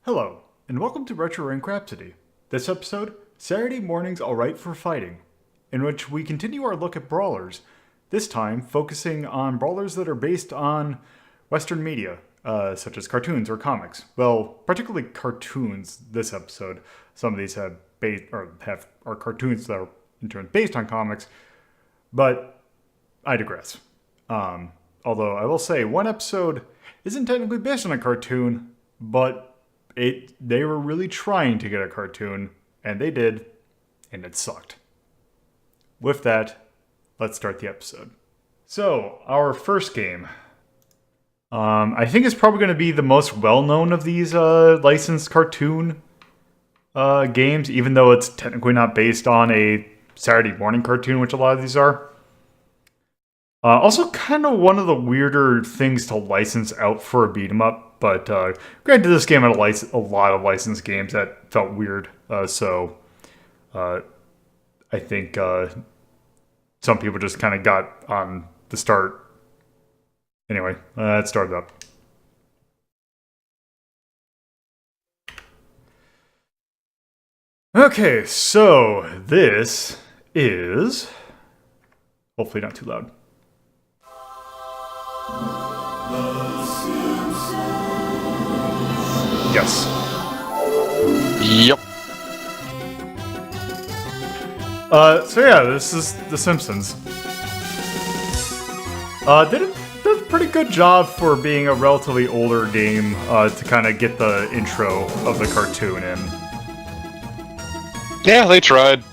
Hello, and welcome to Retro Rank Rhapsody. This episode, Saturday Mornings Alright for Fighting, in which we continue our look at brawlers, this time focusing on brawlers that are based on Western media, such as cartoons or comics. Well, particularly cartoons this episode. Some of these are cartoons that are in turn based on comics, but I digress. Although I will say one episode isn't technically based on a cartoon, but they were really trying to get a cartoon, and they did, and it sucked. With that, let's start the episode. So, our first game. I think it's probably going to be the most well-known of these licensed cartoon games, even though it's technically not based on a Saturday morning cartoon, which a lot of these are. Also, kind of one of the weirder things to license out for a beat-em-up. But granted, this game had a lot of licensed games that felt weird. So I think some people just kind of got on the start. Anyway, let's start it up. Okay, so this is hopefully not too loud. Yes. Yep. So yeah, this is The Simpsons. Did a pretty good job for being a relatively older game to kind of get the intro of the cartoon in. Yeah, they tried.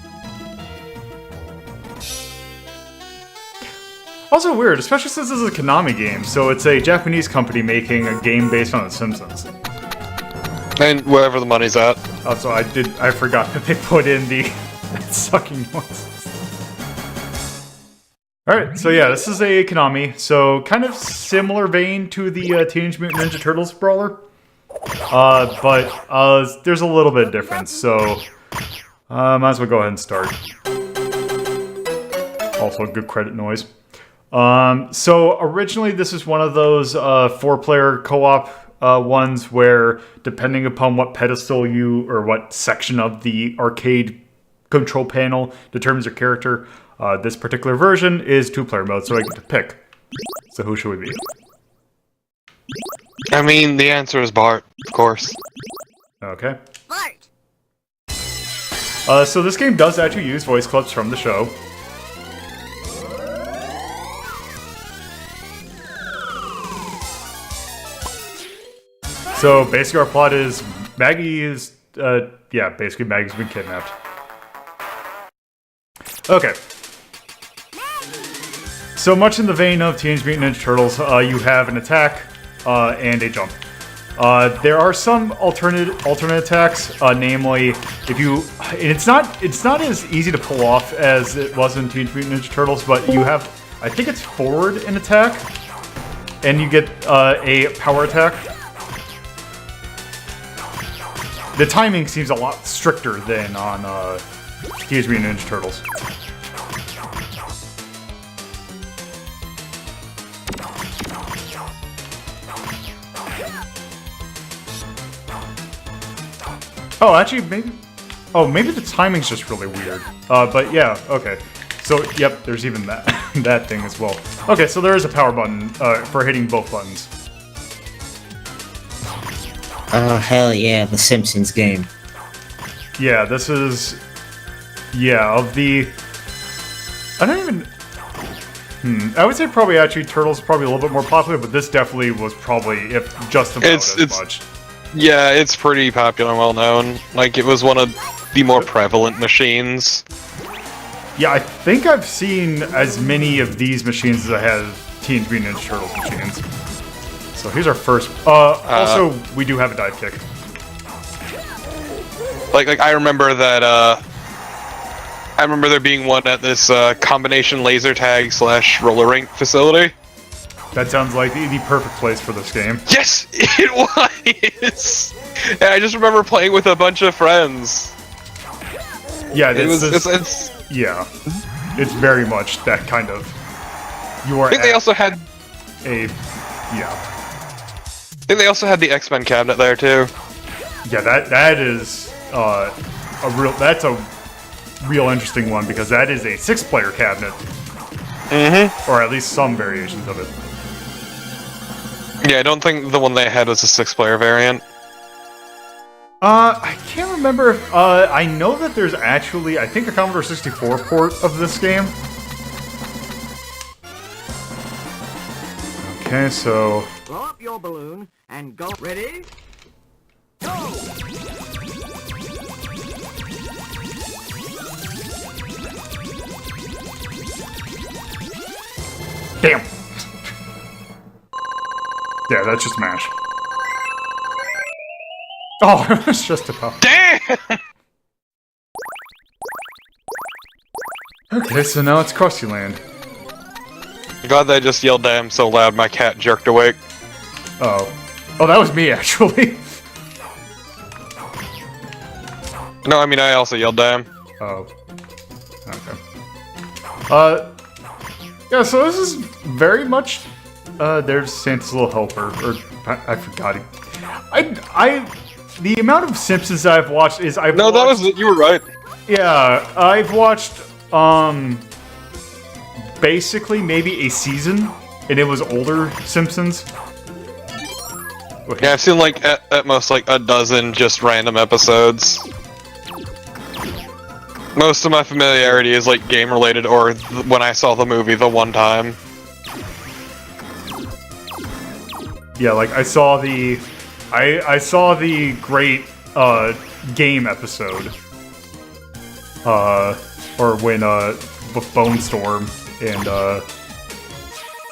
Also weird, especially since this is a Konami game, so it's a Japanese company making a game based on The Simpsons. And wherever the money's at. Also, I forgot that they put in the sucking noises. Alright, so yeah, this is a Konami, so kind of similar vein to the Teenage Mutant Ninja Turtles brawler. But there's a little bit of difference, so might as well go ahead and start. Also, good credit noise. So originally this is one of those 4-player co-op ones where, depending upon what pedestal or what section of the arcade control panel determines your character, this particular version is 2-player mode, so I get to pick. So who should we be? I mean, the answer is Bart, of course. Okay. Bart! So this game does actually use voice clips from the show. So basically our plot is Maggie's been kidnapped. Okay. So much in the vein of Teenage Mutant Ninja Turtles, you have an attack and a jump. There are some alternate attacks, namely it's not as easy to pull off as it was in Teenage Mutant Ninja Turtles, but you have, I think it's forward an attack, and you get a power attack. The timing seems a lot stricter than on Teenage Mutant Ninja Turtles. Oh, actually, maybe the timing's just really weird. But yeah, okay. So, yep, there's even that that thing as well. Okay, so there is a power button for hitting both buttons. Oh, hell yeah, the Simpsons game. Yeah, this is... Yeah, of the... I don't even... I would say probably actually Turtles is probably a little bit more popular, but this definitely was probably, if just about as much. Yeah, it's pretty popular and well known. Like, it was one of the more prevalent machines. Yeah, I think I've seen as many of these machines as I have Teenage Mutant Ninja Turtles machines. So here's our first... also, we do have a dive kick. Like I remember that, I remember there being one at this combination laser tag / roller rink facility. That sounds like the perfect place for this game. Yes, it was! And I just remember playing with a bunch of friends. Yeah, it's yeah. It's very much that kind of... You are I think they also had... Yeah. I think they also had the X-Men cabinet there, too. Yeah, that is that's a real interesting one because that is a 6-player cabinet. Mm-hmm. Or at least some variations of it. Yeah, I don't think the one they had was a 6-player variant. I can't remember if, I know that there's actually, I think, a Commodore 64 port of this game. Okay, so... Blow up your balloon and go. Ready? Go! Damn! Yeah, that's just MASH. Oh, it's just about. Damn! Okay, so now it's Krusty Land. God, they just yelled damn so loud my cat jerked awake. Oh. Oh, that was me, actually. No, I mean, I also yelled damn. Oh. Okay. Yeah, so this is very much, there's Santa's Little Helper, or, I forgot it. The amount of Simpsons that I've watched is No, that was it, you were right. Yeah, I've watched, basically maybe a season, and it was older Simpsons. Yeah, I've seen, like, at most, like, a dozen just random episodes. Most of my familiarity is, like, game-related, or when I saw the movie the one time. Yeah, like, I saw the great, game episode. Or when, Bone Storm and,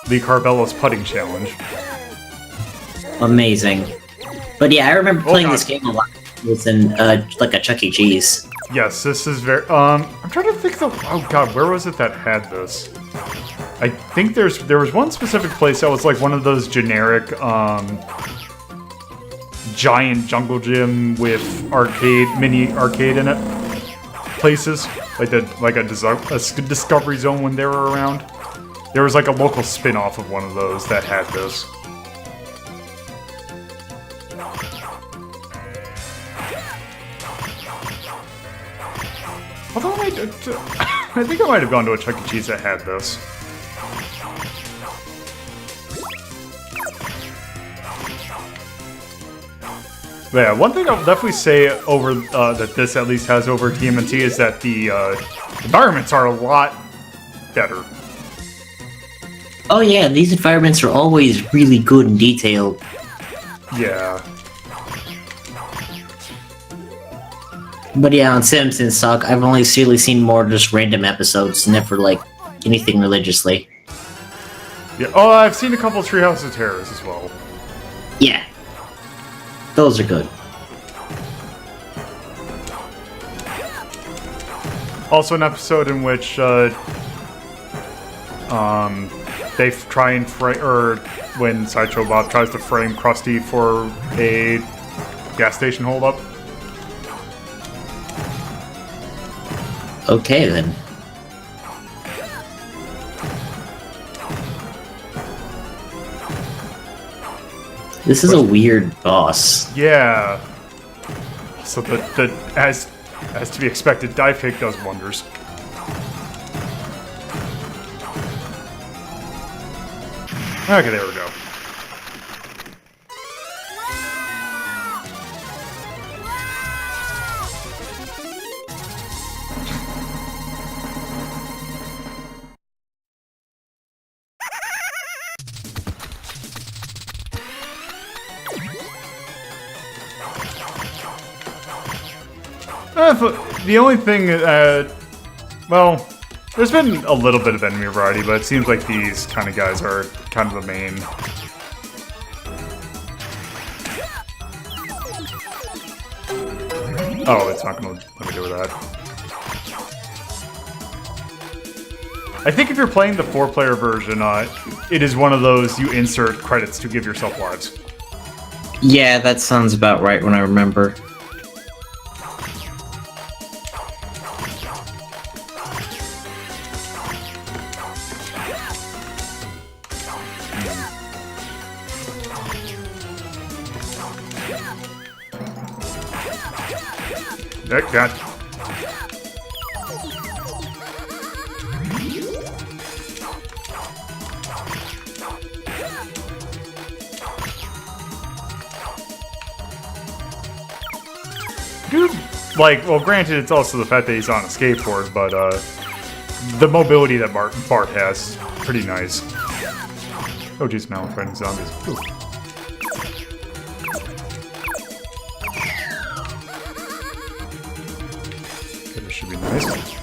Lee Carvello's putting challenge. Amazing. But yeah, I remember playing God. this game a lot. It was in, like a Chuck E. Cheese. Yes, this is very, I'm trying to think oh god, where was it that had this? I think there was one specific place that was like one of those generic, giant jungle gym with mini arcade in it places. Like a Discovery Zone when they were around. There was like a local spin-off of one of those that had this. Although I think I might have gone to a Chuck E. Cheese that had this. But yeah, one thing I'll definitely say over that this at least has over TMNT is that the environments are a lot better. Oh yeah, these environments are always really good and detailed. Yeah. But yeah, on Simpsons Talk, I've only seriously seen more just random episodes, never like anything religiously. Yeah. Oh, I've seen a couple of Treehouse of Terrors as well. Yeah. Those are good. Also, an episode in which they try and frame, or when Sideshow Bob tries to frame Krusty for a gas station holdup. Okay then. This is a weird boss. Yeah. So the as to be expected, dive kick does wonders. Okay, there we go. The only thing, well, there's been a little bit of enemy variety, but it seems like these kind of guys are kind of the main. Oh, it's not going to let me do that. I think if you're playing the 4-player version, it is one of those you insert credits to give yourself lives. Yeah, that sounds about right when I remember. God. Dude, like, well, granted, it's also the fact that he's on a skateboard, but the mobility that Bart has, pretty nice. Oh, geez, now I'm fighting zombies. Ooh. Okay, this should be nice.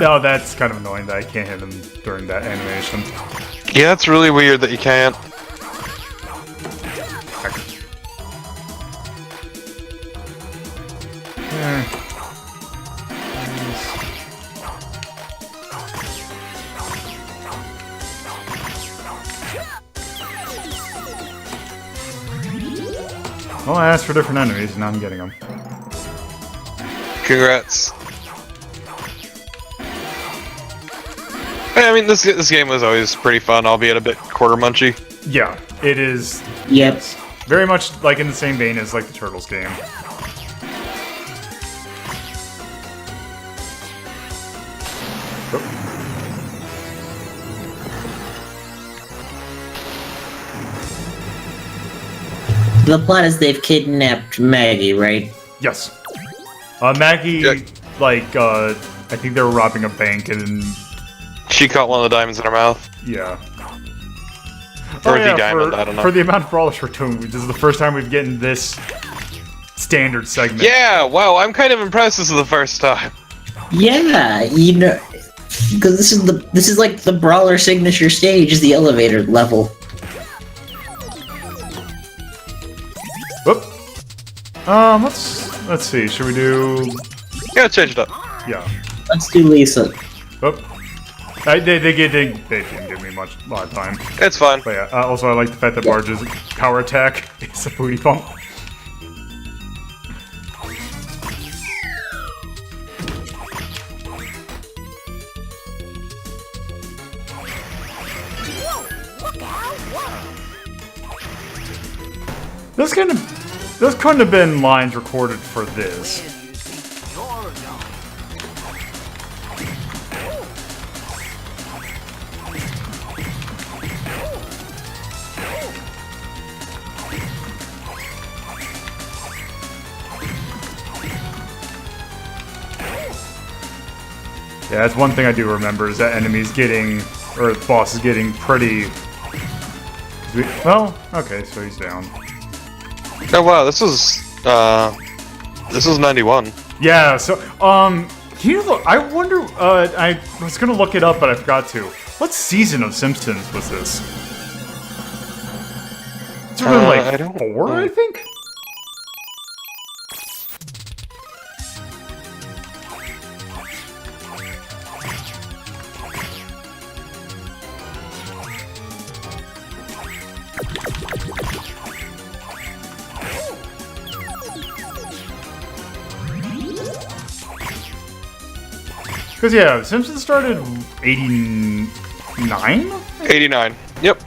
Oh, that's kind of annoying that I can't hit him during that animation. Yeah, it's really weird that you can't. Well, I asked for different enemies, and now I'm getting them. Congrats. I mean, this game was always pretty fun, albeit a bit quarter munchy. Yeah, it is. Yep. Very much like in the same vein as like the Turtles game. The plot is they've kidnapped Maggie, right? Yes. Maggie, Yeah. like, I think they were robbing a bank and... She caught one of the diamonds in her mouth. Yeah. Or the diamond, I don't know. For the amount of brawlers we're doing, this is the first time we've gotten this standard segment. Yeah, wow, I'm kind of impressed this is the first time. Yeah, you know, because this is like the brawler signature stage is the elevator level. Whoop. Let's see. Should we do? Yeah, change it up. Yeah. Let's do Lisa. Whoop. They didn't give me a lot of time. It's fine. But yeah. Also, I like the fact that Barge's power attack is a booty pump. This couldn't have been lines recorded for this. Yeah, that's one thing I do remember is that enemies getting, or the boss is getting pretty... Well, okay, so he's down. Oh wow, this is 91. Yeah, so, can you look, I wonder, I was gonna look it up, but I forgot to. What season of Simpsons was this? It's been like I don't 4, know. I think? Because, yeah, Simpsons started 89? 89. Yep.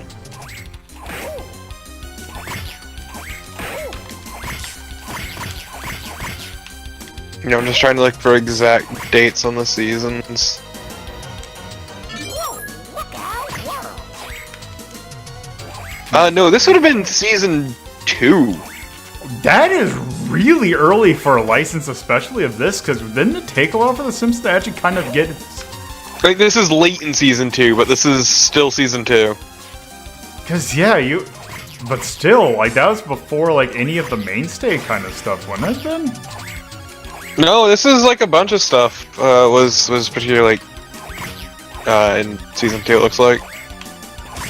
Yeah, I'm just trying to look for exact dates on the seasons. No, this would have been season 2. That is really early for a license, especially of this, because didn't it take a while for The Simpsons to actually kind of get... Like, this is late in season 2, but this is still season 2. Because, yeah, but still, like, that was before, like, any of the mainstay kind of stuff, wouldn't it then? No, this is like a bunch of stuff, was particularly, like, in season 2, it looks like.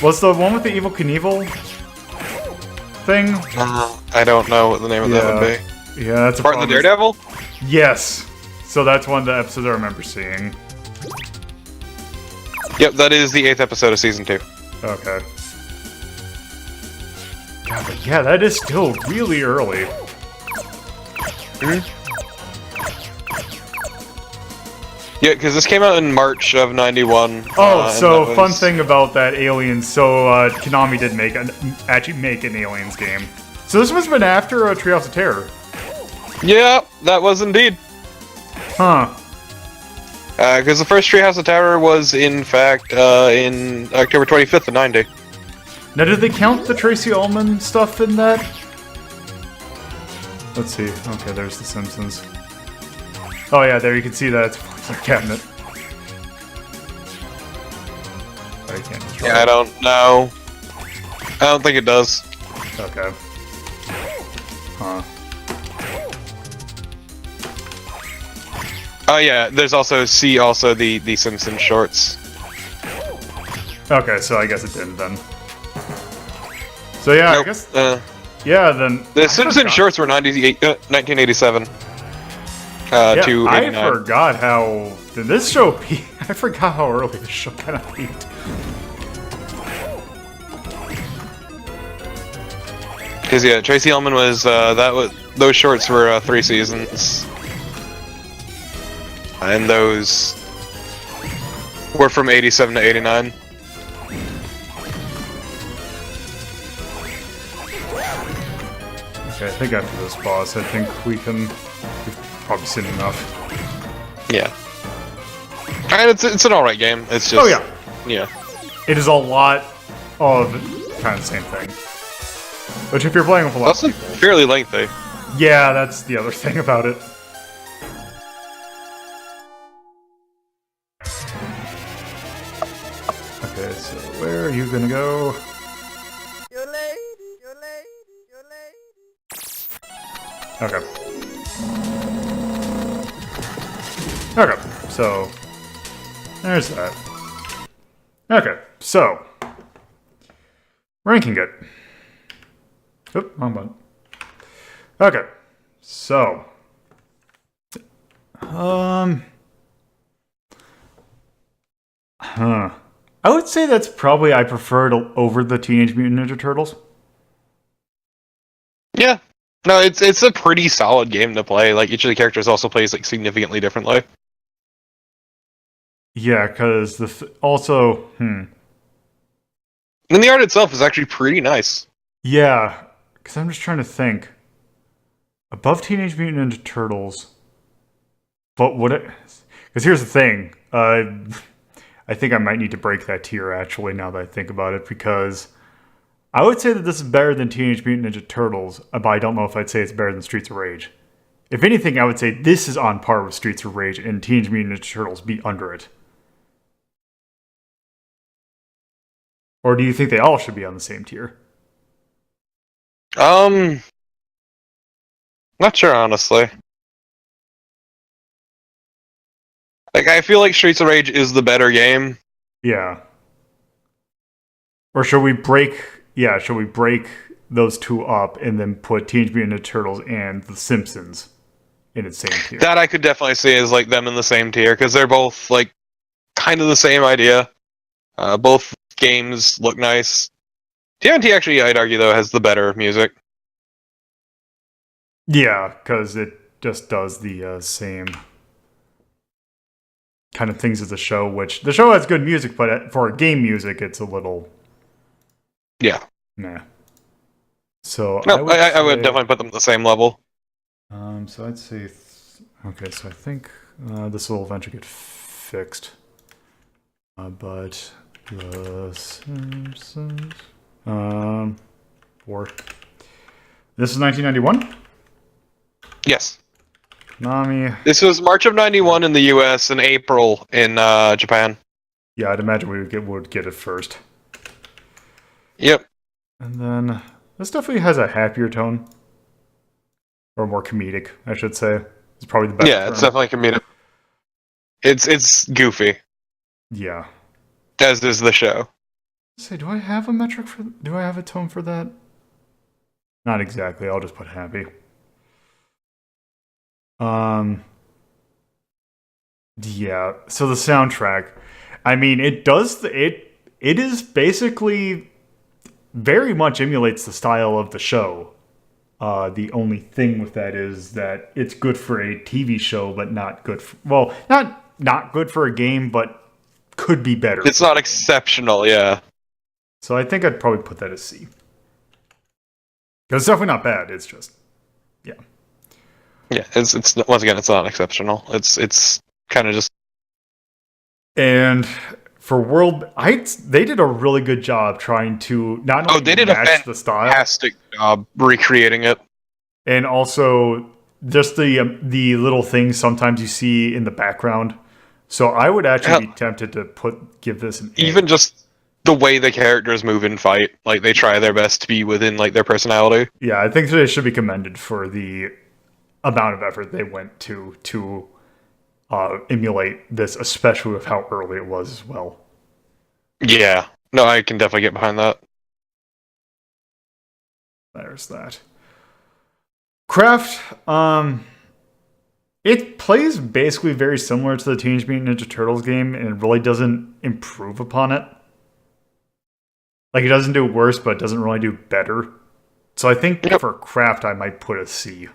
Was the one with the Evil Knievel thing? I don't know what the name of that would be. Yeah, that's a Part of the problem. Daredevil? Yes. So that's one of the episodes I remember seeing. Yep, that is the 8th episode of season 2. Okay. God, but yeah, that is still really early. Yeah, because this came out in March of '91. Oh, so fun thing about that Aliens. So Konami did actually make an Aliens game. So this must have been after Treehouse of Terror. Yeah, that was indeed. Huh. Because the first Treehouse of Terror was, in fact, in October 25th of '90. Now, did they count the Tracy Ullman stuff in that? Let's see. Okay, there's The Simpsons. Oh yeah, there you can see that. It's a cabinet. I can't destroy Yeah, I don't know. I don't think it does. Okay. Huh. Oh yeah, there's also the Simpsons shorts. Okay, so I guess it didn't then. So yeah, Nope. I guess. Yeah, then. The Simpsons shorts were 1987. Yeah, To I 89. forgot how. Did this show peak? I forgot how early this show kind of peaked. Because yeah, Tracy Ullman was those shorts were 3 seasons, and those were from '87 to '89. Okay, I think after this boss, I think we've probably seen enough. Yeah, and it's an alright game. It's just yeah. It is a lot of kind of the same thing. Which if you're playing with a lot Also fairly lengthy. yeah, that's the other thing about it. Okay, so where are you gonna go? You're late. You're late. You're late. Okay. Okay, so there's that. Okay, so ranking it. Oop, wrong button. Okay, so I would say that's probably I prefer it over the Teenage Mutant Ninja Turtles. Yeah. No, it's a pretty solid game to play. Like each of the characters also plays like significantly differently. Yeah, because also, And the art itself is actually pretty nice. yeah, because I'm just trying to think. Above Teenage Mutant Ninja Turtles, but would it? Because here's the thing. I think I might need to break that tier actually. Now that I think about it, because I would say that this is better than Teenage Mutant Ninja Turtles, but I don't know if I'd say it's better than Streets of Rage. If anything, I would say this is on par with Streets of Rage, and Teenage Mutant Ninja Turtles be under it. Or do you think they all should be on the same tier? Not sure honestly. Like I feel like Streets of Rage is the better game. Yeah. Or should we break? Yeah, should we break those two up and then put Teenage Mutant Ninja Turtles and The Simpsons in its same tier? That I could definitely see as like them in the same tier because they're both like kind of the same idea. Both games look nice. TMNT actually, I'd argue though, has the better music. Yeah, because it just does the same kind of things as the show, which the show has good music, but for game music, it's a little Yeah. meh. So No, I would definitely put them at the same level. So I'd say okay. So I think this will eventually get fixed. But the Simpsons. 4. This is 1991. Yes. Konami. This was March of '91 in the U.S. and April in Japan. Yeah, I'd imagine we would get it first. Yep. And then this definitely has a happier tone, or more comedic, I should say. It's probably the best. Yeah, it's definitely comedic. It's goofy, Yeah. as is the show. Say, do I have a metric for? Do I have a tone for that? Not exactly. I'll just put happy. Yeah. So the soundtrack, I mean, it does it is basically very much emulates the style of the show. The only thing with that is that it's good for a TV show, but not good for, well, not good for a game, but could be better. It's not exceptional, yeah. So I think I'd probably put that as C. Because it's definitely not bad. It's just, yeah. Yeah, it's once again, it's not exceptional. It's kind of just. And for they did a really good job trying to not only they did match a the style, fantastic job recreating it, and also just the little things sometimes you see in the background. So I would actually be tempted to give this an A. Even just the way the characters move and fight, like they try their best to be within like their personality. Yeah, I think they should be commended for the amount of effort they went to emulate this, especially with how early it was as well. Yeah, no, I can definitely get behind that. There's that. Craft, it plays basically very similar to the Teenage Mutant Ninja Turtles game, and it really doesn't improve upon it. Like, it doesn't do worse, but it doesn't really do better. So I think for Craft, I might put a C.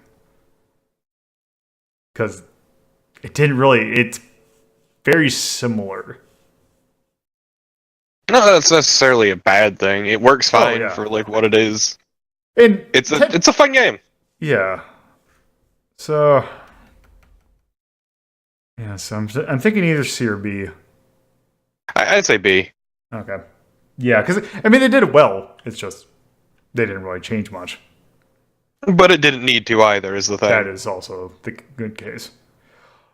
Because it's very similar. Not that that's necessarily a bad thing. It works fine for like what it is. And it's a fun game. Yeah. So yeah, so I'm thinking either C or B. I'd say B. Okay. Yeah, because I mean they did it well. It's just they didn't really change much. But it didn't need to either, is the thing. That is also the good case.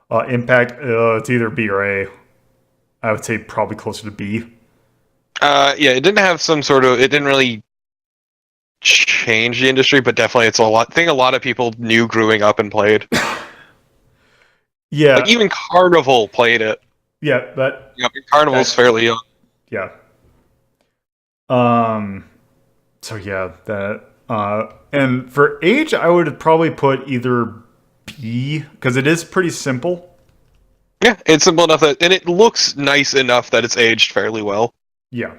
Impact, it's either B or A. I would say probably closer to B. Yeah, it didn't have some sort of. It didn't really change the industry, but definitely it's a lot of people knew growing up and played. Yeah. Like even Carnival played it. Yeah, but Carnival's fairly young. Yeah. So yeah, that. And for age, I would probably put either B, because it is pretty simple. Yeah, it's simple enough that, and it looks nice enough that it's aged fairly well. Yeah.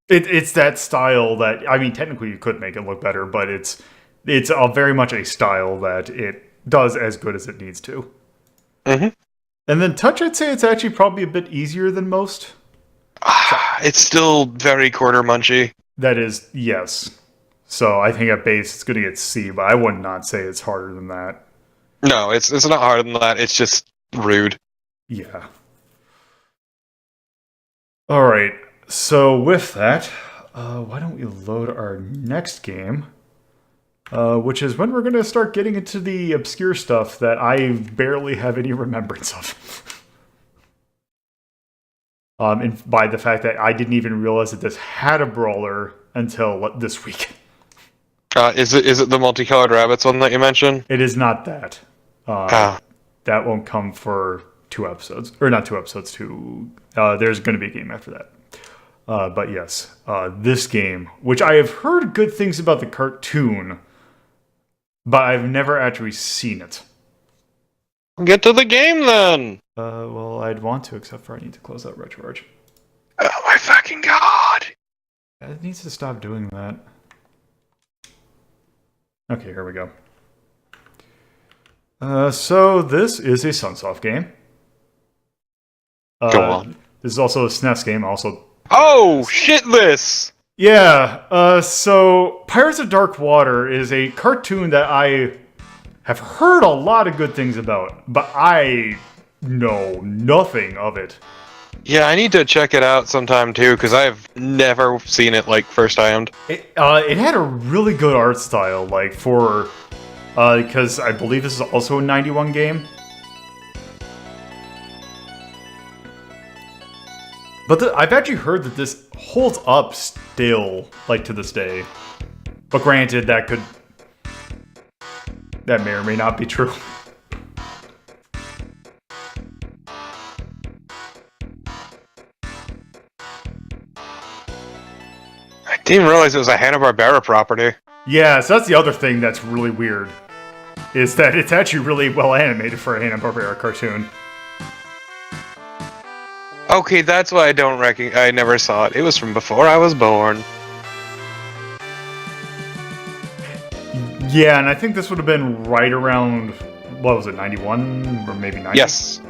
It's that style that, I mean, technically you could make it look better, but it's very much a style that it does as good as it needs to. Mm-hmm. And then Touch, I'd say it's actually probably a bit easier than most. It's still very quarter munchy. That is, yes. So I think at base it's going to get C, but I would not say it's harder than that. No, it's not harder than that. It's just rude. Yeah. All right. So with that, why don't we load our next game, which is when we're going to start getting into the obscure stuff that I barely have any remembrance of. And by the fact that I didn't even realize that this had a brawler until this week. Is it the multicolored rabbits one that you mentioned? It is not that. That won't come for 2 episodes. Or not 2 episodes, there's going to be a game after that. But yes, this game, which I have heard good things about the cartoon, but I've never actually seen it. Get to the game then! Well, I'd want to, except for I need to close out RetroArch. Oh my fucking god! It needs to stop doing that. Okay, here we go. So this is a Sunsoft game. Go on. This is also a SNES game, also. Oh, shitless! Yeah, so Pirates of Dark Water is a cartoon that I have heard a lot of good things about, but I know nothing of it. Yeah, I need to check it out sometime too, because I've never seen it like first hand. It had a really good art style, like for, because I believe this is also a 91 game. But I've actually heard that this holds up still, like to this day. But granted, that may or may not be true. I didn't realize it was a Hanna-Barbera property. Yeah, so that's the other thing that's really weird. Is that it's actually really well animated for a Hanna-Barbera cartoon. Okay, that's why I don't I never saw it. It was from before I was born. Yeah, and I think this would have been right around, what was it, 91 or maybe 90? Yes.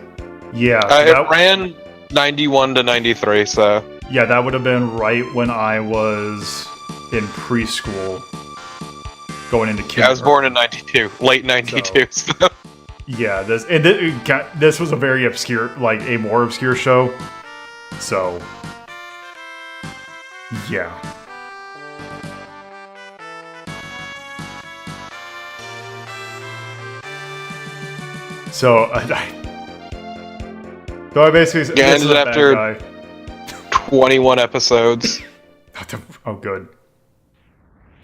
Yeah. It ran 91 to 93, so... Yeah, that would have been right when I was in preschool, going into kindergarten. Yeah, I was born in 92, late 92, so... Yeah, this was a very obscure, like, a more obscure show, so... Yeah. So, I basically... Yeah, ended after 21 episodes. Oh, good.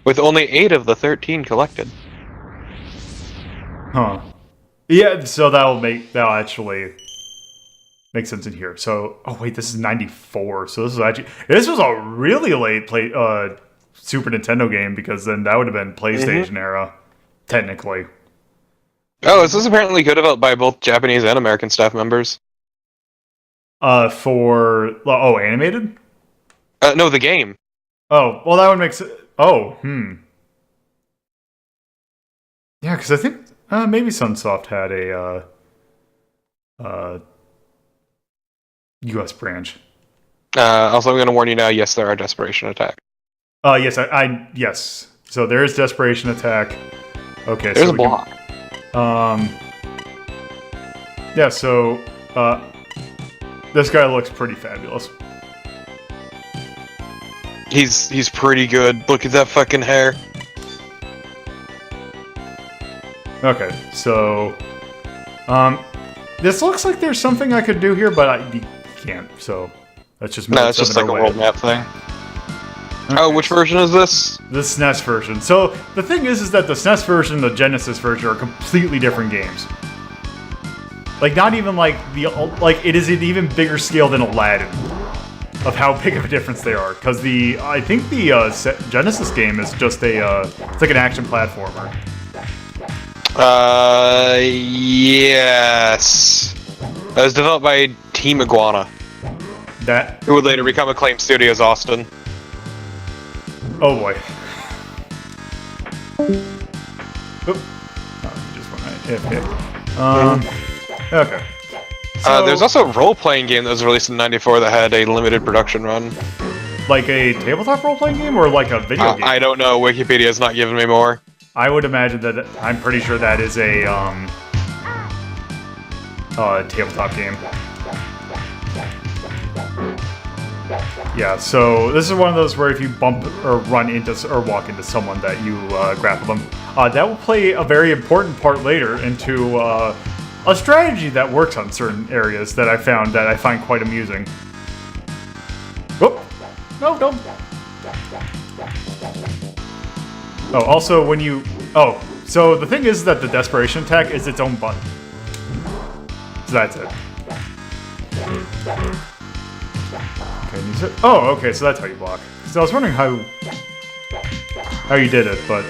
With only 8 of the 13 collected. Huh. Yeah, so that'll actually make sense in here. So, oh wait, this is 94, so this was a really late Super Nintendo game, because then that would have been PlayStation era, technically. Oh, this was apparently co-developed by both Japanese and American staff members. Animated? No, the game. Oh, well, that would make sense. Oh, yeah, because I think maybe Sunsoft had a U.S. branch. Also, I'm going to warn you now, yes, there are Desperation Attack. Yes, yes. So there is Desperation Attack. Okay, there's a block. Yeah, so this guy looks pretty fabulous. He's pretty good. Look at that fucking hair. Okay, so this looks like there's something I could do here, but I can't. So let's just no, it's just like a world map thing. Okay. Oh, which version is this? The SNES version. So the thing is that the SNES version and the Genesis version are completely different games. Like, not even like it is an even bigger scale than Aladdin, of how big of a difference they are. Because I think the Genesis game is just it's like an action platformer. Yes. It was developed by Team Iguana. Who would later become Acclaim Studios Austin. Oh boy. Oop. Oh, just want to okay. So, there's also a role-playing game that was released in '94 that had a limited production run. Like a tabletop role-playing game, or like a video game? I don't know. Wikipedia's not giving me more. I would imagine that. I'm pretty sure that is a tabletop game. Yeah, so this is one of those where if you bump or run into or walk into someone that you grapple them, that will play a very important part later into a strategy that works on certain areas that I find quite amusing. Whoop! No, don't. Oh, also when you... Oh, so the thing is that the Desperation Attack is its own button. So that's it. Okay, oh, okay, so that's how you block. So I was wondering how you did it, but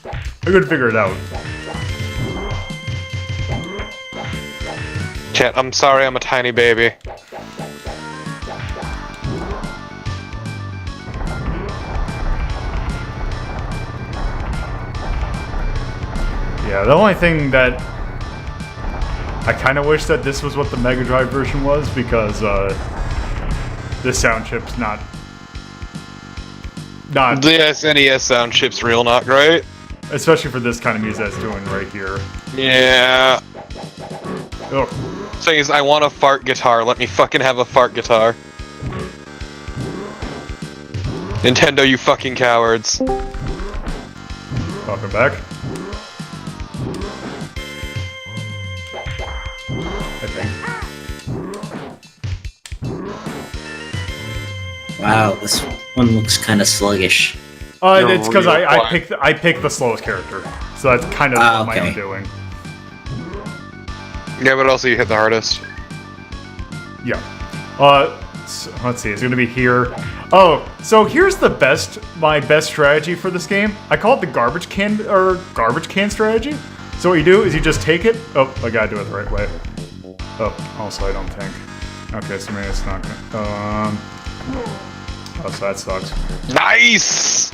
I couldn't figure it out. Chat, I'm sorry, I'm a tiny baby. Yeah, the only thing that I kind of wish that this was what the Mega Drive version was, because this sound chip's not. The SNES sound chip's real not great. Especially for this kind of music that's doing right here. Yeah. Oh. Thing is, I want a fart guitar. Let me fucking have a fart guitar. Nintendo, you fucking cowards. Welcome back. I think. Wow, this one looks kind of sluggish. It's because I picked the slowest character, so that's kind of my own doing. Yeah, but also you hit the hardest. Yeah. So, let's see. It's gonna be here. Oh, so here's my best strategy for this game. I call it the garbage can strategy. So what you do is you just take it. Oh, I gotta do it the right way. Oh, also I don't think. Okay, so maybe it's not gonna. Oh, so that sucks. Nice.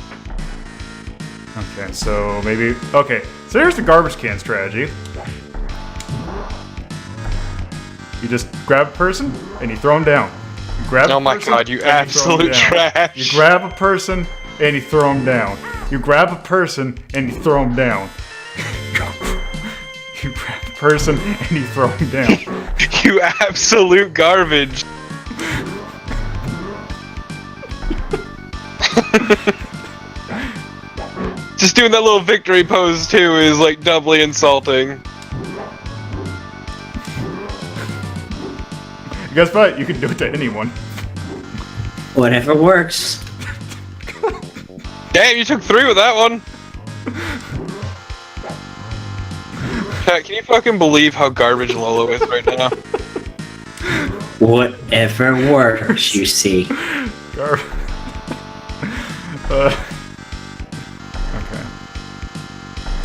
Okay, so maybe... Okay, so here's the garbage can strategy. You just grab a person, and you throw them down. You grab Oh a my person, god, you and throw 'em absolute down. trash! You grab a person, and you throw them down. You grab a person, and you throw them down. You grab a person, and you throw them down. You absolute garbage! Just doing that little victory pose too is like doubly insulting. Guess what? You can do it to anyone. Whatever works. Damn, you took 3 with that one! Chat, can you fucking believe how garbage Lolo is right now? Whatever works, you see. Okay.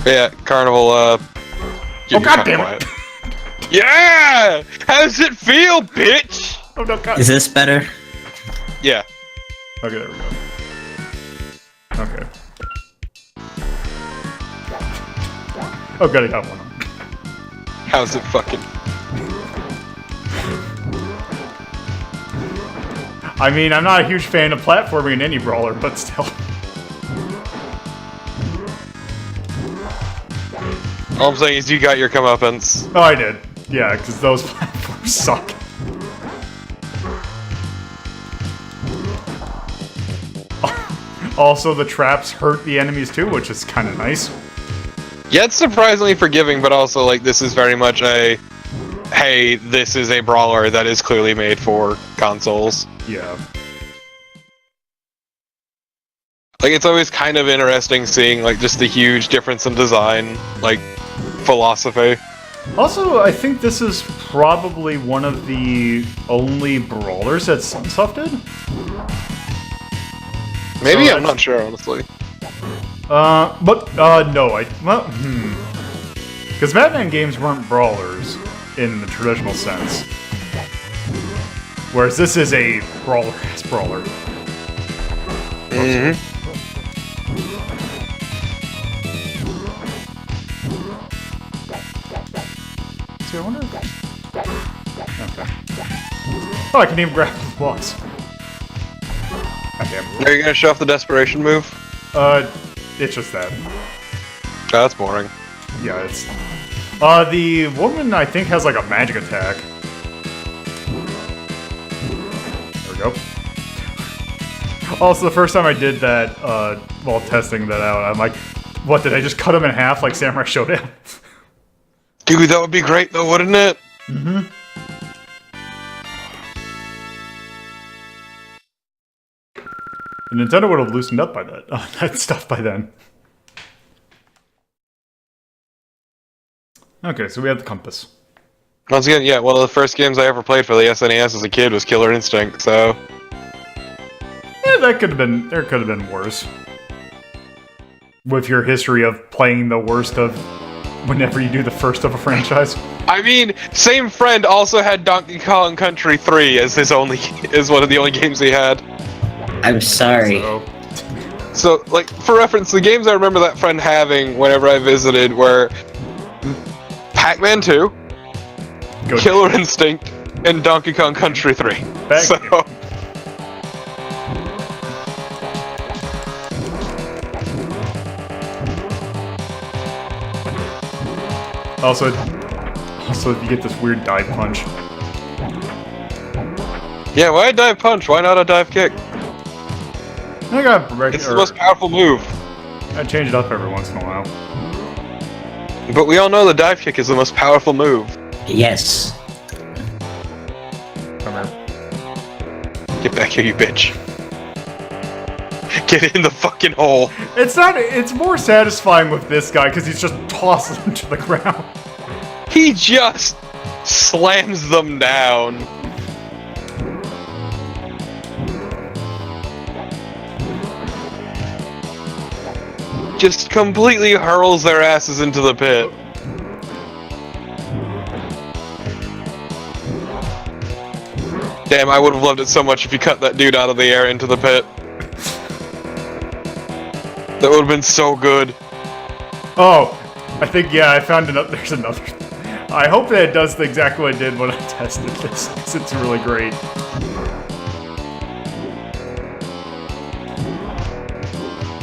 Yeah, Carnival, Oh god damn it! Yeah! How does it feel, bitch? Oh no, god. Is this better? Yeah. Okay, there we go. Okay. Oh god, I got one. How's it fucking... I mean, I'm not a huge fan of platforming in any brawler, but still. All I'm saying is you got your comeuppance. Oh, I did. Yeah, because those platforms suck. Also, the traps hurt the enemies too, which is kind of nice. Yeah, it's surprisingly forgiving, but also, like, this is very much a... Hey, this is a brawler that is clearly made for consoles. Yeah. Like, it's always kind of interesting seeing, like, just the huge difference in design, like, philosophy. Also, I think this is probably one of the only brawlers that Sunsoft did. Maybe, So I'm not sure, honestly. No, because Batman games weren't brawlers in the traditional sense. Whereas this is a brawler-ass brawler. Mm-hmm. See, I wonder if... Okay. Oh, I can even grab the boss. Okay. Are you gonna show off the desperation move? It's just that. Oh, that's boring. Yeah, it's... the woman, I think, has like a magic attack. There we go. Also, the first time I did that, while testing that out, I'm like, what, did I just cut him in half like Samurai Showdown? Dude, that would be great though, wouldn't it? Mm-hmm. Nintendo would have loosened up by that stuff by then. Okay, so we have the compass. Once again, yeah, one of the first games I ever played for the SNES as a kid was Killer Instinct, so... Yeah, that could have been... There could have been worse. With your history of playing the worst of... whenever you do the first of a franchise. I mean, same friend also had Donkey Kong Country 3 as his only... as one of the only games he had. I'm sorry. So, like, for reference, the games I remember that friend having whenever I visited were... Pac-Man 2, Go Killer Instinct, and Donkey Kong Country 3. So... Also, you get this weird dive punch. Yeah, why a dive punch? Why not a dive kick? I got It's the most powerful move. I change it up every once in a while. But we all know the dive kick is the most powerful move. Yes. Come here. Get back here, you bitch. Get in the fucking hole. It's not. It's more satisfying with this guy because he's just tossing them to the ground. He just slams them down. Just completely hurls their asses into the pit. Damn, I would have loved it so much if you cut that dude out of the air into the pit. That would have been so good. Oh, I think, yeah, I found another. There's another. I hope that it does exactly what it did when I tested this, because it's really great.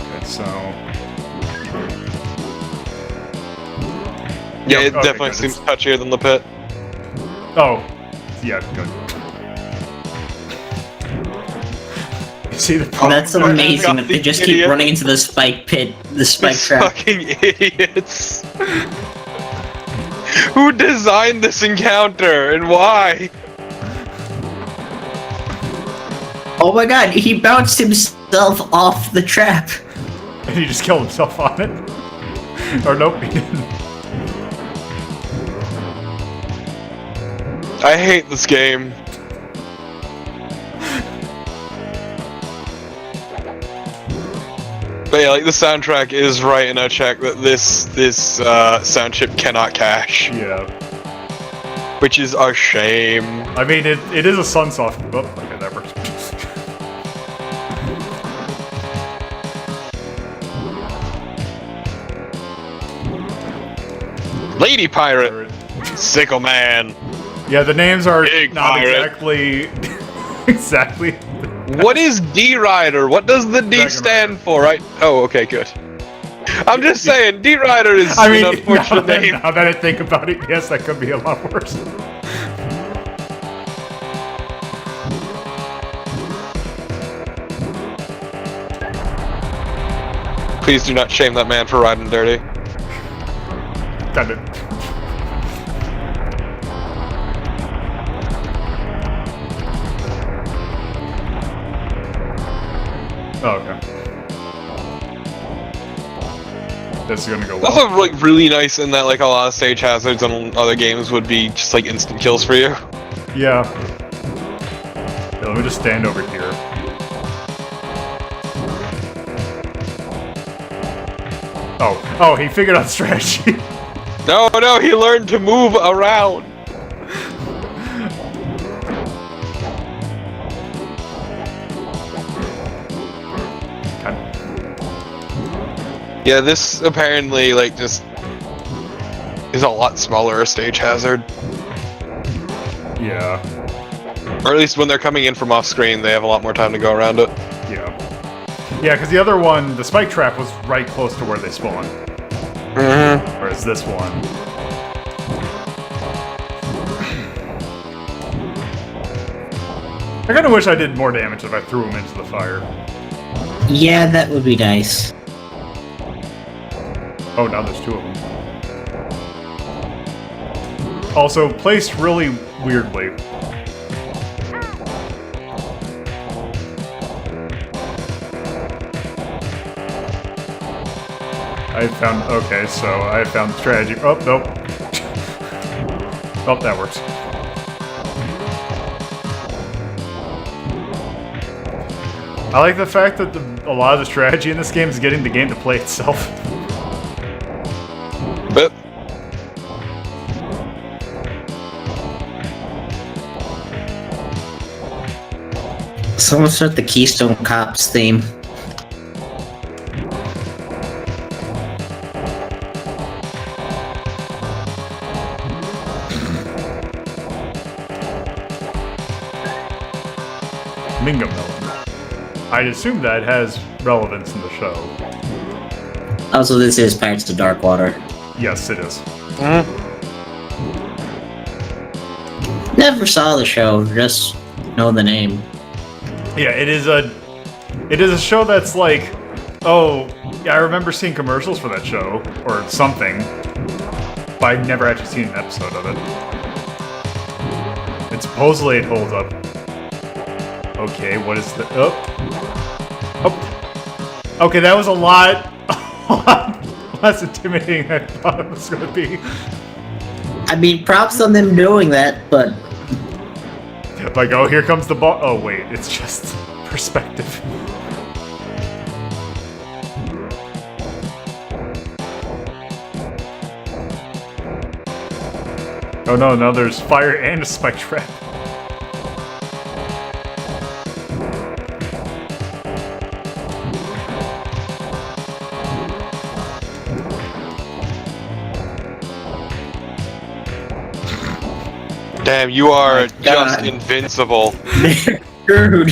Okay, so. Yeah, Yep, it okay, definitely good. seems touchier than the pit. Oh, yeah, good. You see the problem? That's amazing that they just keep Idiot. running into the spike pit, the spike These trap. fucking idiots. Who designed this encounter and why? Oh my god, he bounced himself off the trap. And he just killed himself on it. Or nope, he didn't. I hate this game. But yeah, like the soundtrack is right in a check that this sound chip cannot cache, Yeah. which is a shame. I mean, it is a Sunsoft. Oh, okay, that works. Lady Pirate, Sickle Man. Yeah, the names are Big not pirate. exactly. Exactly. What is D-Rider? What does the D Dragon stand Rider. for? Right? Oh, okay, good. I'm just saying, D-Rider is I mean, an unfortunate name. now that I think about it, yes, that could be a lot worse. Please do not shame that man for riding dirty. Kind of. Oh, okay. This is gonna go That's well. like really nice in that like a lot of stage hazards on other games would be just like instant kills for you. Yeah. Yeah, let me just stand over here. Oh, he figured out strategy. No, he learned to move around. Yeah, this apparently like just is a lot smaller a stage hazard. Yeah, Or at least when they're coming in from off screen, they have a lot more time to go around it. yeah. Yeah, because the other one, the spike trap was right close to where they spawn. Mm-hmm. Whereas this one... I kind of wish I did more damage if I threw him into the fire. Yeah, that would be nice. Oh, now there's two of them. Also, placed really weirdly. I found... Okay, so I found the strategy. Oh, nope. Oh, that works. I like the fact that a lot of the strategy in this game is getting the game to play itself. But Someone start the Keystone Cops theme. Mingo Melon. I'd assume that has relevance in the show. Also, this is Pirates of Darkwater. Yes, it is. Never saw the show, just know the name. Yeah, it is a show that's like, oh, yeah, I remember seeing commercials for that show or something, but I've never actually seen an episode of it. And supposedly it holds up. Okay, what is the oh. Okay, that was a lot less intimidating than I thought it was gonna be. I mean, props on them doing that, but Like, oh, here comes the ball. Oh, wait, it's just perspective. Oh no, now there's fire and a spike trap. Damn, you are just God. invincible. Dude.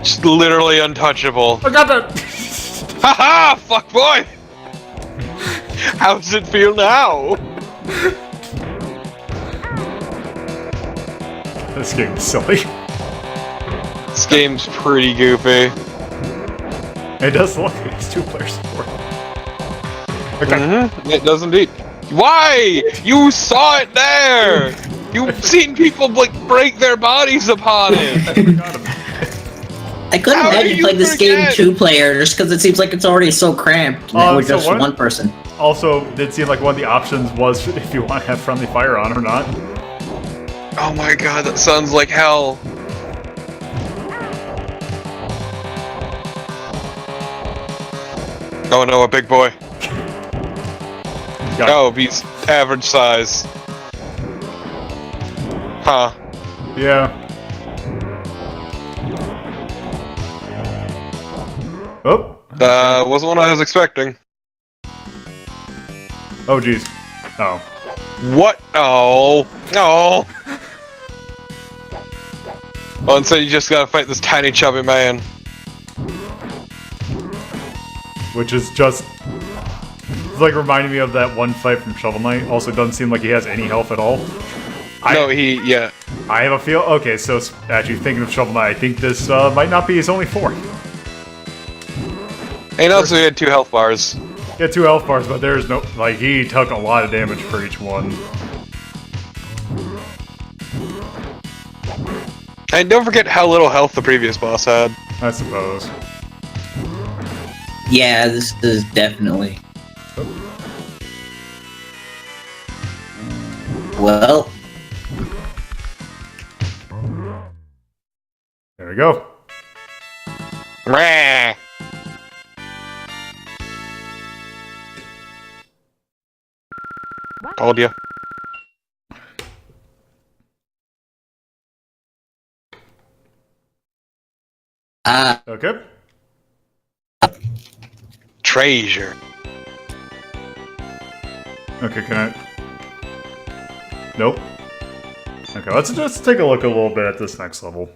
Just literally untouchable. I got that! Haha! Fuck boy! How does it feel now? This game's silly. This game's pretty goofy. It does look like it's 2-player support. Okay. It does indeed. Why? You saw it there! You've seen people like break their bodies upon it! I forgot about it. I couldn't How do imagine you playing this game forget? 2-player just because it seems like it's already so cramped. With so just what- one person. Also, it seemed like one of the options was if you want to have friendly fire on or not. Oh my god, that sounds like hell. Oh no, a big boy. Got Oh, he's average size. Huh. Yeah. Oh. Wasn't what I was expecting. Oh, jeez. Oh. What? Oh. No. Oh, instead you just gotta fight this tiny chubby man. Which is just... It's like reminding me of that one fight from Shovel Knight. Also, doesn't seem like he has any health at all. Yeah. I have a feel... Okay, so actually thinking of Shovel Knight, I think this might not be his only 4. And also he had 2 health bars. He had 2 health bars, but there's no... Like, he took a lot of damage for each one. And don't forget how little health the previous boss had. I suppose. Yeah, this is definitely. Well, There we go. Rah. Told ya. Okay. Treasure. Okay, can I... Nope. Okay, let's just take a look a little bit at this next level.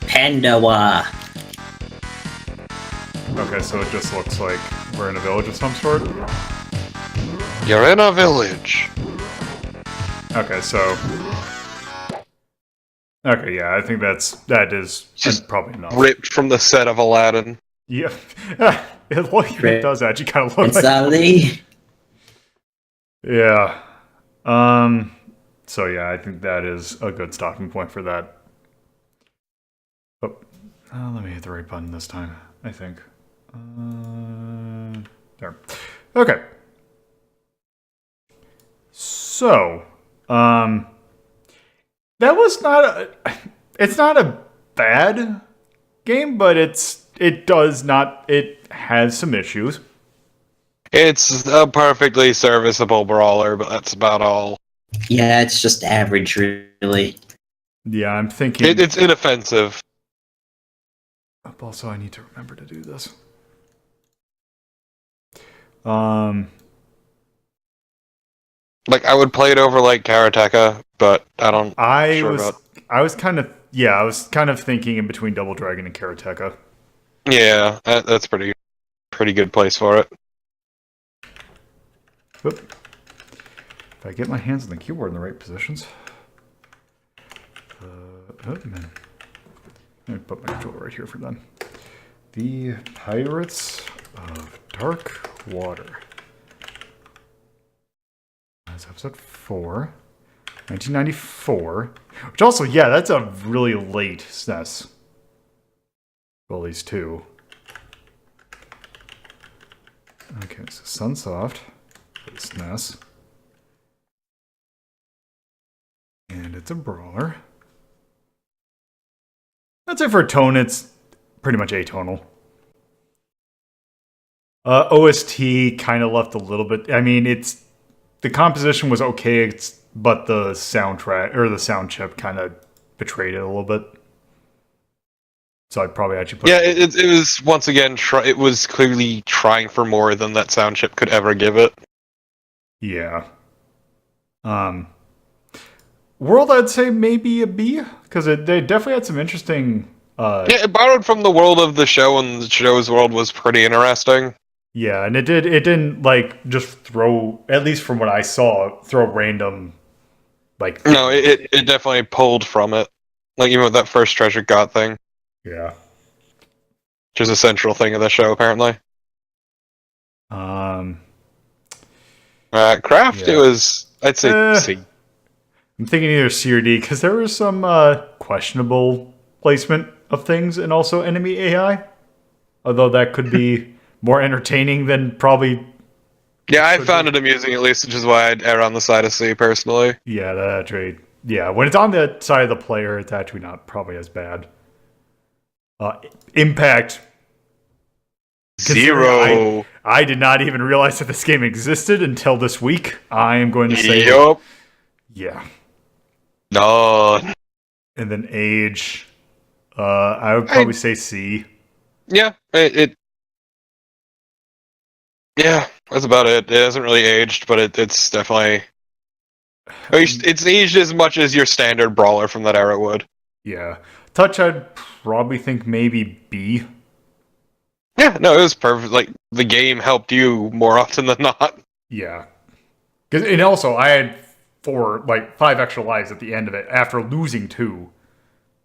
Pandawa. Okay, so it just looks like we're in a village of some sort. You're in a village. Okay, so... Okay, yeah, I think that is Just probably enough. Ripped from the set of Aladdin. Yeah, it does actually kind of look It's like... Saudi. Yeah. So yeah, I think that is a good stopping point for that. Oh, let me hit the right button this time, I think. There. Okay. So, that was not a... It's not a bad game, but it has some issues. It's a perfectly serviceable brawler, but that's about all. Yeah, it's just average, really. Yeah, I'm thinking... It's inoffensive. Also, I need to remember to do this. Like, I would play it over like Karateka, but I don't... I was kind of thinking in between Double Dragon and Karateka. Yeah, that's pretty good place for it. Oop. If I get my hands on the keyboard in the right positions. Man. Let me put my controller right here for them. The Pirates of Dark Water. That's episode 4. 1994. Which also, yeah, that's a really late SNES. Well, at least 2. Okay, so Sunsoft. SNES. And it's a brawler. I'd say for tone, it's pretty much atonal. OST kind of left a little bit. I mean, the composition was okay, but the soundtrack or the sound chip kind of betrayed it a little bit. So I'd probably actually put. Yeah, it was once again. It was clearly trying for more than that sound chip could ever give it. Yeah. World, I'd say maybe a B, because they definitely had some interesting... Yeah, it borrowed from the world of the show, and the show's world was pretty interesting. Yeah, and it didn't, like, just throw, at least from what I saw, throw random, like... No, it definitely pulled from it. Like, even with that first treasure god thing. Yeah. Which is a central thing of the show, apparently. Craft, Yeah. it was, I'd say C. I'm thinking either C or D, because there was some questionable placement of things and also enemy AI. Although that could be more entertaining than probably... Yeah, I found it amusing at least, which is why I'd err on the side of C, personally. Yeah, that's right. Yeah, when it's on the side of the player, it's actually not probably as bad. Impact. 0. I did not even realize that this game existed until this week. I am going to say... Yup. Yeah. No. And then age... I would probably say C. Yeah, yeah, that's about it. It hasn't really aged, but it's definitely... It's aged as much as your standard brawler from that era would. Yeah. Touch, I'd probably think maybe B. Yeah, no, it was perfect. Like, the game helped you more often than not. Yeah. And also, I had 5 extra lives at the end of it after losing 2.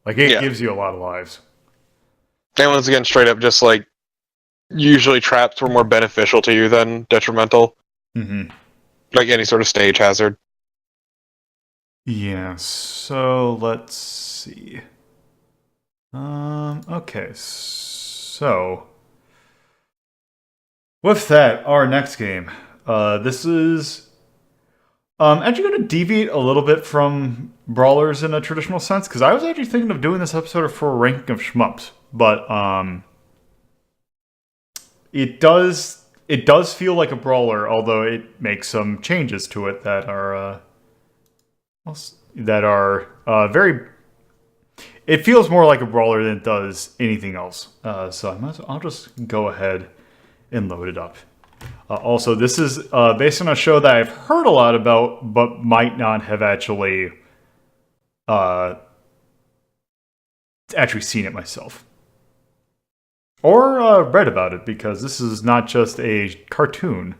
Like, it gives you a lot of lives. And once again, straight up, just like, usually traps were more beneficial to you than detrimental. Mm-hmm. Like any sort of stage hazard. Yeah, so let's see. Okay, so... with that, our next game. This is... actually going to deviate a little bit from brawlers in a traditional sense, because I was actually thinking of doing this episode for a ranking of shmups, but it does feel like a brawler, although it makes some changes to it that are very. It feels more like a brawler than it does anything else. So I'll just go ahead and load it up. Also, this is based on a show that I've heard a lot about, but might not have actually seen it myself. Or read about it, because this is not just a cartoon.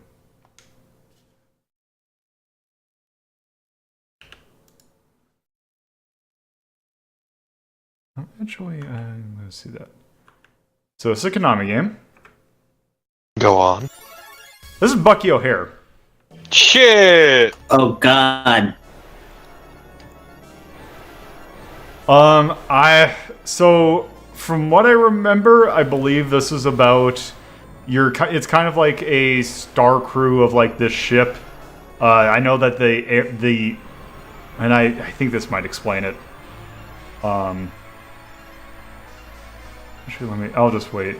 Actually, I'm going to see that. So it's a Konami game. Go on. This is Bucky O'Hare. Shit! Oh god. So from what I remember, I believe this is about it's kind of like a star crew of like this ship. I know that and I think this might explain it. Actually, I'll just wait.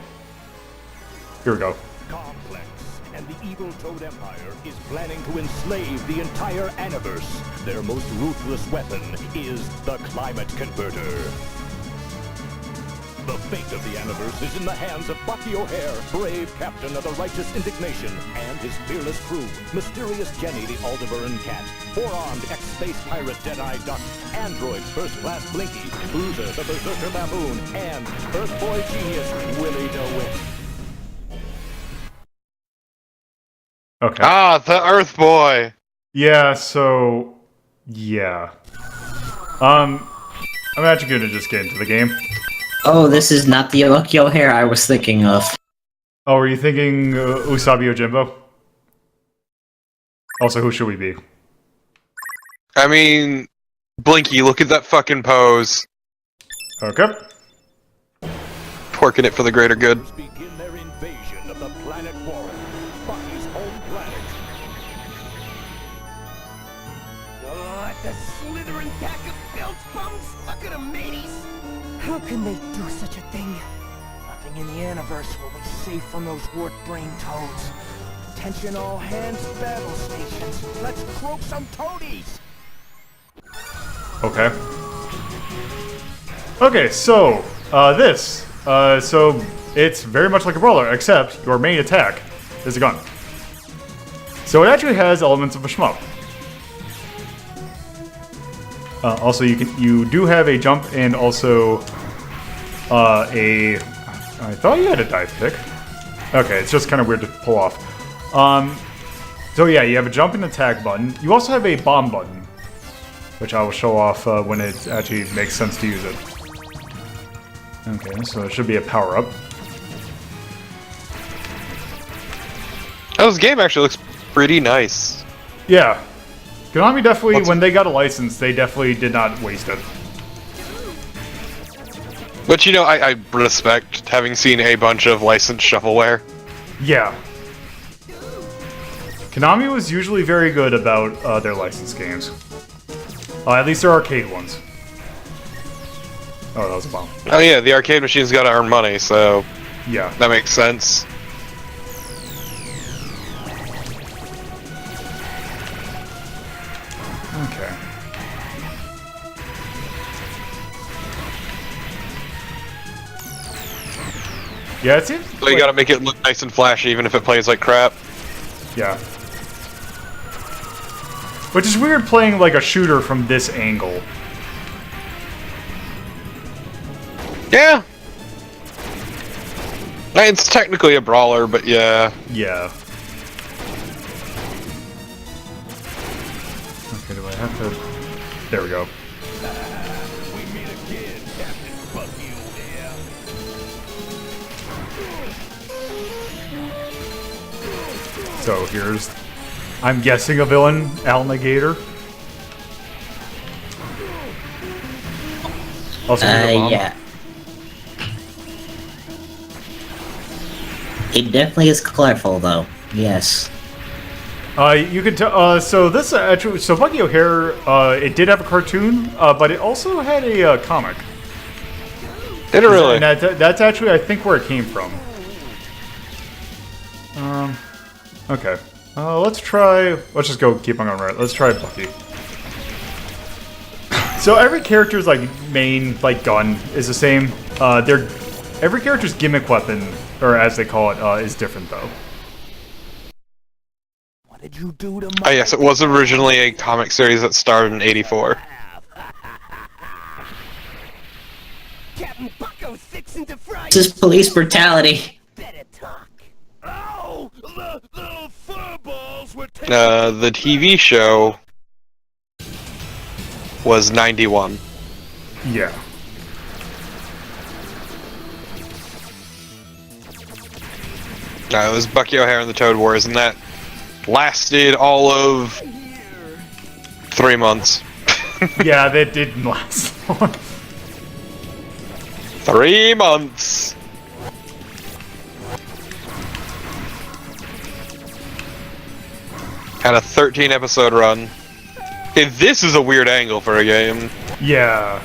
Here we go. Complex, and the evil Toad Empire is planning to enslave the entire Aniverse. Their most ruthless weapon is the Climate Converter. The fate of the Aniverse is in the hands of Bucky O'Hare, brave captain of the Righteous Indignation, and his fearless crew, Mysterious Jenny the Aldebaran Cat, four-armed ex-space pirate Deadeye Duck, android first-class Blinky, Bruiser the Berserker Baboon, and Earth Boy Genius Willie DeWitt. Okay. Ah, the Earth Boy! Yeah, so... yeah. I'm actually going to just get into the game. Oh, this is not the Bucky O'Hare I was thinking of. Oh, were you thinking Usabi Ojimbo? Also, who should we be? I mean, Blinky, look at that fucking pose. Okay. Twerking it for the greater good. Begin their invasion of the planet Warren, Bucky's home planet. What? The slithering pack of belch bums? Look at them, mateys! How can they do such a thing? Nothing in the Aniverse will be safe from those wart-brained toads. Attention all hands, battle stations. Let's croak some toadies! Okay. Okay, so, so it's very much like a brawler, except your main attack is a gun. So it actually has elements of a shmup. Also, you do have a jump and also a. I thought you had a dive kick. Okay, it's just kind of weird to pull off. So yeah, you have a jump and attack button. You also have a bomb button, which I will show off when it actually makes sense to use it. Okay, so it should be a power up. Oh, this game actually looks pretty nice. Yeah. Konami definitely, when they got a license, they definitely did not waste it. But you know, I respect having seen a bunch of licensed shovelware. Yeah. Konami was usually very good about their licensed games. At least their arcade ones. Oh, that was a bomb. Oh yeah, the arcade machine's gotta earn money, so Yeah. that makes sense. Okay. Yeah, it seems. So you gotta make it look nice and flashy, even if it plays like crap. Yeah. Which is weird playing like a shooter from this angle. Yeah. It's technically a brawler, but yeah. Yeah. Okay, do I have to... There we go. We meet again, Captain Bucky O'Hare. So here's... I'm guessing a villain, Alligator. Also, here's a bomb. Yeah. It definitely is colorful, though. Yes. You can tell. So this actually, so Bucky O'Hare, it did have a cartoon, but it also had a comic. Did it really? And that's actually, I think, where it came from. Okay. Let's try. Let's just go. Keep on going right. Let's try Bucky. So every character's like main gun is the same. Every character's gimmick weapon, or as they call it, is different though. What did you do to my... Oh yes, it was originally a comic series that started in '84. Captain Bucko fixing to fry... This is police brutality. Better talk. Oh, the little furballs were taking... The TV show was '91. Yeah. It was Bucky O'Hare and the Toad Wars, and that lasted all of 3 months. Yeah, that didn't last long. 3 months! Had a 13-episode run. Okay, this is a weird angle for a game. Yeah.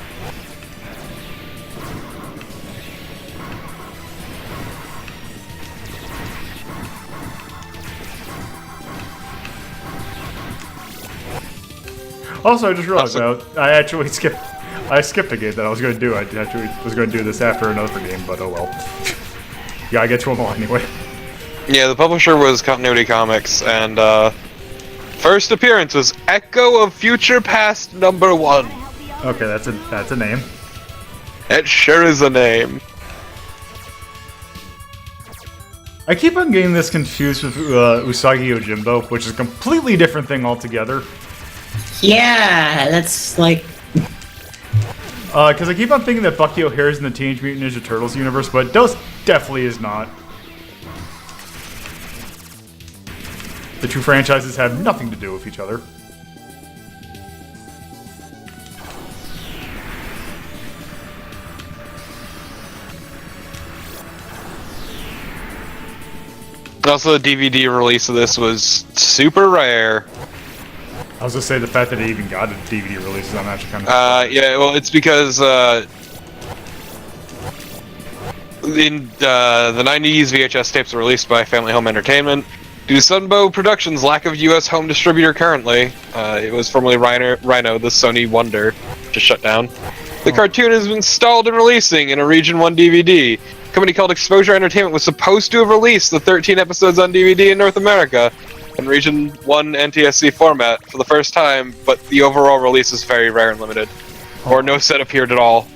Also, I just realized I actually skipped. I skipped a game that I was going to do. I actually was going to do this after another game, but oh well. Yeah, I get to them all anyway. Yeah, the publisher was Continuity Comics, and first appearance was Echo of Future Past #1. Okay, that's a name. It sure is a name. I keep on getting this confused with Usagi Yojimbo, which is a completely different thing altogether. Yeah, that's like... Because I keep on thinking that Bucky O'Hare is in the Teenage Mutant Ninja Turtles universe, but it definitely is not. The two franchises have nothing to do with each other. Also, the DVD release of this was super rare. I was gonna say the fact that it even got a DVD release is I'm actually kind of... yeah, well, it's because, in the 90s, VHS tapes were released by Family Home Entertainment. Due to Sunbow Productions' lack of U.S. home distributor currently, it was formerly Rhino, the Sony Wonder, just shut down. The cartoon has been stalled in releasing in a Region 1 DVD. A company called Exposure Entertainment was supposed to have released the 13 episodes on DVD in North America, in Region 1 NTSC format for the first time, but the overall release is very rare and limited. Or no set appeared at all.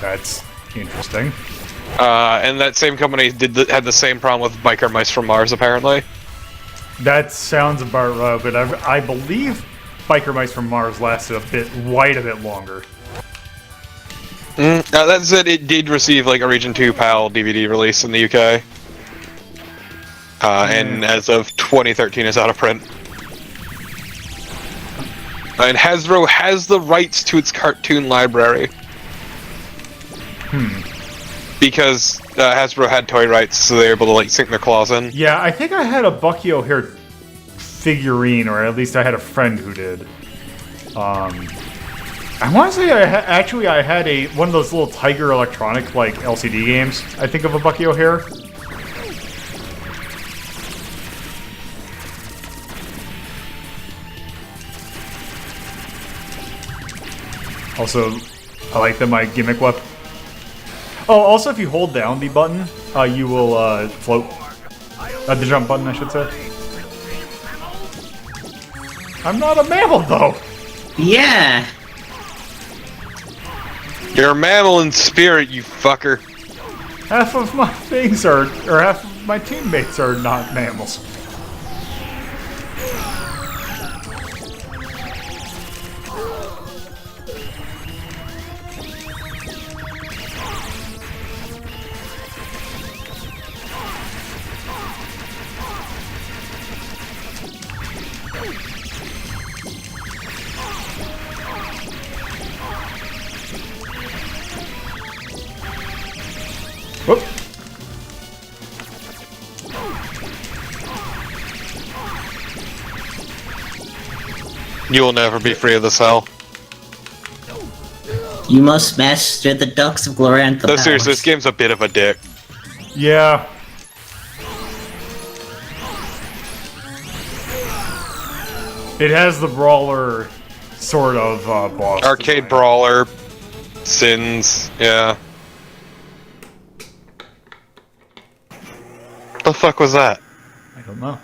That's interesting. And that same company had the same problem with Biker Mice from Mars, apparently. That sounds about right, but I believe Biker Mice from Mars lasted quite a bit longer. That said, it did receive like a Region 2 PAL DVD release in the UK. And as of 2013 is out of print. And Hasbro has the rights to its cartoon library. Because Hasbro had toy rights, so they were able to like sink their claws in. Yeah, I think I had a Bucky O'Hare figurine, or at least I had a friend who did. I want to say I had one of those little Tiger Electronic like LCD games. I think of a Bucky O'Hare. Also, I like that my gimmick weapon. Oh, also, if you hold down the button, you will float. The jump button, I should say. I'm not a mammal, though. Yeah. You're a mammal in spirit, you fucker. Half of my things are, or half of my teammates are not mammals. Whoop. You will never be free of this hell. You must master the ducks of Glorantha. No, seriously, this game's a bit of a dick. Yeah. It has the brawler sort of boss. Arcade design. brawler, sins, yeah. What the fuck was that? I don't know.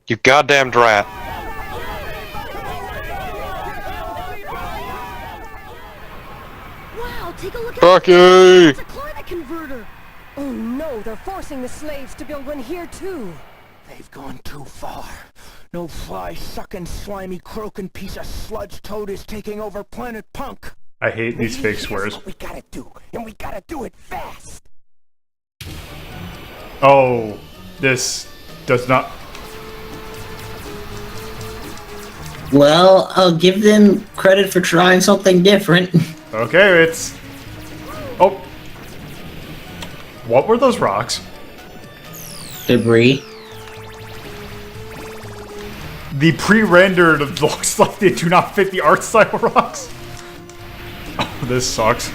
You goddamn rat. Wow, take a look at Bucky! It's a climate converter. Oh no, they're forcing the slaves to build one here too. They've gone too far. No fly-sucking, slimy, croaking piece of sludge toad is taking over Planet Punk. I hate these fake Here's swears. what we gotta do, and we gotta do it fast. Oh, this does not. Well, I'll give them credit for trying something different. Okay, it's. Oh. What were those rocks? Debris. The pre-rendered looks like they do not fit the art style rocks. Oh, this sucks.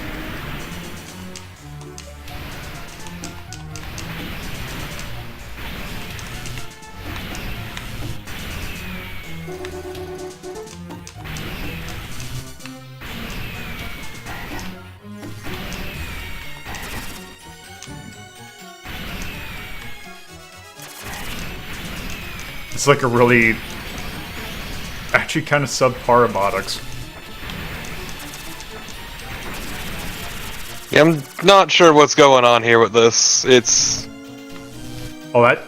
It's like a really, actually kind of subpar robotics. Yeah, I'm not sure what's going on here with this. It's... That's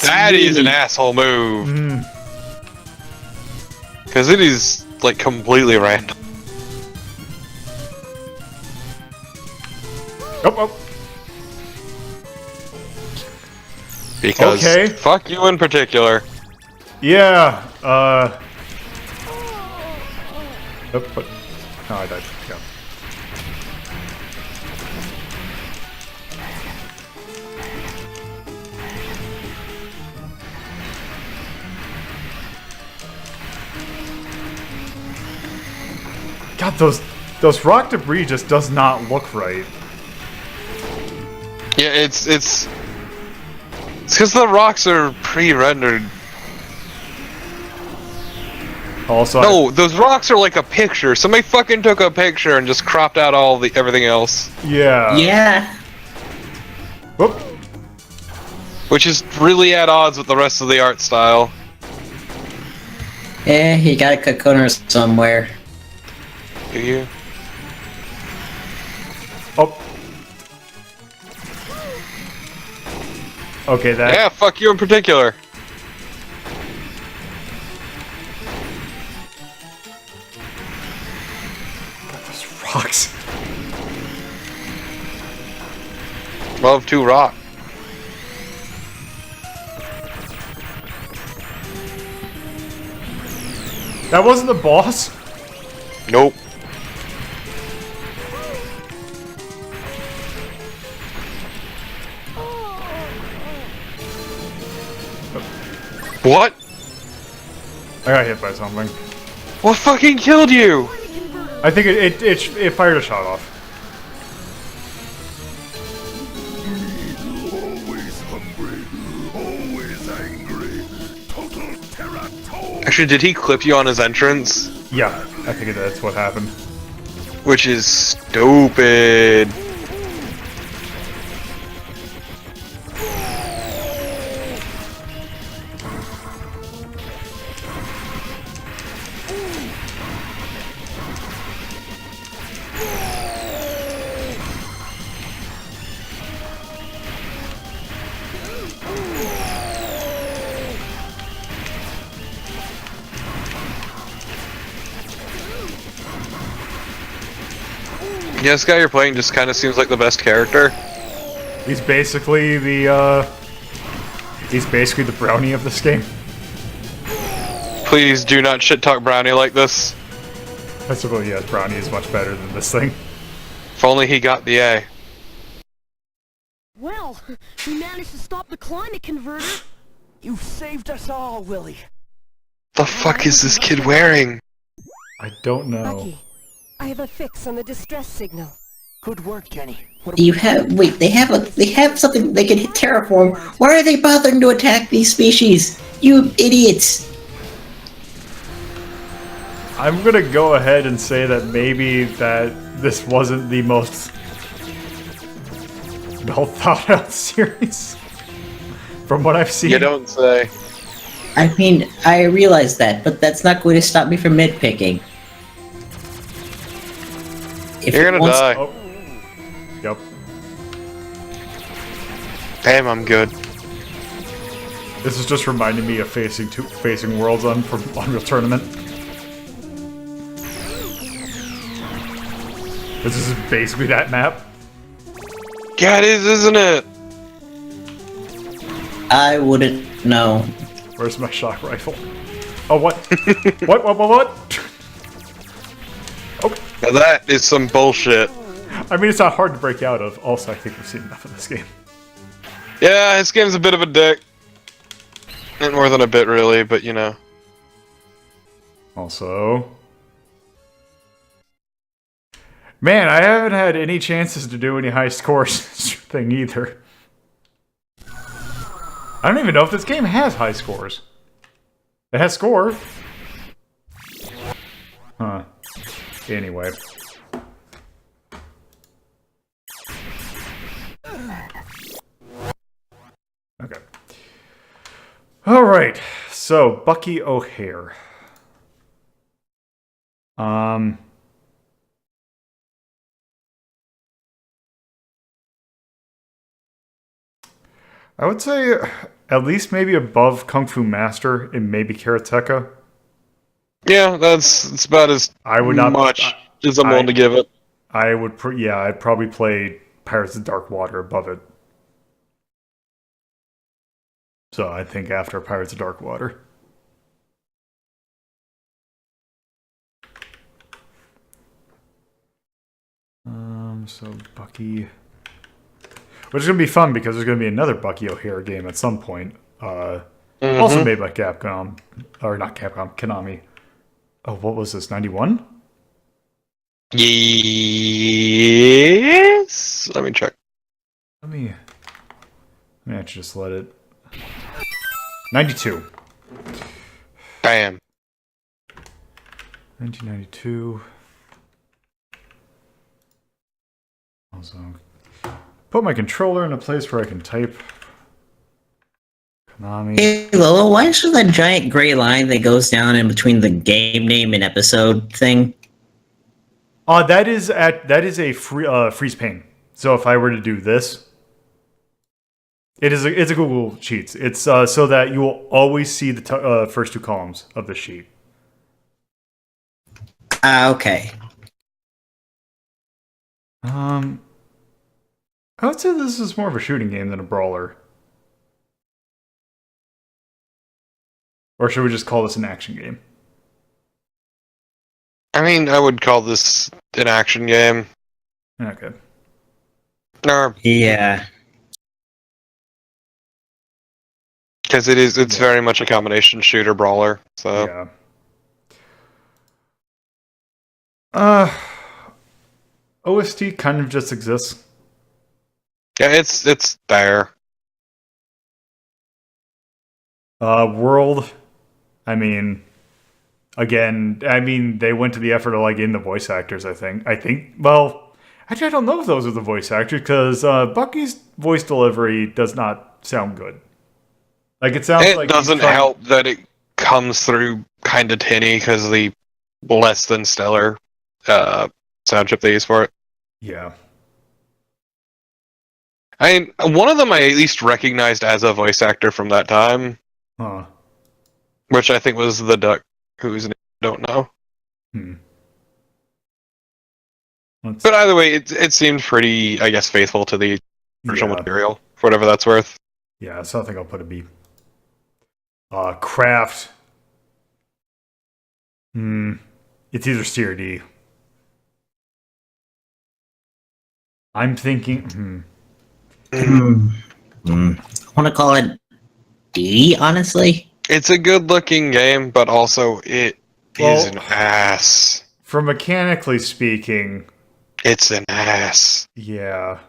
that is an really- asshole move. Because it is, like, completely random. Oh. Because Okay. fuck you in particular. Yeah, Oh, but... No, I died. Yeah. God, those rock debris just does not look right. Yeah, it's because the rocks are pre-rendered. Also, No, those rocks are like a picture. Somebody fucking took a picture and just cropped out everything else. yeah. Yeah. Whoop. which is really at odds with the rest of the art style. Eh, you gotta cut corners somewhere. Do you? Oh. Okay, that... Yeah, fuck you in particular. God, those rocks. Love to rock. That wasn't the boss? Nope. What? I got hit by something. What fucking killed you? I think it fired a shot off. Always hungry, always angry. Total terror. Actually, did he clip you on his entrance? Yeah, I think that's what happened. Which is stupid. Yeah, this guy you're playing just kind of seems like the best character. He's basically the brownie of this game. Please do not shit talk Brownie like this. I suppose, yes, brownie is much better than this thing. If only he got the A. Well, we managed to stop the climate converter. You saved us all, Willie. The fuck is this kid wearing? I don't know. Bucky, I have a fix on the distress signal. Good work, Jenny. What You have wait. They have something they can terraform. Why are they bothering to attack these species? You idiots! I'm gonna go ahead and say that maybe that this wasn't the most well thought out series. From what I've seen. You don't say. I mean, I realize that, but that's not going to stop me from nitpicking. If You're it gonna wants- die. Oh. Yep. Damn, I'm good. This is just reminding me of facing Worlds on from Unreal Tournament. This is basically that map. Yeah, it is, isn't it? I wouldn't know. Where's my shock rifle? Oh, what? What? Oh, Now that is some bullshit. I mean, it's not hard to break out of. Also, I think we've seen enough of this game. Yeah, this game's a bit of a dick. Not more than a bit, really, but you know. Also... Man, I haven't had any chances to do any high scores thing either. I don't even know if this game has high scores. It has score. Huh. Anyway. Okay. Alright, so Bucky O'Hare. I would say at least maybe above Kung Fu Master and maybe Karateka. Yeah, it's about as I would not much as I'm willing to give it. I would, I'd probably play Pirates of Dark Water above it. So I think after Pirates of Dark Water. So Bucky, which is gonna be fun because there's gonna be another Bucky O'Hare game at some point. Also made by Capcom, or not Capcom, Konami. Oh, what was this? 91? Yes. Let me check. Let me actually just let it. 92. Bam. 1992. Also, put my controller in a place where I can type. Konami. Hey, Lolo, why is there that giant gray line that goes down in between the game name and episode thing? That is a freeze pane. So if I were to do this, it's a Google Sheets. It's so that you will always see the first two columns of the sheet. Okay. I would say this is more of a shooting game than a brawler. Or should we just call this an action game? I mean, I would call this an action game. Okay. Or Yeah. because it's very much a combination shooter brawler. So yeah. OST kind of just exists. yeah, it's there. World, I mean, again, they went to the effort of in the voice actors. I think. Well, actually, I don't know if those are the voice actors because Bucky's voice delivery does not sound good. It sounds It like doesn't help that it comes through kind of tinny because of the less than stellar sound chip they use for it. Yeah. I mean, one of them I at least recognized as a voice actor from that time, Huh. which I think was the duck whose name I don't know. But either way, it seemed pretty, I guess, faithful to the original material, for whatever that's worth. Yeah, so I think I'll put a B. Craft. It's either C or D. I'm thinking. I want to call it D, honestly. It's a good-looking game, but also it is an ass. For mechanically speaking, it's an ass. Yeah.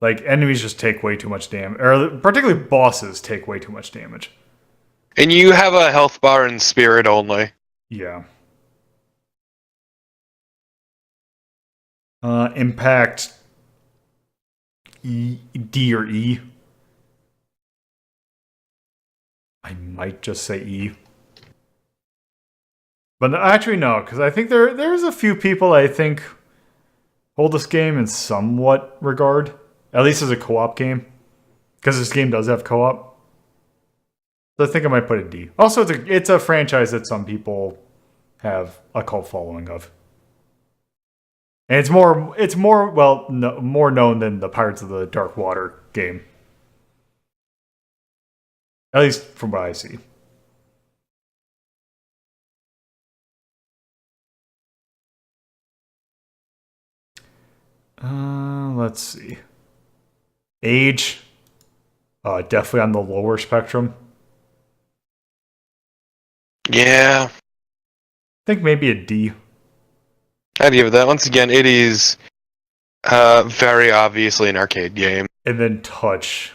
Enemies just take way too much damage. Or particularly bosses take way too much damage. And you have a health bar in spirit only. Yeah. Impact D or E. I might just say E. But actually no, because I think there's a few people I think hold this game in somewhat regard. At least as a co-op game. Because this game does have co-op. So I think I might put it D. Also, it's a franchise that some people have a cult following of. And it's more known than the Pirates of the Dark Water game. At least from what I see. Let's see. Age. Definitely on the lower spectrum. Yeah. I think maybe a D. I'd give it that. Once again, it is very obviously an arcade game. And then touch.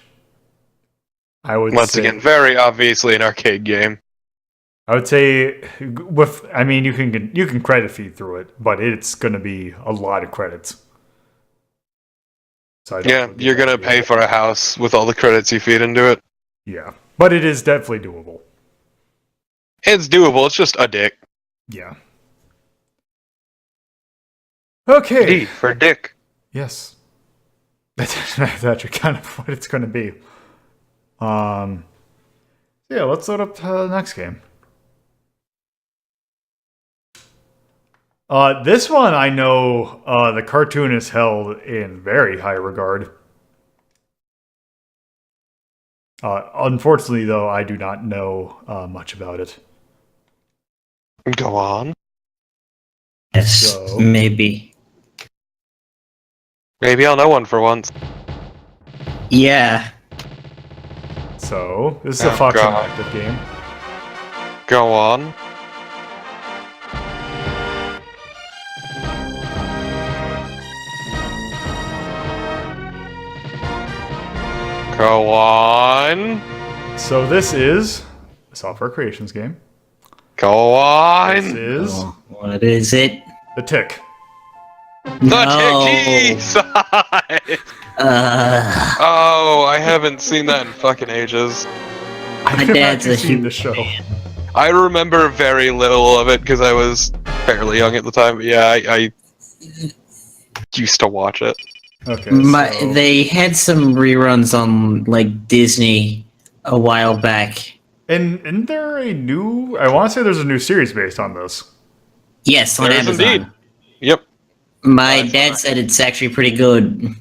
I would Once say, again, very obviously an arcade game. I would say you can credit feed through it, but it's gonna be a lot of credits. So you're gonna pay for a house with all the credits you feed into it. Yeah. But it is definitely doable. It's doable, it's just a dick. Yeah. Okay. D for dick. Yes. That's actually kind of what it's going to be. Yeah, let's load up the next game. This one I know the cartoon is held in very high regard. Unfortunately, though, I do not know much about it. Go on. Yes, So- maybe. Maybe I'll know one for once. Yeah. So, this is a Oh, Fox God. Interactive game. Go on. Go on. So, this is a Software Creations game. Go This on. is Oh, what is it? The Tick. The Chicky side! Oh, I haven't seen that in fucking ages. I've dad's actually a seen the huge show. I remember very little of it because I was fairly young at the time. But yeah, I used to watch it. Okay, so... They had some reruns on like Disney a while back. And isn't there a new... I want to say there's a new series based on this. Yes, on There is Amazon. indeed. Yep. My dad said it's actually pretty good.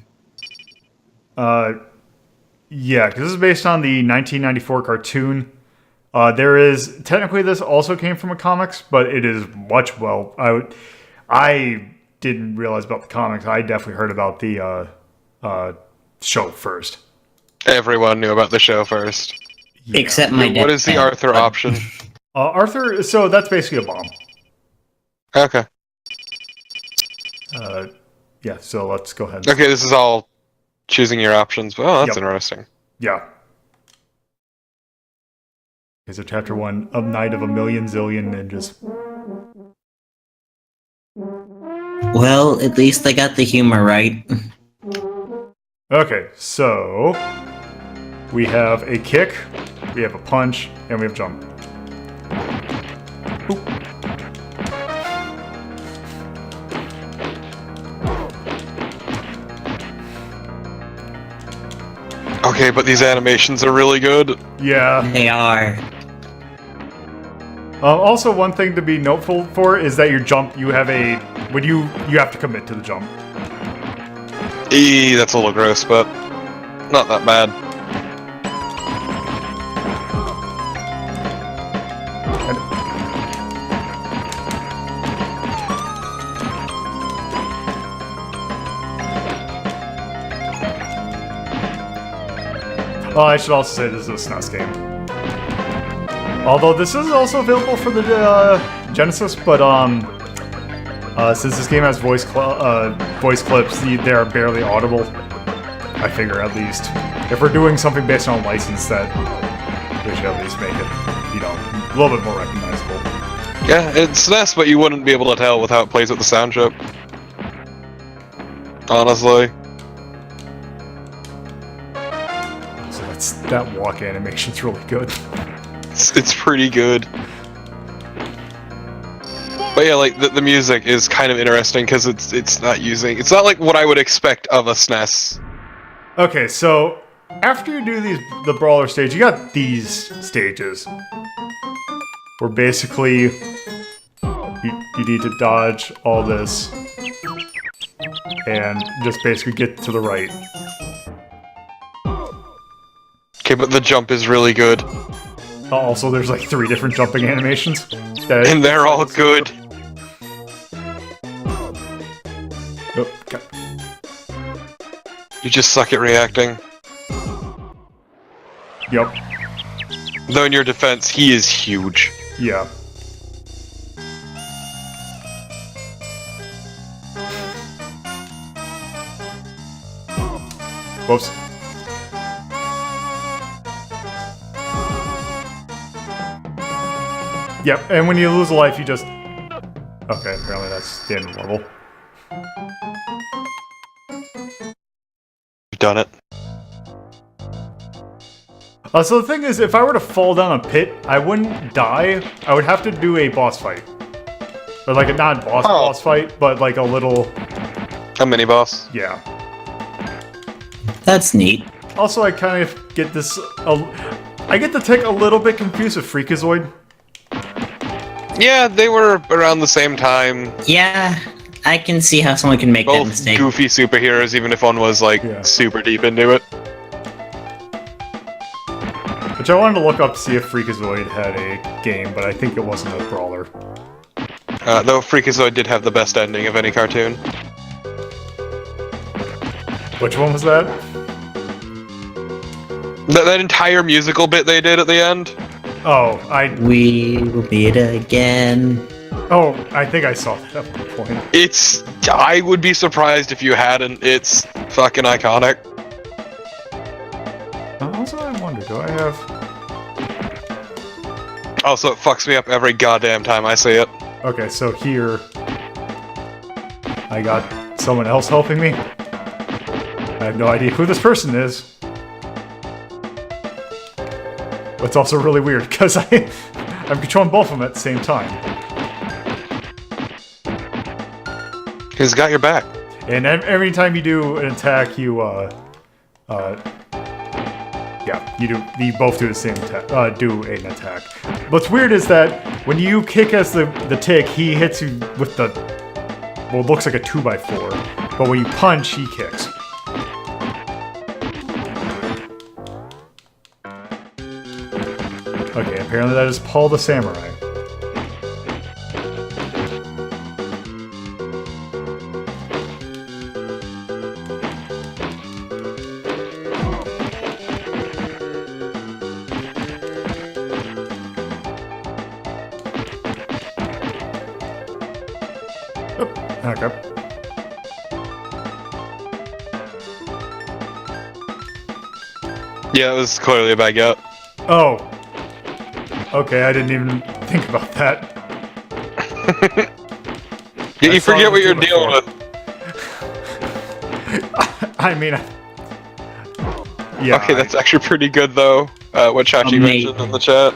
Yeah, because this is based on the 1994 cartoon. There is... Technically, this also came from a comics, but it is much well... I didn't realize about the comics. I definitely heard about the show first. Everyone knew about the show first. Yeah. Except my dad. What is the Arthur option? Arthur... So that's basically a bomb. Okay. Yeah, so let's go ahead. Okay, this is all choosing your options. Oh, that's Yep. interesting. Yeah. Okay, so chapter 1, A Night of a Million Zillion Ninjas. Well, at least I got the humor right. Okay, so we have a kick, we have a punch, and we have jump. Oop. Okay, but these animations are really good. Yeah. They are. Also, one thing to be noteful for is that your jump, you have a... When you have to commit to the jump. That's a little gross, but not that bad. Oh, I should also say this is a SNES game. Although this is also available for the Genesis, but since this game has voice clips, they are barely audible. I figure at least if we're doing something based on a license, that we should at least make it, a little bit more recognizable. Yeah, it's SNES, but you wouldn't be able to tell with how it plays with the sound chip. Honestly. So that walk animation's really good. It's pretty good. But yeah, like the music is kind of interesting because it's not like what I would expect of a SNES. Okay, so after you do the brawler stage, you got these stages where basically you need to dodge all this and just basically get to the right. Okay, but the jump is really good. Also, there's like 3 different jumping animations. And they're all good. Oh, okay. You just suck at reacting. Yep. Though in your defense, he is huge. Yeah. Whoops. Yep, and when you lose a life, you just... Okay, apparently that's the end of the level. You've done it. So the thing is, if I were to fall down a pit, I wouldn't die. I would have to do a boss fight. Or like a boss fight, but like a little... A mini-boss. Yeah. That's neat. Also, I kind of get this... I get the Tick a little bit confused with Freakazoid. Yeah, they were around the same time. Yeah, I can see how someone can make that Both mistake. goofy superheroes, even if one was like super deep into it. Which I wanted to look up to see if Freakazoid had a game, but I think it wasn't a brawler. Though Freakazoid did have the best ending of any cartoon. Which one was that? That entire musical bit they did at the end. Oh, We will meet again. Oh, I think I saw that at one point. I would be surprised if you hadn't. It's fucking iconic. Also, I wonder, do I have... Also, it fucks me up every goddamn time I see it. Okay, so here... I got someone else helping me. I have no idea who this person is. But it's also really weird because I'm controlling both of them at the same time. He's got your back. And every time you do an attack, you both do the same attack. Do an attack. What's weird is that when you kick as the Tick, he hits you with the it looks like a 2x4. But when you punch, he kicks. Okay, apparently that is Paul the Samurai. Okay. Yeah, it was clearly a bad get. Oh. Okay, I didn't even think about that. You forget what you're dealing with. I mean, yeah. Okay, that's actually pretty good though. What Chachi mentioned in the chat.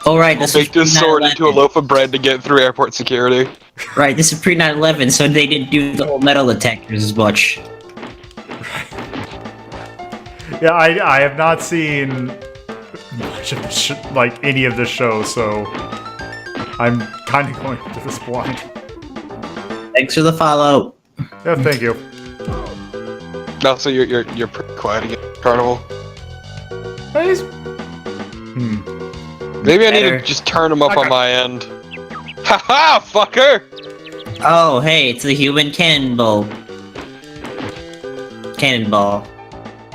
Oh right, We'll make this sword into a loaf of bread to get through airport security. Right, this is pre-9/11, so they didn't do the whole metal detectors as much. Yeah, I have not seen much of any of the show, so I'm kind of going into this blind. Thanks for the follow. Yeah, thank you. Also, you're pretty quiet again, Carnival. Nice. Maybe I need to just turn him up on my end. Haha, fucker! Oh, hey, it's the human cannonball. Cannonball.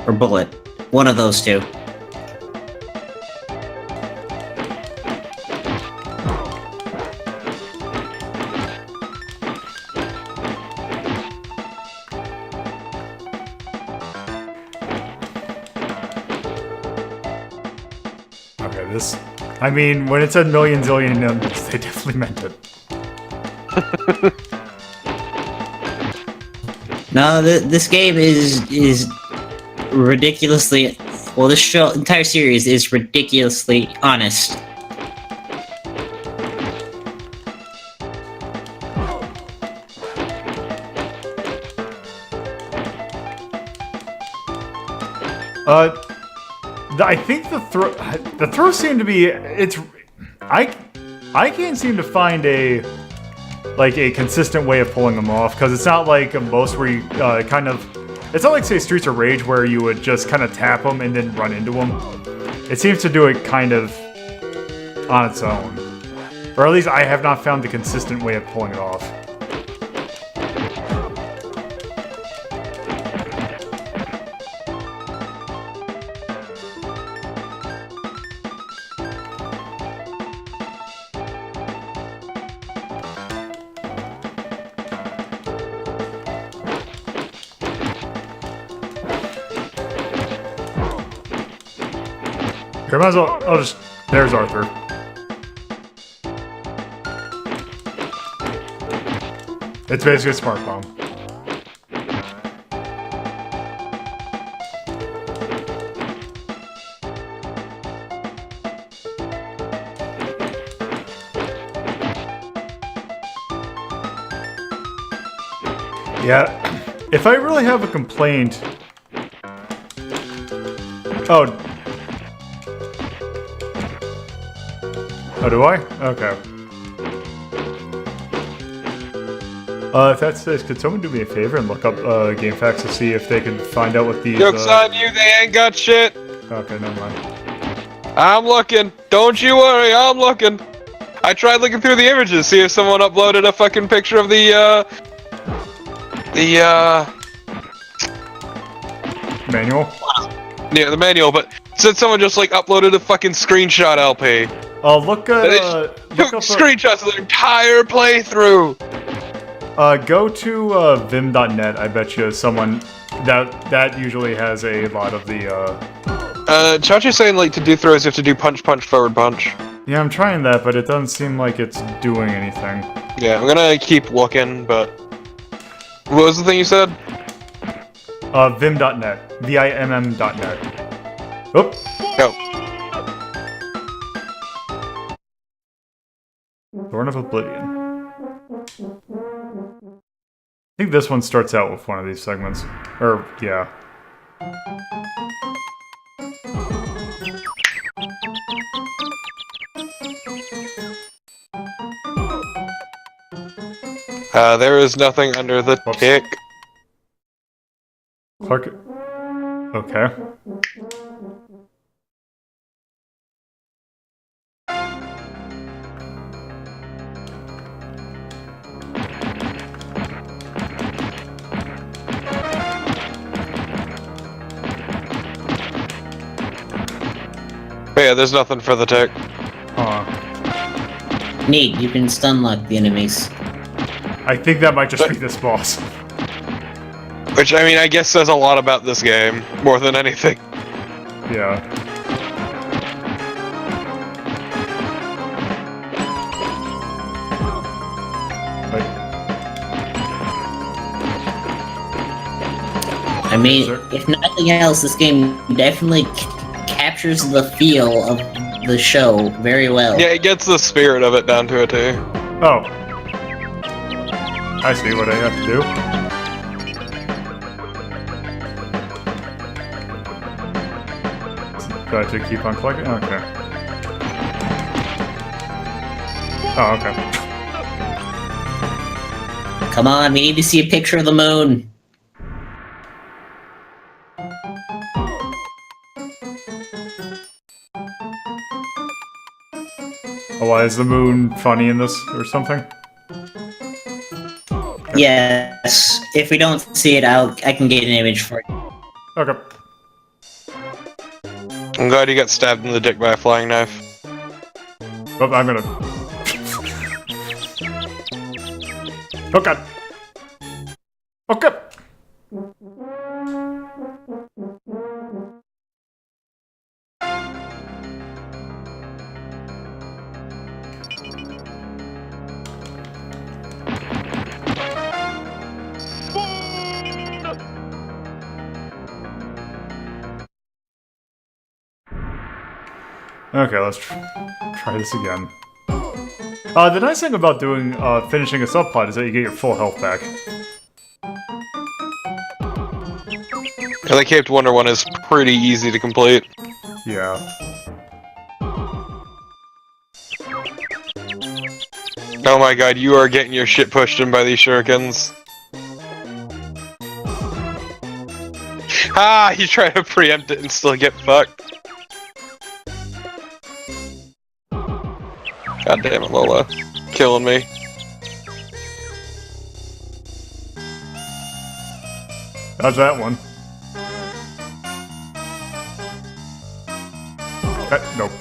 Or bullet. One of those two. Okay, this... I mean, when it said million zillion numbers, they definitely meant it. No, this game is ridiculously... Well, this entire series is ridiculously honest. I think the throws seem to be I can't seem to find a consistent way of pulling them off, because it's not like most where you it's not like say Streets of Rage where you would just kind of tap them and then run into them. It seems to do it kind of on its own, or at least I have not found the consistent way of pulling it off. Here, might as well. I'll just. There's Arthur. It's basically a smart bomb. Yeah, if I really have a complaint. Oh, do I? Okay. If that's this, could someone do me a favor and look up GameFAQs to see if they can find out what these... Joke's on you, they ain't got shit! Okay, never mind. I'm looking. Don't you worry, I'm looking. I tried looking through the images, see if someone uploaded a fucking picture of the Manual? Yeah, the manual, but said someone just like uploaded a fucking screenshot LP. Oh, look at... Took screenshots of their entire playthrough! Go to vim.net, I bet you someone... That usually has a lot of the, Chachi's saying, like, to do throws, you have to do punch, punch, forward punch. Yeah, I'm trying that, but it doesn't seem like it's doing anything. Yeah, I'm gonna keep looking, but... What was the thing you said? Vim.net. VIMM.net. Oh, No. Thorn of Oblivion. I think this one starts out with one of these segments. Or, yeah. There is nothing under the Whoops. tick. Clark. Okay. But yeah, there's nothing for the tick. Neat, you can stun lock the enemies. I think that might just be this boss. Which, I mean, I guess says a lot about this game, more than anything. Yeah. I mean, if nothing else, this game definitely captures the feel of the show very well. Yeah, it gets the spirit of it down to a T. Oh. I see what I have to do. Do I have to keep on clicking? Okay. Oh, okay. Come on, we need to see a picture of the moon. Oh, why is the moon funny in this or something? Yes, if we don't see it, I can get an image for it. Okay. I'm glad you got stabbed in the dick by a flying knife. Oh, I'm gonna... Oh god! Okay! Okay, let's try this again. The nice thing about doing finishing a subplot is that you get your full health back. And the Caped Wonder one is pretty easy to complete. Yeah. Oh my god, you are getting your shit pushed in by these shurikens. Ah, you try to preempt it and still get fucked. God damn it, Lola. Killing me. How's that one? Nope.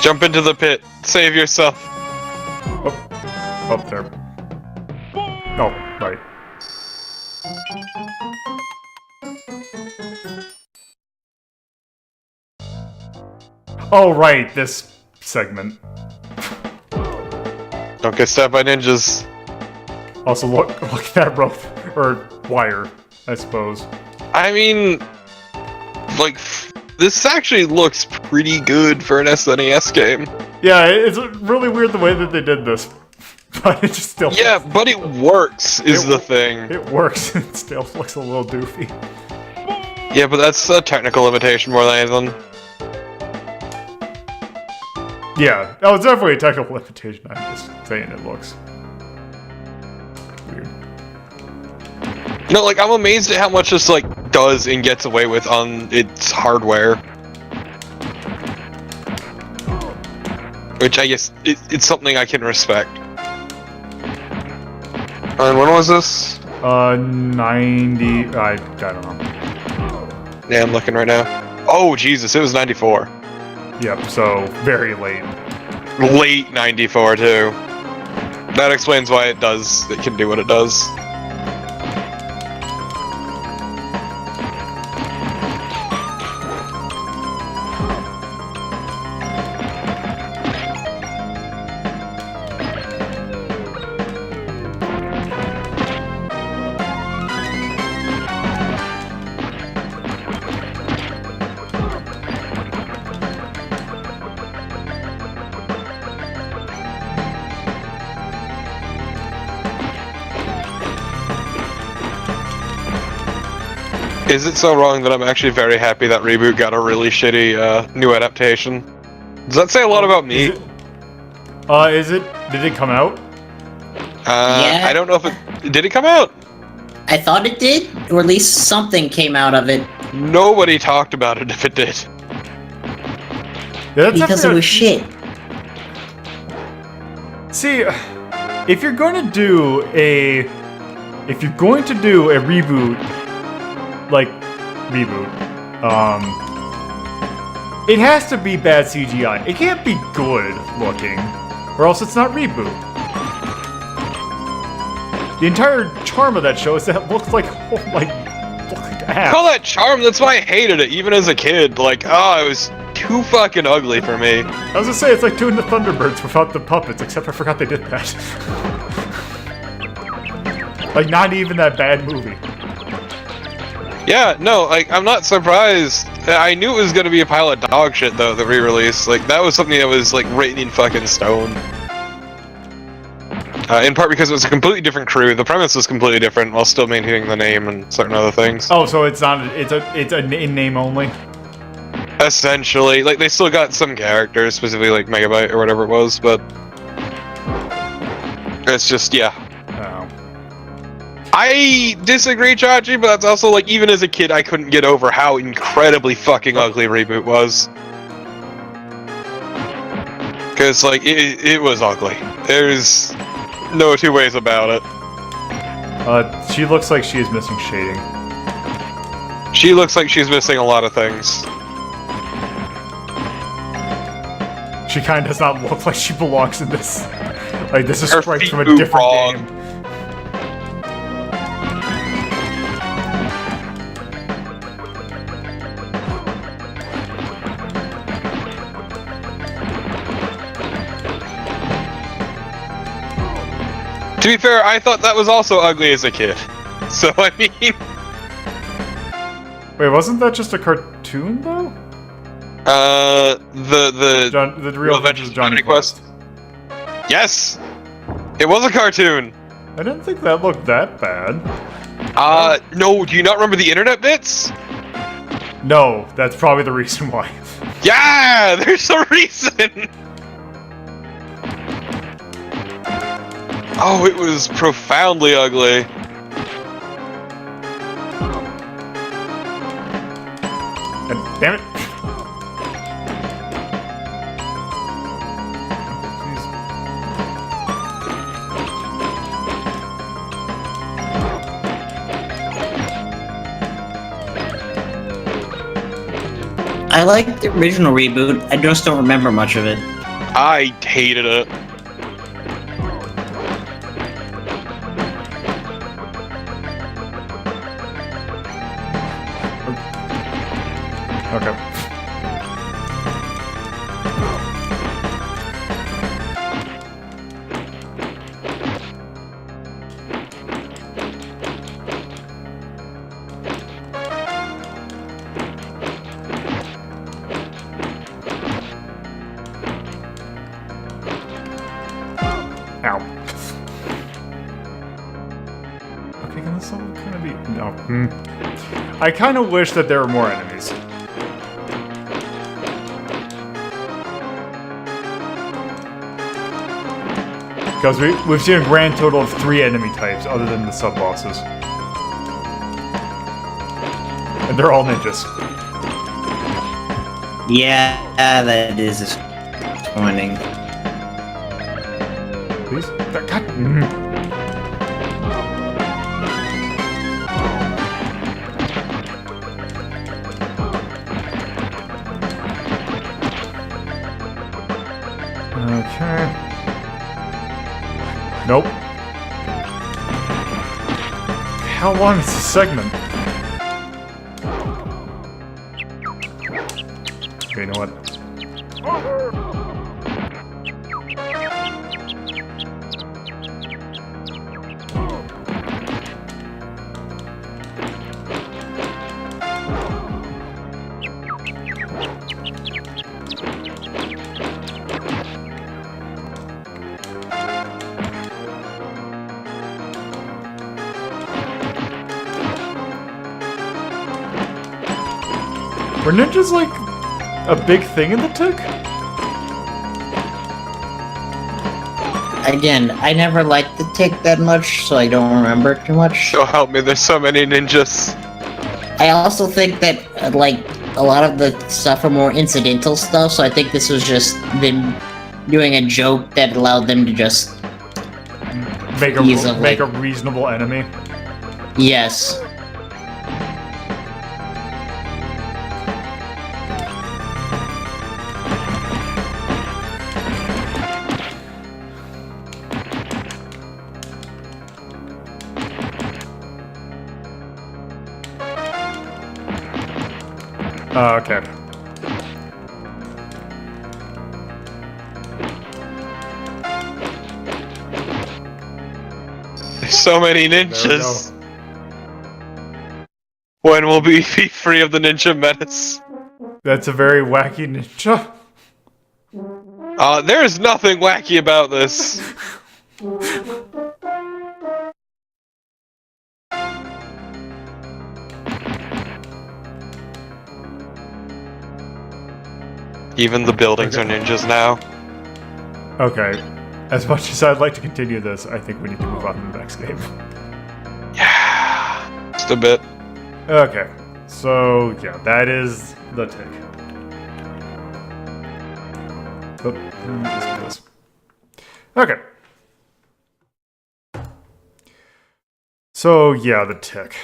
Jump into the pit. Save yourself. Oh. Up there. Oh, right. Oh, right, this segment. Don't get stabbed by ninjas. Also, look at that rope, or wire, I suppose. I mean, like, this actually looks pretty good for an SNES game. Yeah, it's really weird the way that they did this. But it just still... Yeah, but it works, is the thing. It works, it still looks a little doofy. Yeah, but that's a technical limitation more than anything. Yeah, that was definitely a technical limitation. I'm just saying it looks weird. No, like, I'm amazed at how much this, like, does and gets away with on its hardware. Which I guess it's something I can respect. And when was this? 90... I don't know. Yeah, I'm looking right now. Oh, Jesus, it was 94. Yep, so very late. Late 94, too. That explains why it can do what it does. Is it so wrong that I'm actually very happy that Reboot got a really shitty new adaptation? Does that say a lot about me? Is it? Did it come out? Yeah. I don't know if it... Did it come out? I thought it did, or at least something came out of it. Nobody talked about it if it did. Yeah, Because it was shit. See, if you're going to do a reboot, it has to be bad CGI. It can't be good looking, or else it's not Reboot. The entire charm of that show is that it looks like ass. Call that charm? That's why I hated it, even as a kid. Like, it was too fucking ugly for me. I was gonna say, it's like doing the Thunderbirds without the puppets, except I forgot they did that. Like, not even that bad movie. Yeah, no, like, I'm not surprised. I knew it was gonna be a pile of dog shit, though, the re-release. Like, that was something that was, like, written in fucking stone. In part because it was a completely different crew. The premise was completely different, while still maintaining the name and certain other things. Oh, so it's not, it's a in name only? Essentially. Like, they still got some characters, specifically, like, Megabyte or whatever it was, but... It's just, yeah. Oh. I disagree, Chachi, but that's also, like, even as a kid, I couldn't get over how incredibly fucking ugly Reboot was. Because, like, it was ugly. There's no two ways about it. She looks like she is missing shading. She looks like she's missing a lot of things. She kind of does not look like she belongs in this. Like, this is Her straight feet from a move different wrong. game. To be fair, I thought that was also ugly as a kid. So, I mean... Wait, wasn't that just a cartoon, though? The Real Adventures of Johnny Quest. Yes! It was a cartoon! I didn't think that looked that bad. No, do you not remember the internet bits? No, that's probably the reason why. Yeah! There's a reason! Oh, it was profoundly ugly. God damn it. I like the original Reboot, I just don't remember much of it. I hated it. Okay. Ow. Okay, can this all kind of be... No. I kind of wish that there were more enemies. Because we've seen a grand total of 3 enemy types, other than the sub-bosses. And they're all ninjas. Yeah, that is disappointing. Please? God. Okay. Nope. How long is this segment? Okay, you know what? Were ninjas like a big thing in the Tick? Again, I never liked the Tick that much, so I don't remember too much. So help me, there's so many ninjas. I also think that, like, a lot of the stuff are more incidental stuff, so I think this was just them doing a joke that allowed them to just... Make a reasonable enemy. Yes. Oh, okay. There's so many ninjas. When will we be free of the ninja menace? That's a very wacky ninja. There is nothing wacky about this. Even the buildings are ninjas now. Okay. As much as I'd like to continue this, I think we need to move on to the next game. Yeah, just a bit. Okay. So, yeah, that is the Tick. Oh, let's do this. Okay. So, yeah, the Tick.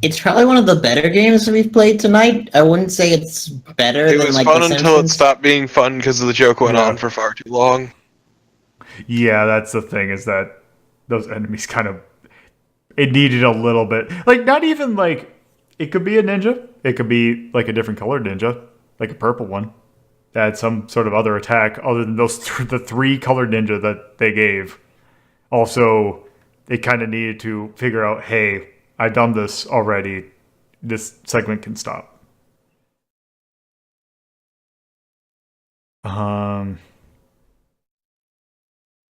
It's probably one of the better games that we've played tonight. I wouldn't say it's better It than, was like, fun the until it Simpsons. stopped being fun because the joke went Yeah. on for far too long. Yeah, that's the thing, is that those enemies kind of... It needed a little bit... Like, not even, like... It could be a ninja. It could be, like, a different colored ninja. Like a purple one. That had some sort of other attack other than those the three colored ninja that they gave. Also, they kind of needed to figure out, hey, I've done this already. This segment can stop.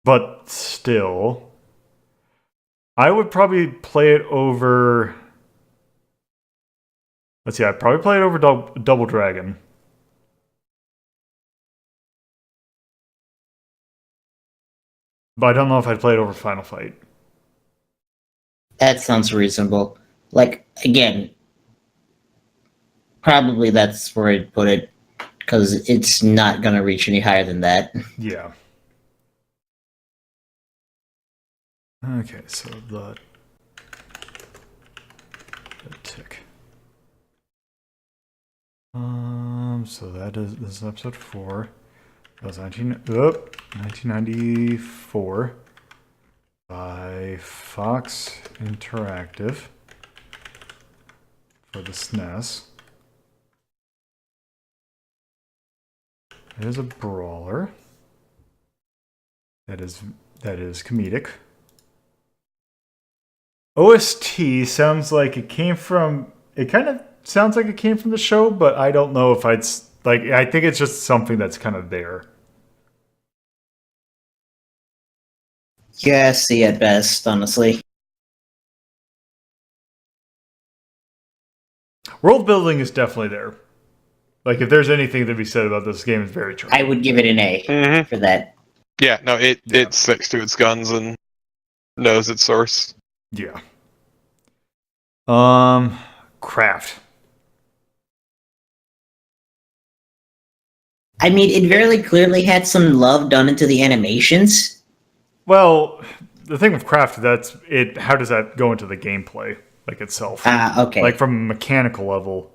But still, I would probably play it over... Let's see, I'd probably play it over Double Dragon. But I don't know if I'd play it over Final Fight. That sounds reasonable. Like, again, probably that's where I'd put it, because it's not going to reach any higher than that. Yeah. Okay, so the Tick. So that is, this is episode 4. That was 1994 by Fox Interactive for the SNES. It is a brawler. That is comedic. OST sounds like it came from... It kind of sounds like it came from the show, but I don't know if I'd... Like, I think it's just something that's kind of there. Yeah, see at best, honestly. World building is definitely there. Like, if there's anything to be said about this game, it's very true. I would give it an A for that. Yeah, no, it sticks to its guns and knows its source. Yeah. Craft. I mean, it very clearly had some love done into the animations. Well, the thing with Craft, that's it. How does that go into the gameplay, like itself? Okay. Like from a mechanical level,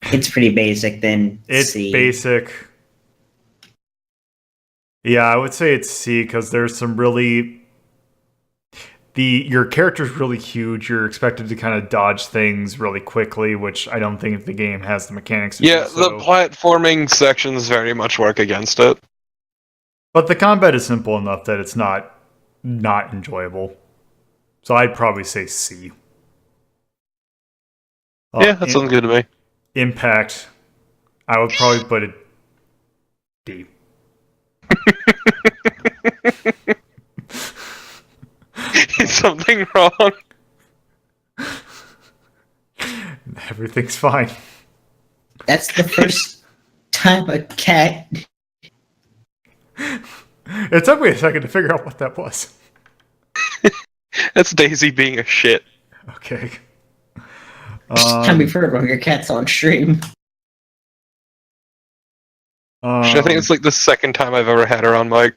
It's pretty basic then. it's C. basic. Yeah, I would say it's C because there's some really... Your character's really huge. You're expected to kind of dodge things really quickly, which I don't think the game has the mechanics to Yeah, do so. the platforming sections very much work against it. But the combat is simple enough that it's not enjoyable. So I'd probably say C. Yeah, that sounds good to me. Impact, I would probably put it D. Is something wrong? Everything's fine. That's the first time a cat. It took me a second to figure out what that was. That's Daisy being a shit. Okay. First time we've heard of your cat's on stream. I think it's like the second time I've ever had her on mic.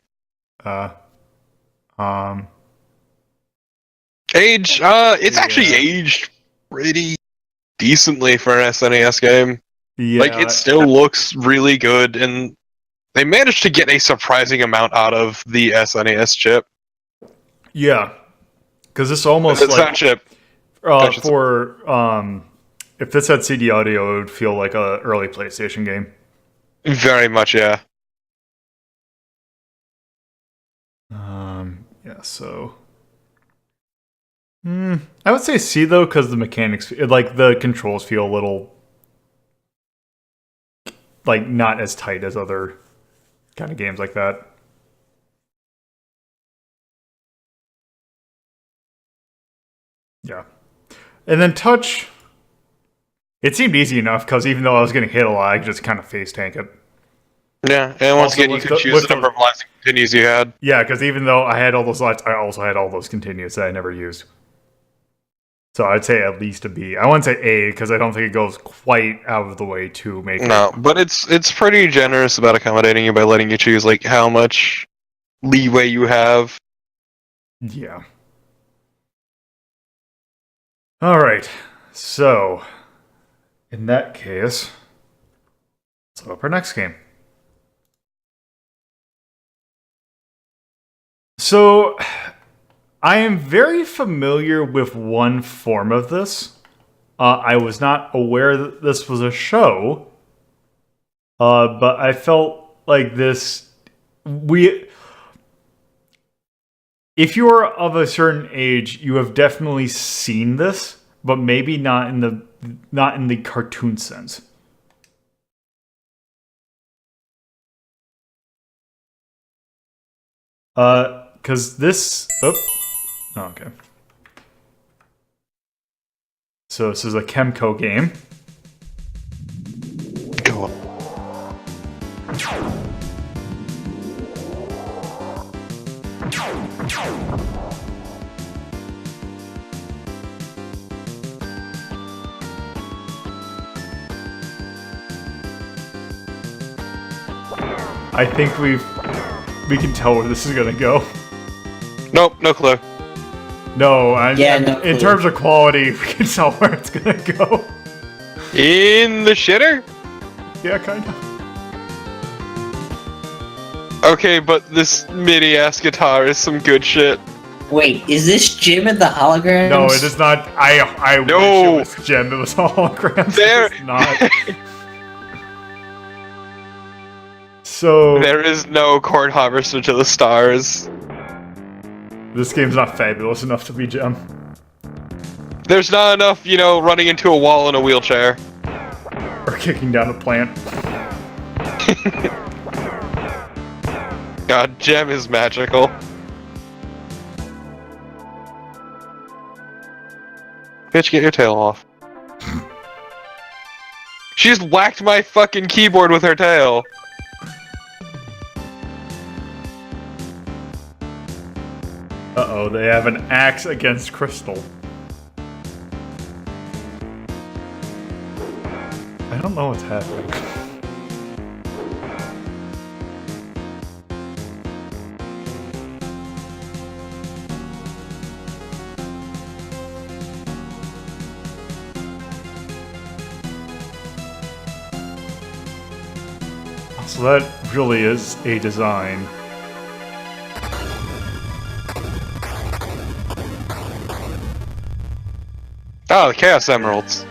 Age, it's actually aged pretty decently for an SNES game. Yeah, Like, it still looks really good, and they managed to get a surprising amount out of the SNES chip. yeah, because this almost It's like not chip. if this had CD audio, it would feel like a early PlayStation game. Very much, yeah. Yeah, so I would say C though, because the mechanics, like the controls, feel a little like not as tight as other kind of games like that. Yeah, and then touch. It seemed easy enough because even though I was getting hit a lot, I could just kind of face tank it. Yeah, and once Also again, you with could choose the number of lives and continues you had. Yeah, because even though I had all those lights, I also had all those continues that I never used. So I'd say at least a B. I wouldn't say A because I don't think it goes quite out of the way to make No, but it's pretty generous about accommodating you by letting you choose like how much leeway you have. Yeah. All right. So in that case, let's look up our next game. So, I am very familiar with one form of this. I was not aware that this was a show, but I felt like this. If you are of a certain age, you have definitely seen this, but maybe not in the cartoon sense. Because this... Oh, okay. So this is a Kemco game. Go I think we can tell where this is gonna go. Nope, no clue. No, clue. in terms of quality, we can tell where it's gonna go. In the shitter? Yeah, kind of. Okay, but this MIDI-ass guitar is some good shit. Wait, is this Jim and the holograms? No, it is not. I No. wish it was Gem. It was holograms. There- It's not. So There is no chord harvester to the stars. this game's not fabulous enough to be Gem. There's not enough, running into a wall in a wheelchair. Or kicking down a plant. God, Gem is magical. Bitch, get your tail off. She just whacked my fucking keyboard with her tail. Uh-oh, they have an axe against Crystal. I don't know what's happening. So that really is a design. Oh, the Chaos Emeralds.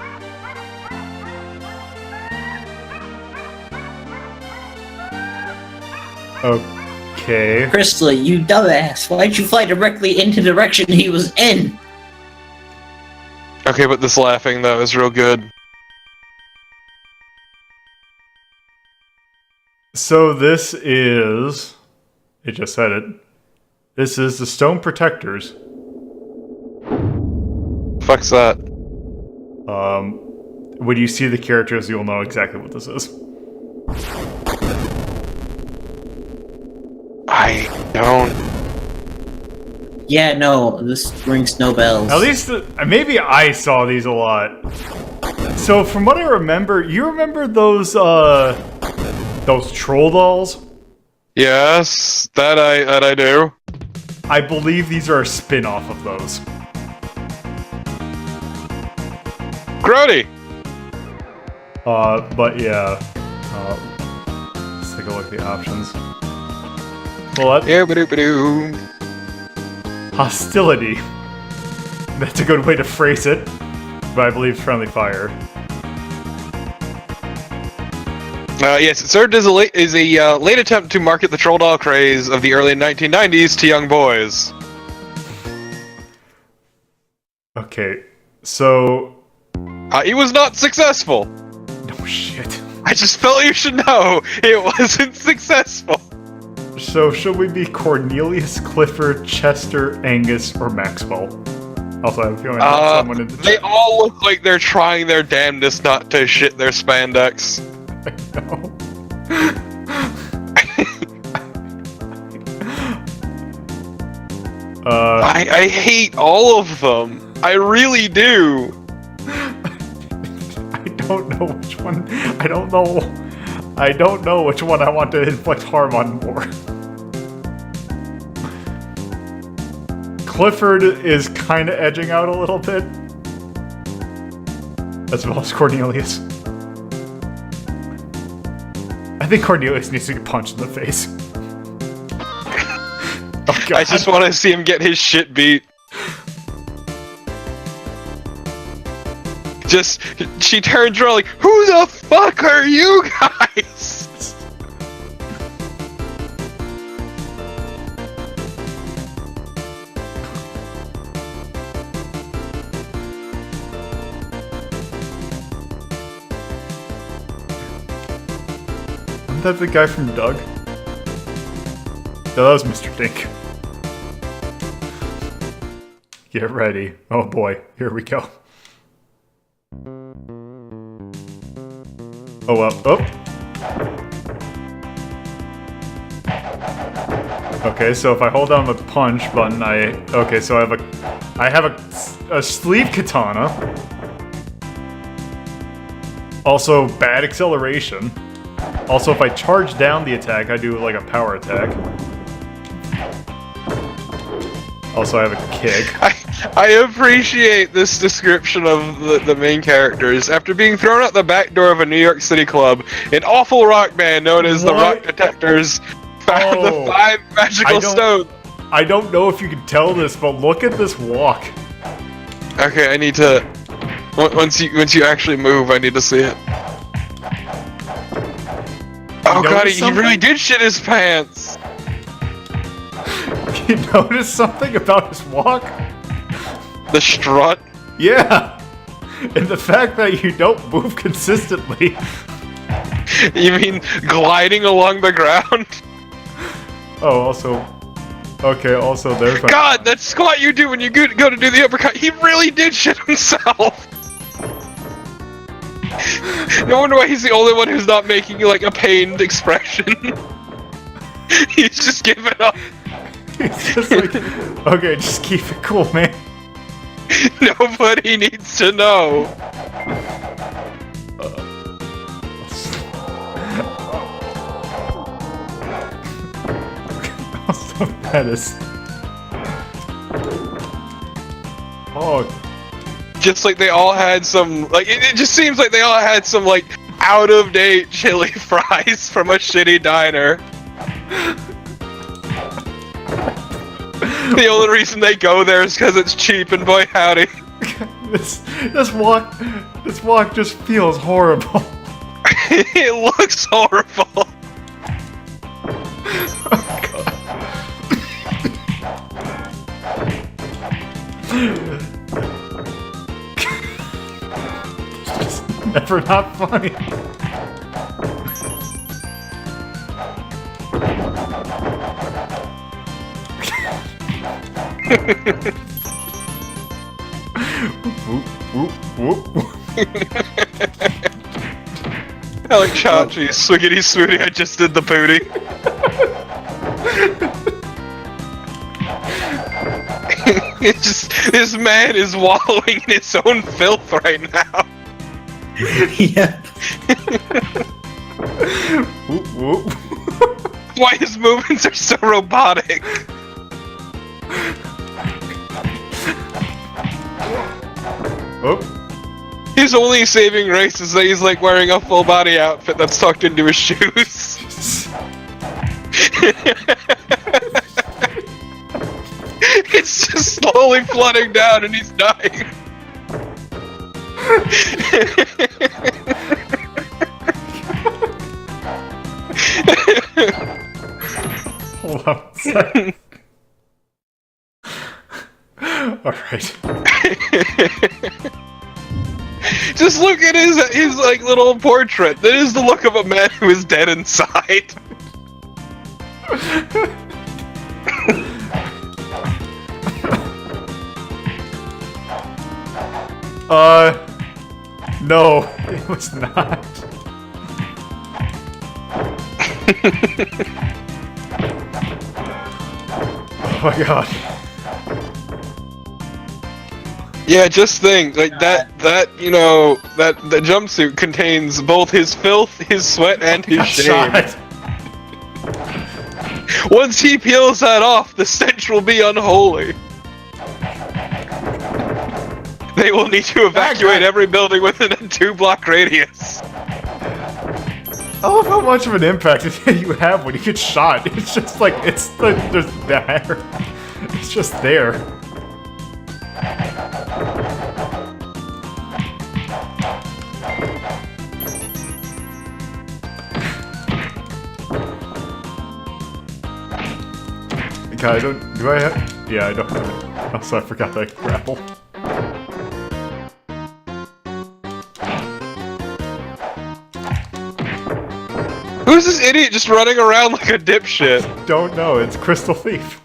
Okay. Crystal, you dumbass. Why'd you fly directly into the direction he was in? Okay, but this laughing, though, is real good. So this is... It just said it. This is the Stone Protectors. Fuck's that? when you see the characters, you'll know exactly what this is. I don't. Yeah, no, this rings no bells. At least, maybe I saw these a lot. So from what I remember, you remember those troll dolls? Yes, that I do. I believe these are a spin-off of those. Grody! But yeah. Let's take a look at the options. Well, Yeah, hostility. That's a good way to phrase it. But I believe friendly fire. Yes, it served as a late attempt to market the troll doll craze of the early 1990s to young boys. Okay, so... It was not successful. No shit. I just felt you should know it wasn't successful. So should we be Cornelius, Clifford, Chester, Angus, or Maxwell? Also, I have a feeling that someone in the they chat. all look like they're trying their damnedest not to shit their spandex. I know. I hate all of them. I really do. I don't know which one. I don't know which one I want to inflict harm on more. Clifford is kind of edging out a little bit, as well as Cornelius. I think Cornelius needs to get punched in the face. Oh, God. I just want to see him get his shit beat. She turns around like, who the fuck are you guys? Isn't that the guy from Doug? No, that was Mr. Dink. Get ready. Oh boy, here we go. Oh well. Oh. Okay, so if I hold down the punch button, okay, so I have a sleeve katana. Also, bad acceleration. Also, if I charge down the attack, I do like a power attack. Also, I have a kick. I appreciate this description of the main characters. After being thrown out the back door of a New York City club, an awful rock band known as the Rock Detectors found the 5 magical stones. I don't know if you can tell this, but look at this walk. Okay, I need to... Once you actually move, I need to see it. Oh god, he really did shit his pants! You notice something about his walk? The strut? Yeah! And the fact that you don't move consistently. You mean gliding along the ground? Oh, also... Okay, also there's my... God, that squat you do when you go to do the uppercut, he really did shit himself! No wonder why he's the only one who's not making like a pained expression. He's just giving up. He's just like, okay, just keep it cool, man. Nobody needs to know. Also, that is... Oh... Just like they all had some, like, it just seems like they all had some, like, out-of-date chili fries from a shitty diner. The only reason they go there is because it's cheap, and boy howdy. This walk just feels horrible. It looks horrible. Never not funny. Whoop, whoop, whoop. I like Chachi, swiggity swooty, I just did the booty. It's just, this man is wallowing in his own filth right now. Yeah. Whoop, whoop. Why his movements are so robotic. Oh. His only saving grace is that he's like wearing a full body outfit that's tucked into his shoes. It's just slowly flooding down and he's dying. Hold on a second. Alright. Just look at his like little portrait. That is the look of a man who is dead inside. No, it was not. Oh my god. Yeah, just think, like that you know, that the jumpsuit contains both his filth, his sweat, and his shame. Shot. Once he peels that off, the stench will be unholy. They will need to evacuate every building within a 2-block radius. I love how much of an impact you have when you get shot. It's just like, it's just there. It's just there. Okay, do I have? Yeah, I don't have it. Also, I forgot that grapple. Who's this idiot just running around like a dipshit? Don't know, it's Crystal Thief.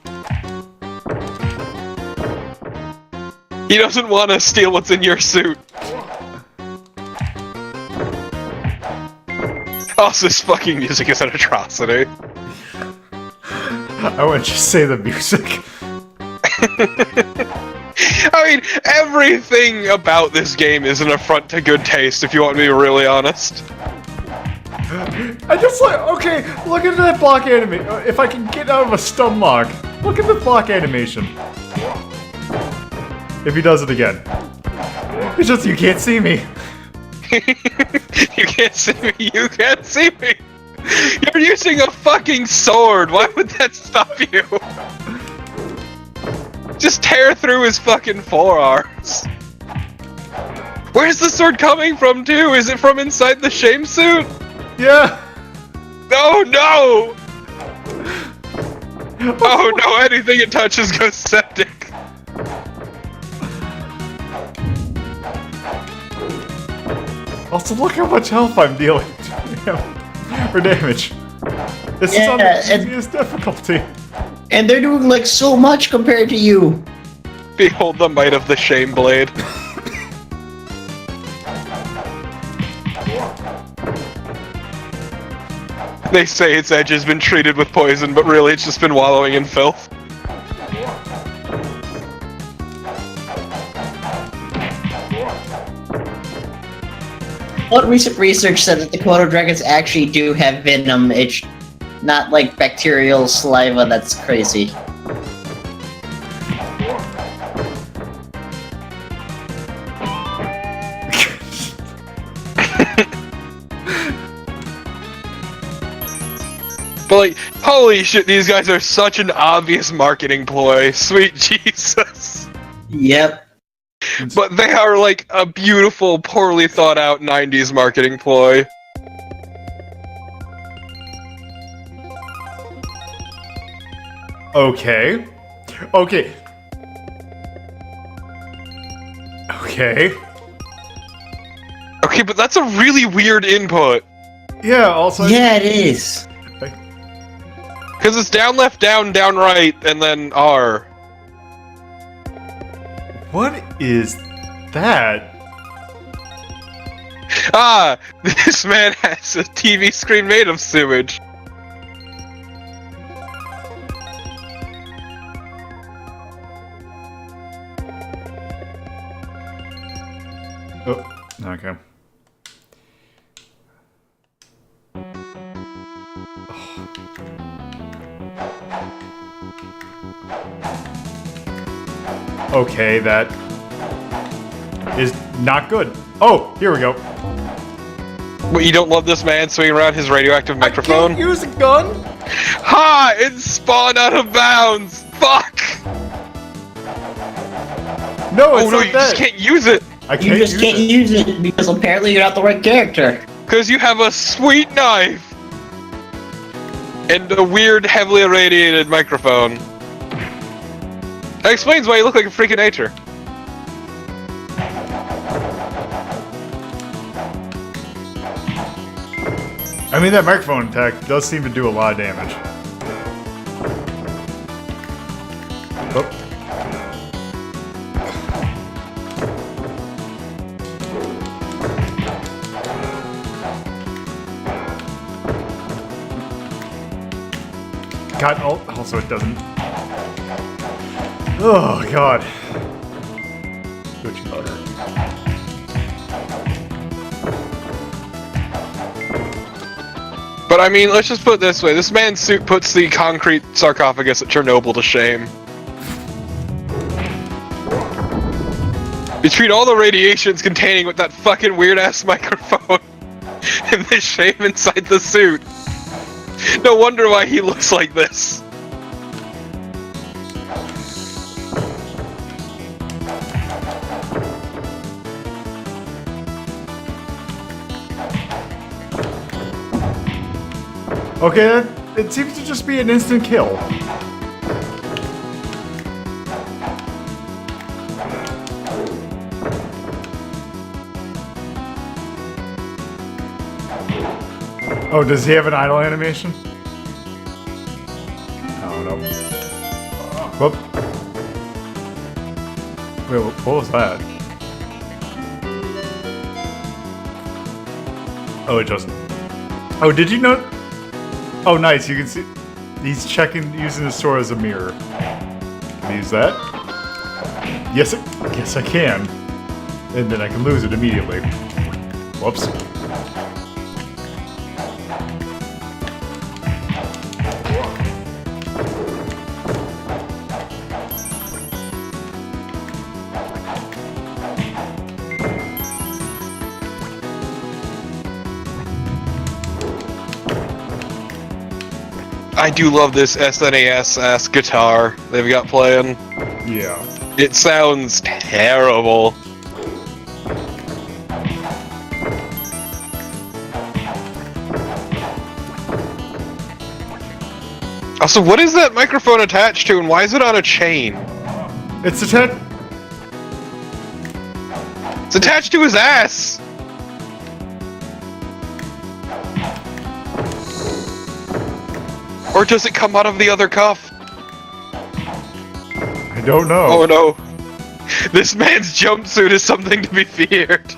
He doesn't want to steal what's in your suit. Also, this fucking music is an atrocity. I wouldn't just say the music. I mean, everything about this game is an affront to good taste, if you want me to be really honest. I just like, okay, look at that block animation. If I can get out of a stun lock, look at the block animation. If he does it again. It's just, you can't see me. You can't see me, you can't see me! You're using a fucking sword, why would that stop you? Just tear through his fucking forearms. Where's the sword coming from, too? Is it from inside the shame suit? Yeah. Oh no! Oh no, anything it touches goes septic. Also, look how much health I'm dealing for damage. This is on the easiest difficulty. And they're doing like so much compared to you. Behold the might of the shame blade. They say its edge has been treated with poison, but really it's just been wallowing in filth. What recent research said that the Komodo dragons actually do have venom. It's not like bacterial saliva that's crazy. But like, holy shit, these guys are such an obvious marketing ploy. Sweet Jesus. Yep. But they are like a beautiful, poorly thought out 90s marketing ploy. Okay. Okay. Okay. Okay, but that's a really weird input. Yeah, also... Yeah, it is. Because it's down, left, down, down, right, and then R. What is that? Ah, this man has a TV screen made of sewage. Oh, okay. Okay, that is not good. Oh, here we go. What, you don't love this man swinging around his radioactive microphone? I can't use a gun. Ha! It spawned out of bounds! Fuck! No, it's Oh no, not you that. just can't use it! I You can't just use can't it. use it because apparently you're not the right character. Because you have a sweet knife! And a weird, heavily irradiated microphone. That explains why you look like a freak of nature. I mean, that microphone attack does seem to do a lot of damage. Oh. God, also it doesn't. Oh, God. Switching butter. But I mean, let's just put it this way. This man's suit puts the concrete sarcophagus at Chernobyl to shame. Between all the radiations containing with that fucking weird-ass microphone and the shame inside the suit. No wonder why he looks like this. Okay, it seems to just be an instant kill. Oh, does he have an idle animation? Oh, no. Whoop. Wait, what was that? Oh, it doesn't. Oh, did you know? Oh, nice. You can see he's checking using the sword as a mirror. Can I use that? Yes, yes, I can. And then I can lose it immediately. Whoops. I do love this SNES-ass guitar they've got playing. Yeah. It sounds terrible. Also, what is that microphone attached to, and why is it on a chain? It's attached. It's attached to his ass! Or does it come out of the other cuff? I don't know. Oh no. This man's jumpsuit is something to be feared.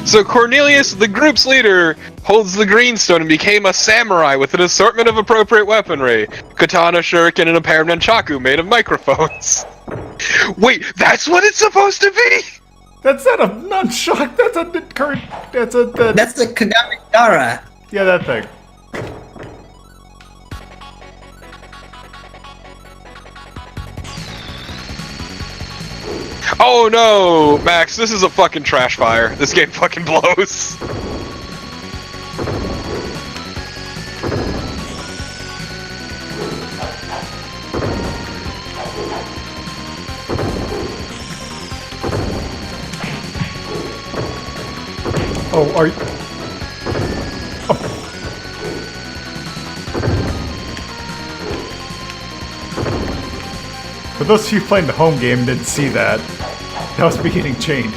So Cornelius, the group's leader, holds the greenstone and became a samurai with an assortment of appropriate weaponry. Katana, shuriken, and a pair of nunchaku made of microphones. Wait, that's what it's supposed to be?! That's not a nunchuck. That's a current. That's a. That's the Konami Dara. Yeah, that thing. Oh no, Max, this is a fucking trash fire. This game fucking blows. Oh, are you? For those of you playing the home game didn't see that. That was me getting chained.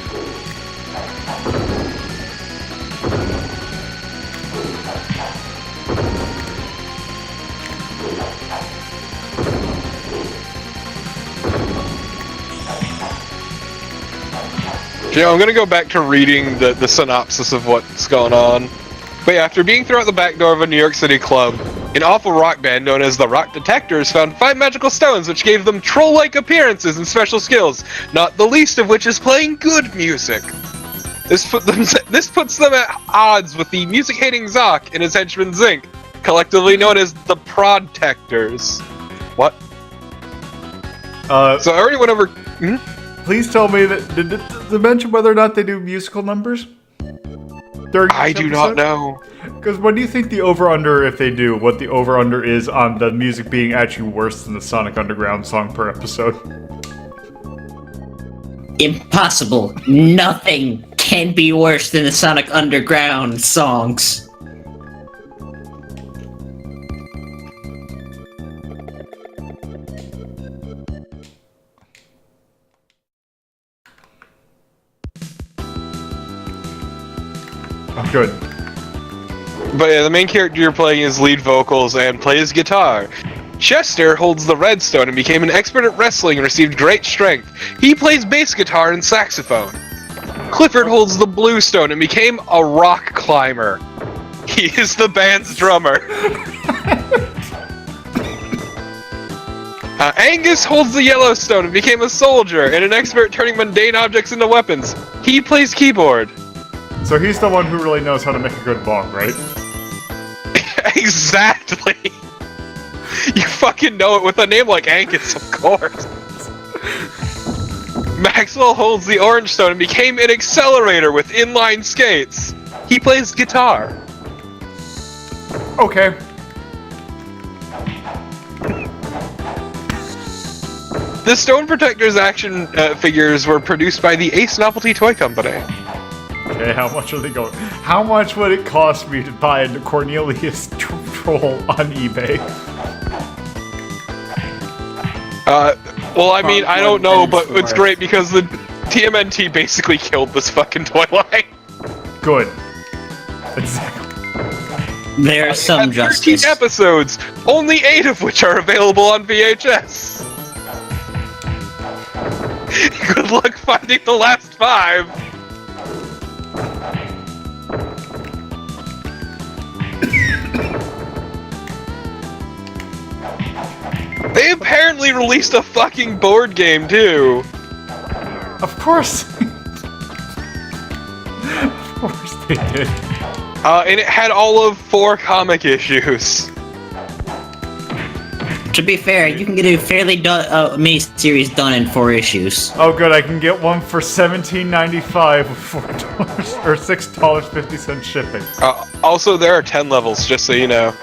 I'm gonna go back to reading the synopsis of what's going on. But yeah, after being thrown out the back door of a New York City club, an awful rock band known as the Rock Detectors found 5 magical stones which gave them troll-like appearances and special skills, not the least of which is playing good music. This puts them at odds with the music-hating Zoc and his henchman Zink, collectively known as the Protectors. What? So I already went over... Please tell me that... Did they mention whether or not they do musical numbers? I do not know. Because what do you think the over-under, if they do, what the over-under is on the music being actually worse than the Sonic Underground song per episode? Impossible. Nothing can be worse than the Sonic Underground songs. Oh, good. But yeah, the main character you're playing is lead vocals and plays guitar. Chester holds the red stone and became an expert at wrestling and received great strength. He plays bass guitar and saxophone. Clifford holds the blue stone and became a rock climber. He is the band's drummer. Angus holds the yellow stone and became a soldier and an expert at turning mundane objects into weapons. He plays keyboard. So he's the one who really knows how to make a good bong, right? Exactly. You fucking know it with a name like Angus, of course. Maxwell holds the orange stone and became an accelerator with inline skates. He plays guitar. Okay. The Stone Protectors action figures were produced by the Ace Novelty Toy Company. Okay, how much are they going? How much would it cost me to buy a Cornelius troll on eBay? Well, I mean, I don't know, but it's great because the TMNT basically killed this fucking toy line. Good. Exactly. There's some justice. 13 episodes, only 8 of which are available on VHS. Good luck finding the last 5. They apparently released a fucking board game, too. Of course. Of course they did. And it had all of 4 comic issues. To be fair, you can get a fairly mini-series done in 4 issues. Oh good, I can get one for $17.95 with $4 or $6.50 shipping. Also, there are 10 levels, just so you know.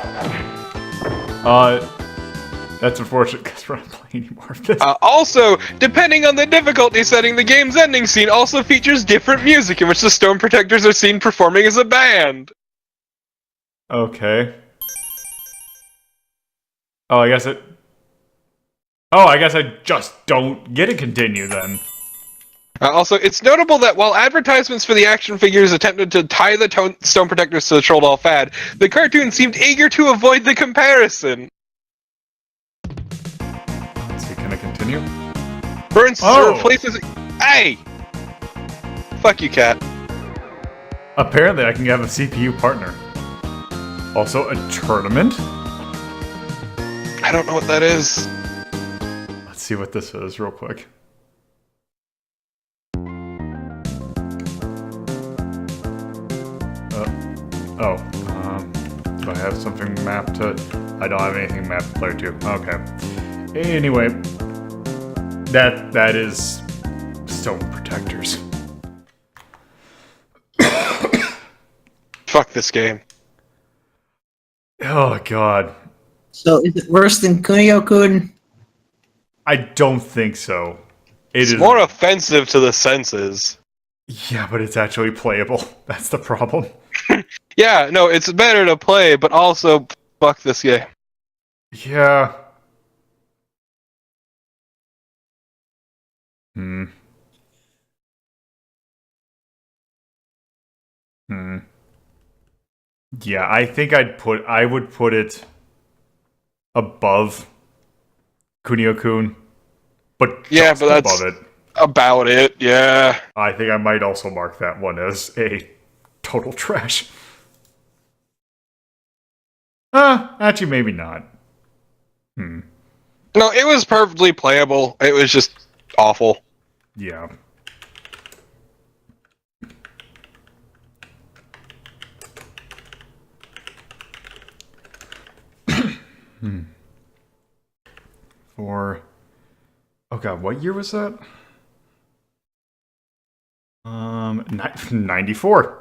That's unfortunate because we're not playing anymore of this. Also, depending on the difficulty setting, the game's ending scene also features different music in which the Stone Protectors are seen performing as a band. Okay. Oh, I guess I just don't get to continue then. Also, it's notable that while advertisements for the action figures attempted to tie the Stone Protectors to the Troll Doll fad, the cartoon seemed eager to avoid the comparison. Let's see, can I continue? For instance, it replaces... Hey! Fuck you, cat. Apparently I can have a CPU partner. Also, a tournament? I don't know what that is. Let's see what this is real quick. Do I have something mapped to... I don't have anything mapped to player 2. Okay. Anyway. That is... Stone Protectors. Fuck this game. Oh, God. So, is it worse than Kunio-kun? I don't think so. It's more offensive to the senses. Yeah, but it's actually playable. That's the problem. Yeah, no, it's better to play, but also, fuck this game. Yeah. Hmm. Hmm. Yeah, I think I would put it above Kunio-kun, but Yeah, just but above that's it. about it. Yeah. I think I might also mark that one as a total trash. Actually, maybe not. Hmm. No, it was perfectly playable. It was just awful. Yeah. For oh god, what year was that? 94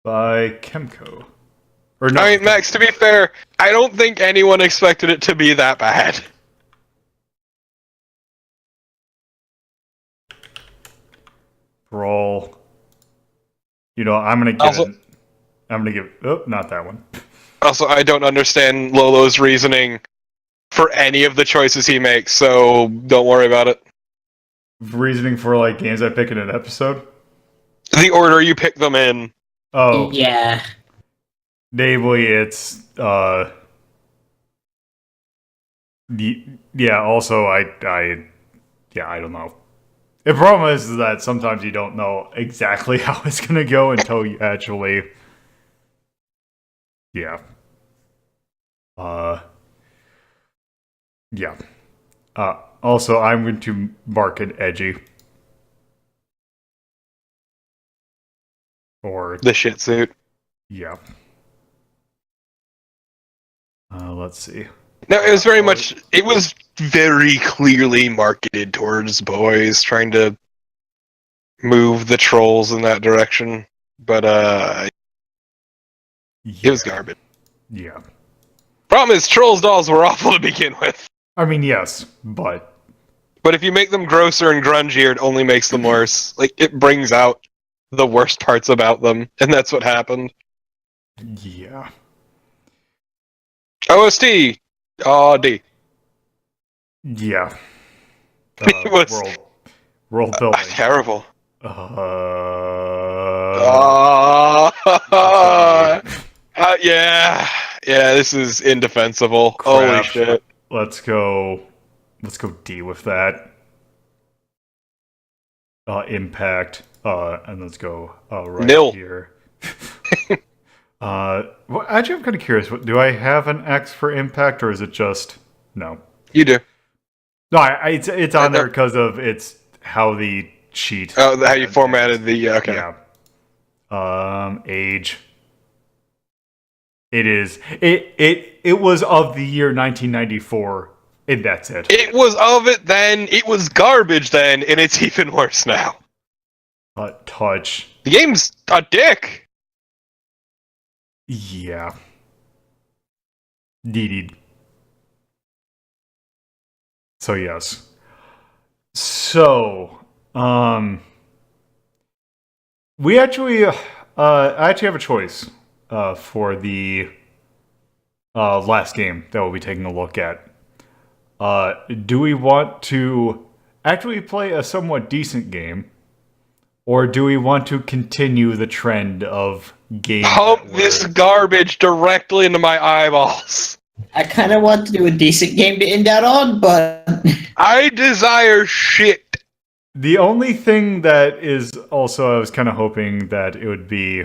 by Kemco. Or no, I mean, Max, to be fair, I don't think anyone expected it to be that bad. Brawl. You know, I'm gonna give. Oh, not that one. Also, I don't understand Lolo's reasoning for any of the choices he makes, so don't worry about it. Reasoning for like games I pick in an episode. The order you pick them in. Oh, Yeah. namely, it's yeah. Also, I don't know. The problem is that sometimes you don't know exactly how it's gonna go until you actually, yeah. Yeah. Also, I'm going to mark it edgy. Or, The shit suit. yeah. Let's see. No, it was very much. It was very clearly marketed towards boys, trying to move the trolls in that direction. But it was garbage. Yeah. Problem is, trolls dolls were awful to begin with. I mean, yes, but But if you make them grosser and grungier, it only makes them worse. Like, it brings out the worst parts about them, and that's what happened. yeah. OST! D. Yeah. It was World building. terrible. Yeah. Yeah, this is indefensible. Holy Crap. shit. Let's go D with that. Impact. And let's go right Nil. here. Well, actually, I'm kind of curious. Do I have an X for impact, or is it just no? You do. No, it's on there because of it's how the cheat. Oh, how you formatted the... okay. Yeah. Age. It is. It was of the year 1994, and that's it. It was of it then, it was garbage then, and it's even worse now. Touch. The game's a dick. Yeah. Needed. So yes. So, we actually, I actually have a choice, for the, last game that we'll be taking a look at. Do we want to actually play a somewhat decent game, or do we want to continue the trend of games? Pump this garbage directly into my eyeballs. I kind of want to do a decent game to end out on, but I desire shit. The only thing that is also, I was kind of hoping that it would be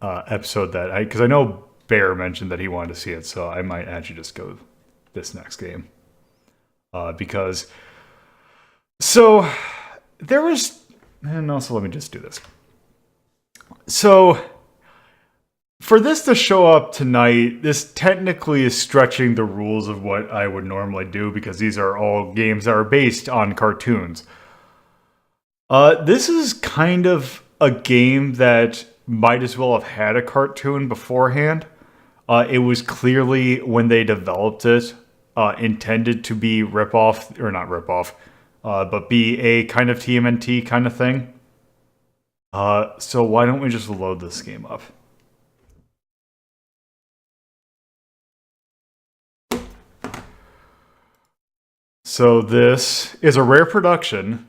episode that because I know Bear mentioned that he wanted to see it, so I might actually just go this next game because so there was, and also let me just do this. So for this to show up tonight, this technically is stretching the rules of what I would normally do because these are all games that are based on cartoons. This is kind of a game that might as well have had a cartoon beforehand. It was clearly, when they developed it, intended to be rip-off, or not rip-off, but be a kind of TMNT kind of thing. So why don't we just load this game up? So this is a rare production,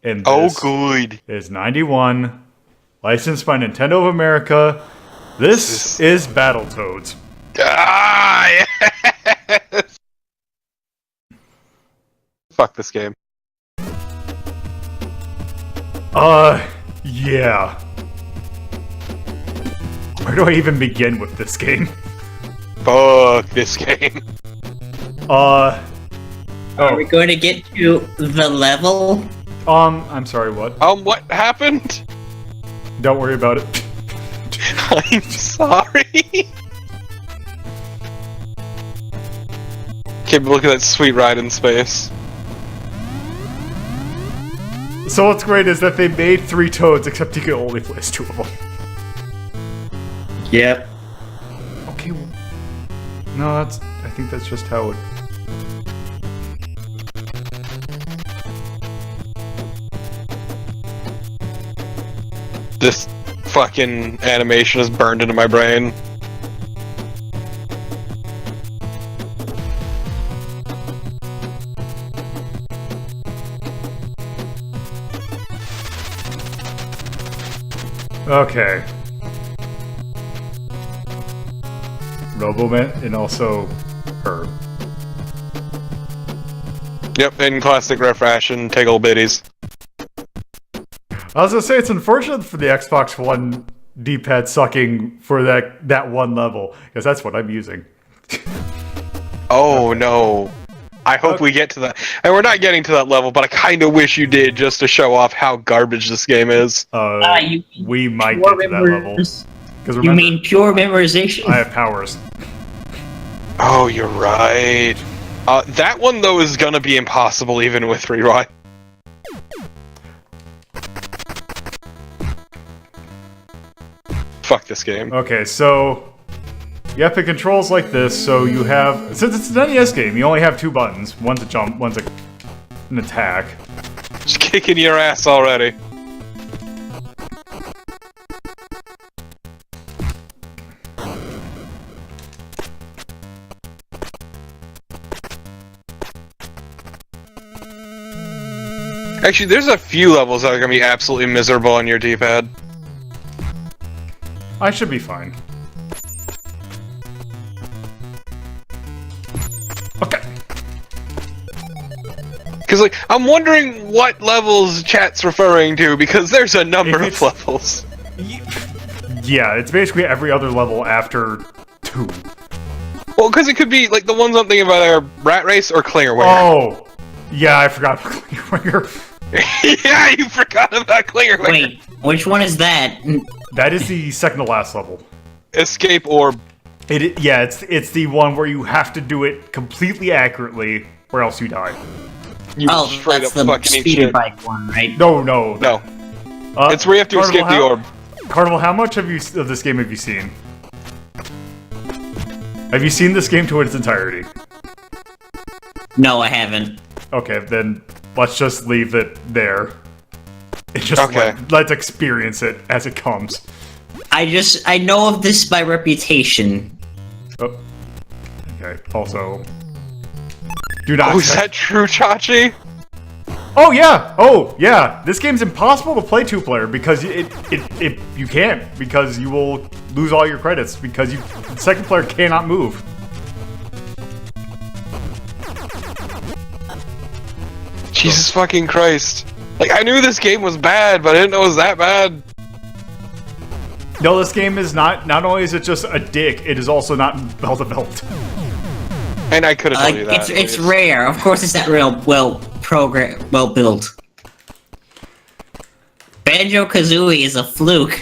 and this good. is 91, licensed by Nintendo of America. This is Battletoads. Ah, yes! Fuck this game. Yeah. Where do I even begin with this game? Fuck this game. Are we going to get to the level? I'm sorry, what? What happened? Don't worry about it. I'm sorry. Okay, but look at that sweet ride in space. So what's great is that they made 3 Toads, except you can only place 2 of them. Yep. Okay. No, I think that's just how it... This fucking animation is burned into my brain. Okay. Roboman and also her. Yep, in classic ref fashion, take old biddies. I was gonna say it's unfortunate for the Xbox One D-pad sucking for that one level, because that's what I'm using. Oh no. I hope we get to that. And we're not getting to that level, but I kinda wish you did just to show off how garbage this game is. We might get to that level. Remember, You mean pure memorization? I have powers. Oh, you're right. That one though is gonna be impossible even with rewind. Fuck this game. Okay, so yep, it controls like this. So you have, since it's an NES game, you only have 2 buttons. One's a jump, one's an attack. Just kicking your ass already. Actually, there's a few levels that are gonna be absolutely miserable on your D-pad. I should be fine. Okay. Because, like, I'm wondering what levels chat's referring to, because there's a number of levels. Yeah, it's basically every other level after 2. Well, because it could be, like, the ones I'm thinking about are Rat Race or Clingerware. Oh! Yeah, I forgot about Clingerware. Yeah, you forgot about Clingerware. Wait, which one is that? That is the second to last level. Escape Orb. Yeah, it's the one where you have to do it completely accurately, or else you die. You straight that's up the fucking eat speeder shit. bike one, right? No. No. It's where you have to escape the orb. Carnival, how much of this game have you seen? Have you seen this game to its entirety? No, I haven't. Okay, then let's just leave it there. And just Okay. let's experience it as it comes. I know of this by reputation. Oh. Okay, also... Do not... Oh, is that true, Chachi? Oh yeah! This game's impossible to play 2-player because you can't, because you will lose all your credits, because the second player cannot move. Jesus fucking Christ. Like, I knew this game was bad, but I didn't know it was that bad. No, this game is not only is it just a dick, it is also not well developed. And I could have told you that. It's rare. Of course, it's not well built. Banjo-Kazooie is a fluke.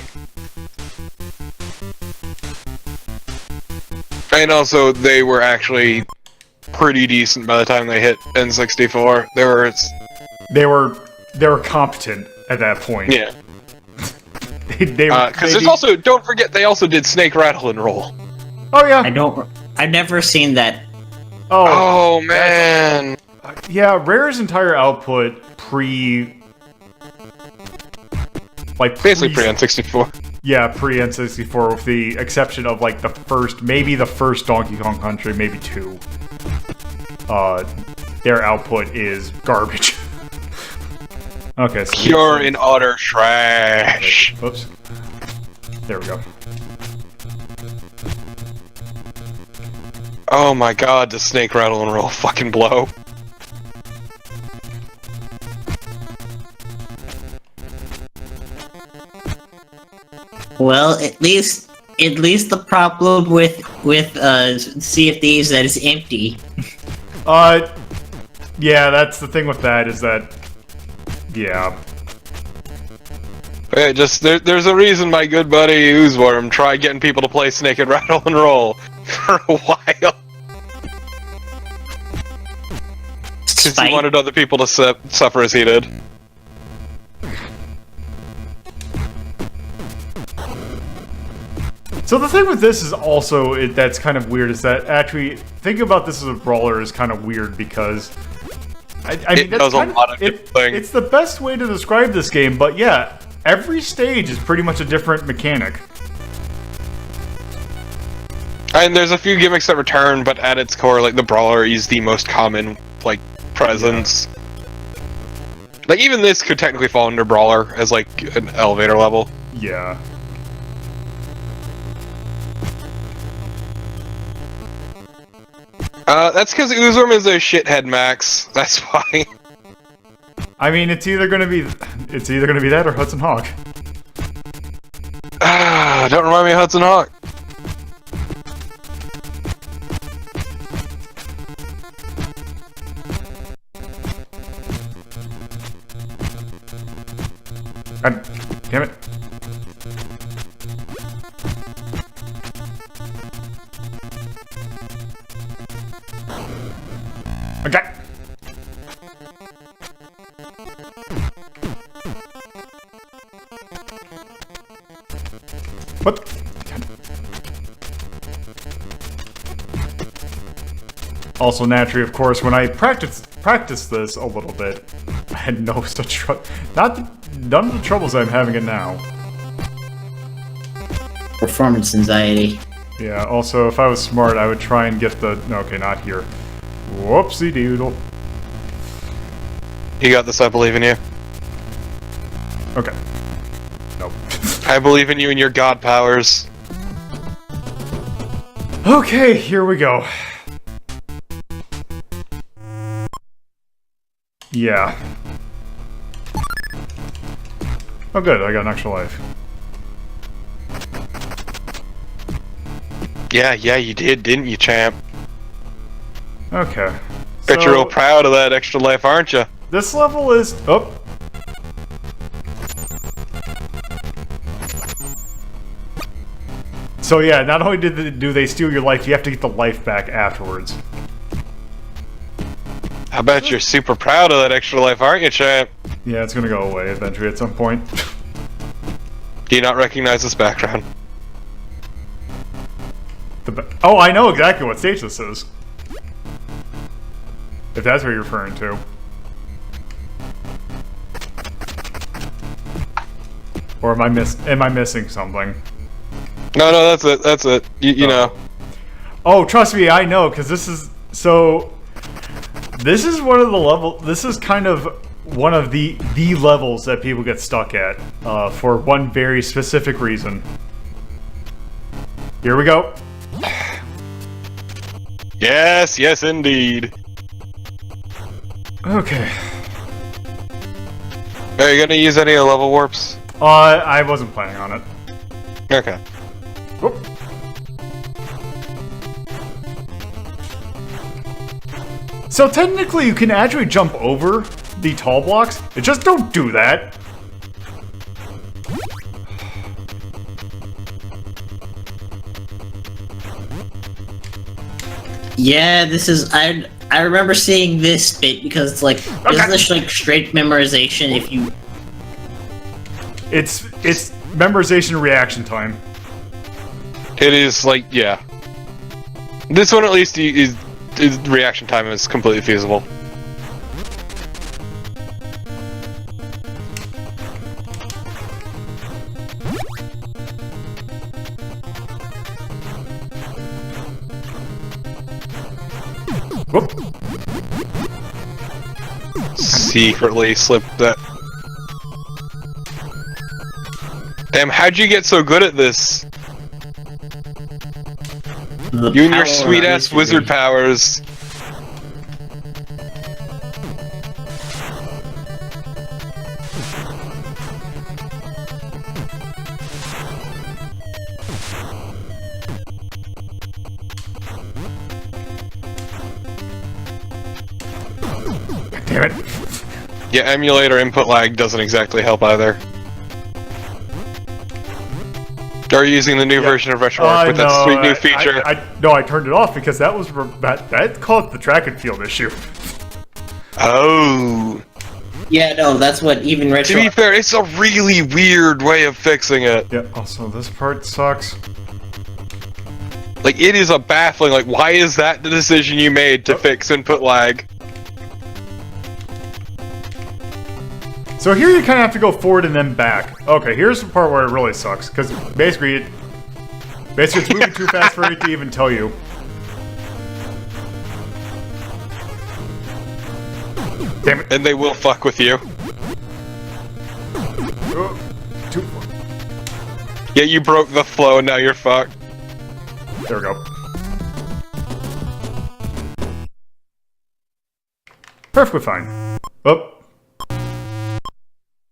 And also, they were actually pretty decent by the time they hit N64. They were competent at that point. Yeah. Because there's also, don't forget, they also did Snake, Rattle, and Roll. Oh yeah. I've never seen that. Oh man. Yeah, Rare's entire output basically pre N64. Yeah, pre N64, with the exception of maybe the first Donkey Kong Country, maybe 2. their output is garbage. Okay, so Pure and utter trash. Oops. There we go. Oh my god, the snake rattle and roll fucking blow. Well, at least the problem with Sea of Thieves that is empty. Yeah, that's the thing with that is that, yeah. Yeah, just there's a reason my good buddy Oozeworm tried getting people to play Snake and Rattle and Roll for a while. Because he wanted other people to suffer as he did. So the thing with this is also, that's kind of weird, is that actually, thinking about this as a brawler is kind of weird because... I mean, it does a lot of different things. It's the best way to describe this game, but yeah, every stage is pretty much a different mechanic. And there's a few gimmicks that return, but at its core, like, the brawler is the most common, like, presence. Yeah. Like, even this could technically fall under brawler as, like, an elevator level. Yeah. That's because Oozeworm is a shithead max. That's why. I mean, it's either gonna be that or Hudson Hawk. Don't remind me of Hudson Hawk. God damn it. Okay. What? Also, naturally, of course, when I practiced this a little bit, I had no such none of the troubles I'm having it now. Performance anxiety. Yeah. Also, if I was smart, I would try and get the. Okay, not here. Whoopsie doodle. You got this, I believe in you. Okay. Nope. I believe in you and your god powers. Okay, here we go. Yeah. Oh good, I got an extra life. Yeah, you did, didn't you, champ? Okay. Bet you're real proud of that extra life, aren't you? This level is... Oh! So yeah, not only do they steal your life, you have to get the life back afterwards. I bet you're super proud of that extra life, aren't you, champ? Yeah, it's gonna go away eventually at some point. Do you not recognize this background? Oh, I know exactly what stage this is. If that's what you're referring to. Or am I missing something? No, that's it. You know. Oh, trust me, I know, because this is... So... This is one of the level... This is kind of one of the levels that people get stuck at. For one very specific reason. Here we go. Yes, indeed. Okay. Are you gonna use any of the level warps? I wasn't planning on it. Okay. Whoop. So technically you can actually jump over the tall blocks. Just don't do that. Yeah, this is... I remember seeing this bit because it's like... This is just like straight memorization if you... It's memorization reaction time. It is like, yeah. This one at least is reaction time is completely feasible. Whoop. secretly slipped that. Damn, how'd you get so good at this? The You and your power sweet ass of wizard history. powers. Damn it. Yeah, emulator input lag doesn't exactly help either. Are you using the new version of RetroArch with that sweet new feature? No, I turned it off because that was that called the track and field issue. Oh. Yeah, no, that's what even To retro. be fair, it's a really weird way of fixing it. Yeah. Also, this part sucks. Like, it is a baffling, like, why is that the decision you made to fix input lag? So here you kind of have to go forward and then back. Okay, here's the part where it really sucks, because basically it's moving too fast for it to even tell you. Damn it. And they will fuck with you. Oh, too. Yeah, you broke the flow and now you're fucked. There we go. Perfectly fine. Oh.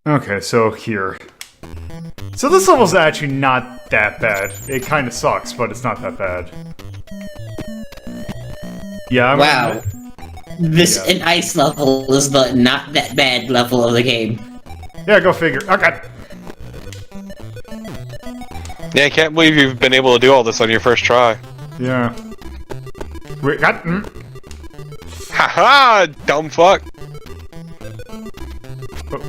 Okay, so here. So this level's actually not that bad. It kind of sucks, but it's not that bad. Yeah, I'm Wow. This Yeah. an ice level is the not that bad level of the game. Yeah, go figure. Okay. Yeah, I can't believe you've been able to do all this on your first try. Yeah. Wait, got. Haha, dumb fuck. Oh.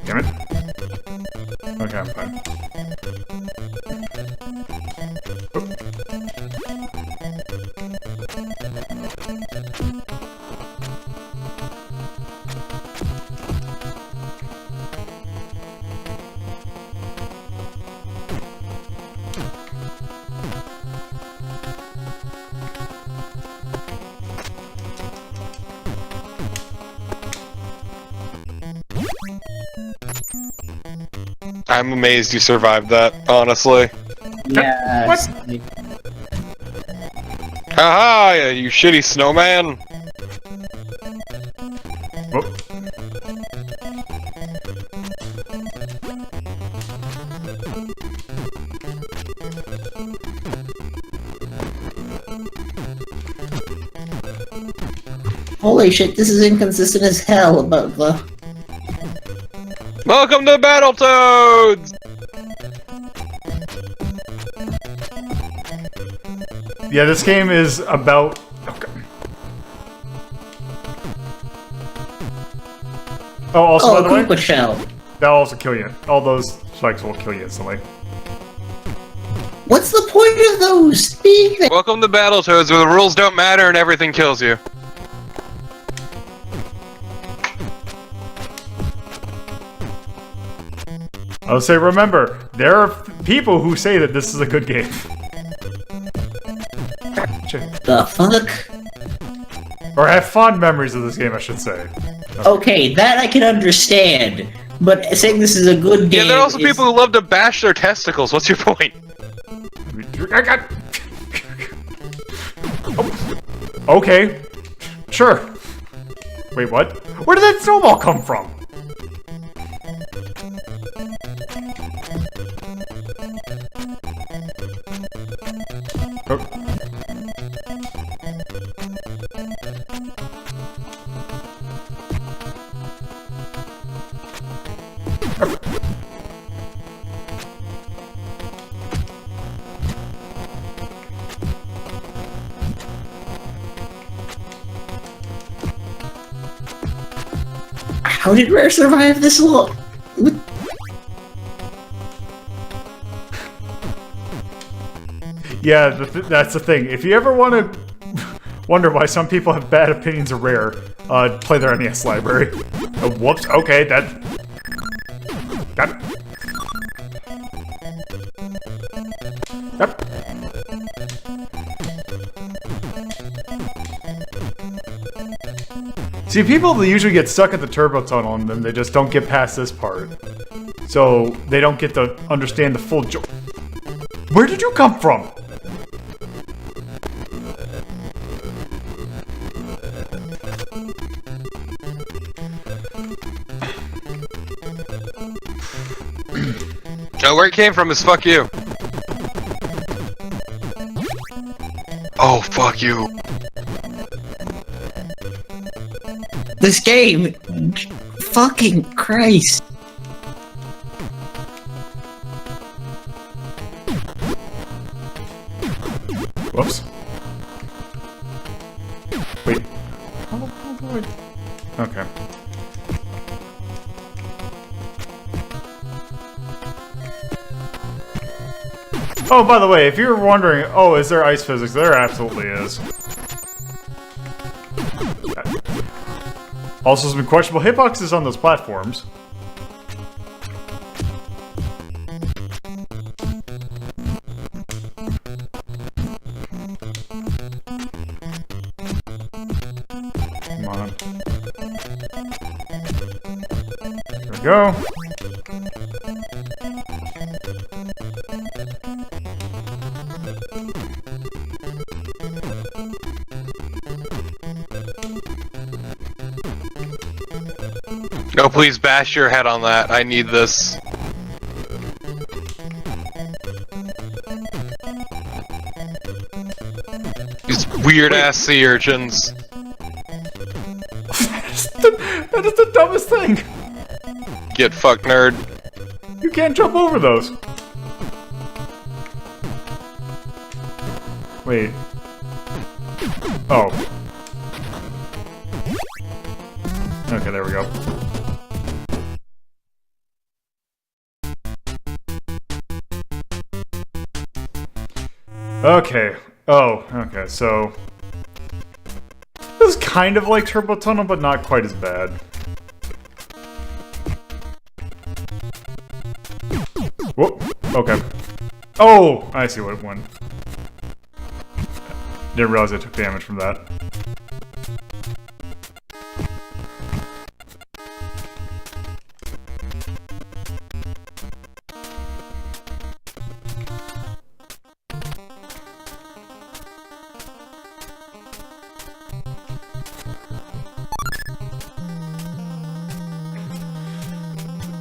Damn it. Okay, I'm fine. I'm amazed you survived that, honestly. Yeah. What? Haha, you shitty snowman. Oh. Holy shit, this is inconsistent as hell about the. Welcome to Battletoads! Yeah, this game is about. Okay. Oh, also, Oh, by the way, Koopa Shell. that'll also kill you. All those spikes will kill you instantly. What's the point of those? Speak that. Welcome to Battletoads, where the rules don't matter and everything kills you. I'll say, remember, there are people who say that this is a good game. The fuck? Or have fond memories of this game, I should say. Okay, that I can understand. But saying this is a good game. Yeah, there are also is- people who love to bash their testicles. What's your point? I got. Oh. Okay. Sure. Wait, what? Where did that snowball come from? Oh. How did Rare survive this long? Yeah, that's the thing. If you ever want to wonder why some people have bad opinions of Rare, play their NES library. Oh, whoops. Okay, that. Got it. Yep. See, people that usually get stuck at the turbo tunnel and then they just don't get past this part. So they don't get to understand the full joke. Where did you come from? No, where it came from is fuck you. Oh, fuck you. This game, fucking Christ. Whoops. Wait. Okay. Oh, by the way, if you're wondering, oh, is there ice physics? There absolutely is. Also, some questionable hitboxes on those platforms. Come on. There we go. No, please bash your head on that. I need this. These weird-ass sea urchins. That is the dumbest thing! Get fucked, nerd. You can't jump over those! Wait. Oh. Okay, there we go. Okay. Oh, okay, so... This is kind of like Turbo Tunnel, but not quite as bad. Whoop. Okay. Oh! I see what it went. Didn't realize I took damage from that.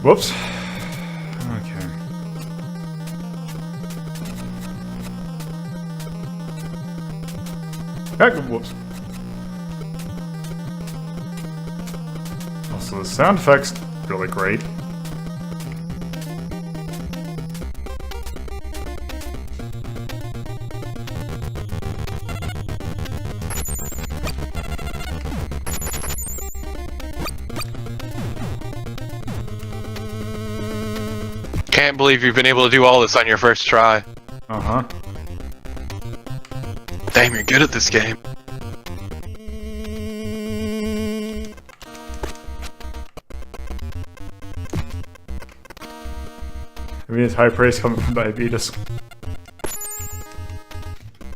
Whoops. Okay. Whoops. Also, the sound effects really great. Can't believe you've been able to do all this on your first try. Uh-huh. Damn, you're good at this game. I mean, it's high praise coming from diabetes.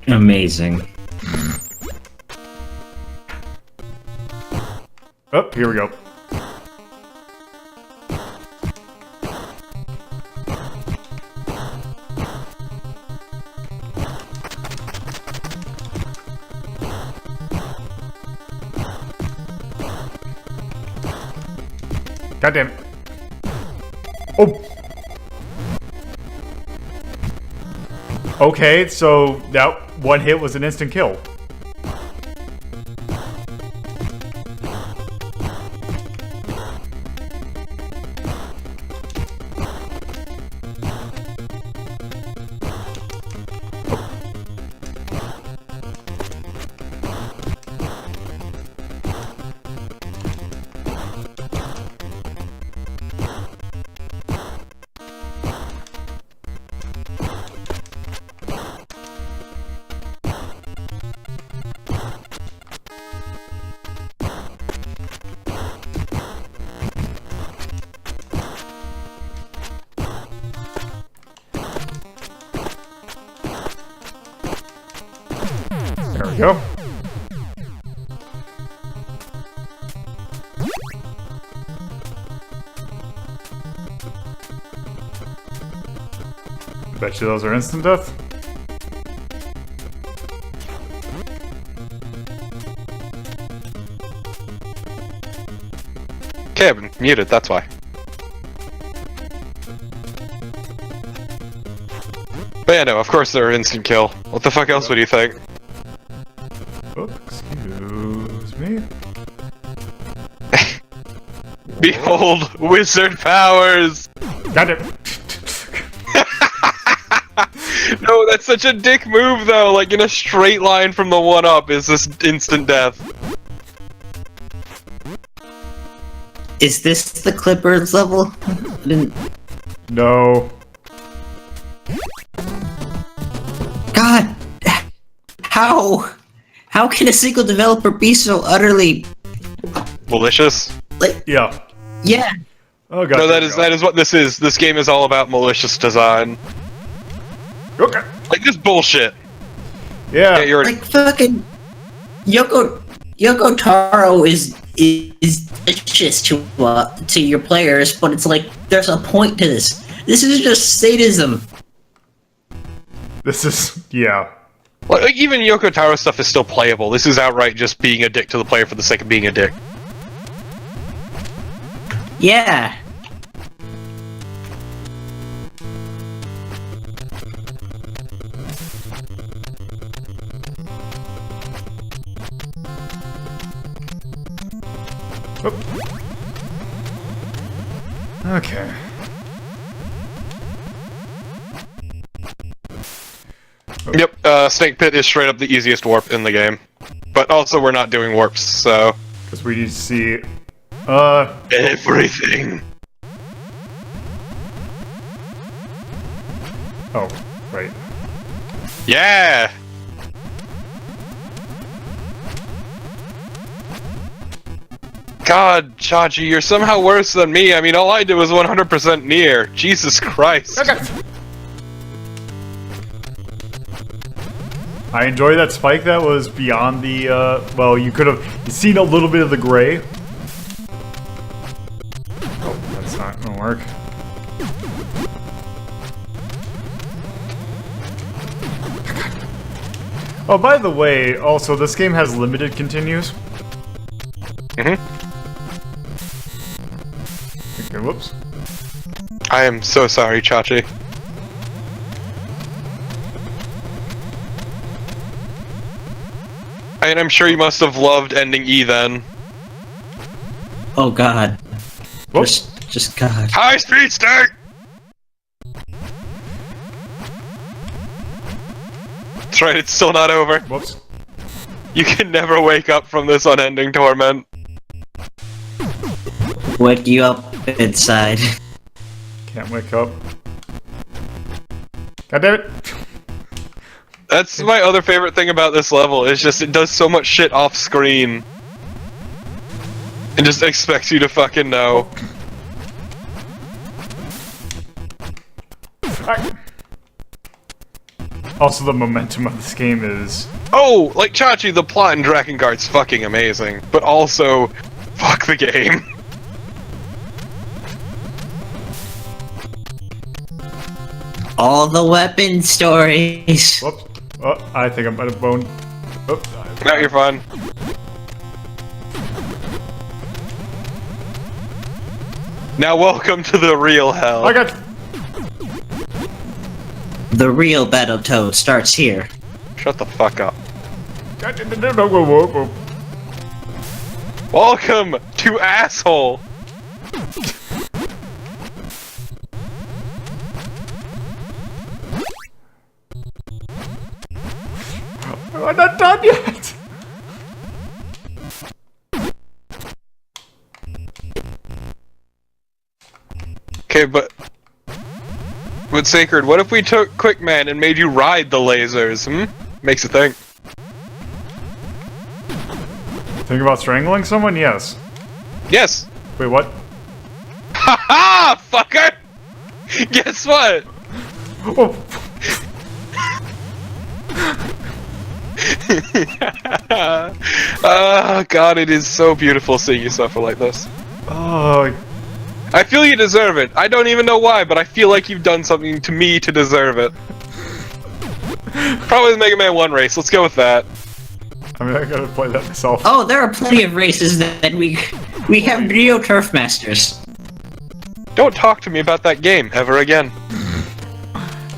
Amazing. Oh, here we go. God damn it. Oh! Okay, so that one hit was an instant kill. There we go. Bet you those are instant death. Okay, I've been muted, that's why. But yeah, no, of course they're instant kill. What the fuck else would you think? Oh, excuse me. Behold, wizard powers! Got it. No, that's such a dick move though, like in a straight line from the 1-up is this instant death. Is this the Clippers level? No. God! How? How can a single developer be so utterly... Malicious? Like, Yeah. yeah. Oh god. No, that is what this is. This game is all about malicious design. Okay. Like this bullshit. Yeah. You're Like fucking... Yoko Taro is vicious to your players, but it's like, there's a point to this. This is just sadism. This is, yeah. like even Yoko Taro stuff is still playable. This is outright just being a dick to the player for the sake of being a dick. Yeah. Oop. Okay. Yep, Snake Pit is straight up the easiest warp in the game. But also we're not doing warps, so... Because we need to see... Everything! Oh, right. Yeah! God, Chachi, you're somehow worse than me. I mean, all I did was 100% near. Jesus Christ. Okay. I enjoy that spike that was beyond the, well, you could have seen a little bit of the gray. Oh, that's not gonna work. Oh, by the way, also, this game has limited continues. Mm-hmm. Okay, whoops. I am so sorry, Chachi. I mean, I'm sure you must have loved ending E then. Oh god. Whoops. Just god. High speed start! That's right, it's still not over. Whoops. You can never wake up from this unending torment. Wake you up inside. Can't wake up. God damn it. That's my other favorite thing about this level, is just it does so much shit off screen. And just expects you to fucking know. Also, the momentum of this game is... Oh, like Chachi, the plot in Drakengard's fucking amazing, but also, fuck the game. All the weapon stories. Whoops. Oh, I think I might have boned. Oh. No, you're fine. Now welcome to the real hell. I got... The real Battletoad starts here. Shut the fuck up. Whoa, whoa. Welcome to asshole. I'm not done yet! Okay, but Sacred, what if we took Quickman and made you ride the lasers, Makes you think. Think about strangling someone? Yes. Yes! Wait, what? Haha, fucker! Guess what? Oh. Oh god, it is so beautiful seeing you suffer like this. Oh. I feel you deserve it. I don't even know why, but I feel like you've done something to me to deserve it. Probably the Mega Man 1 race. Let's go with that. I mean, I gotta play that myself. Oh, there are plenty of races that we have Neo Turf Masters. Don't talk to me about that game ever again.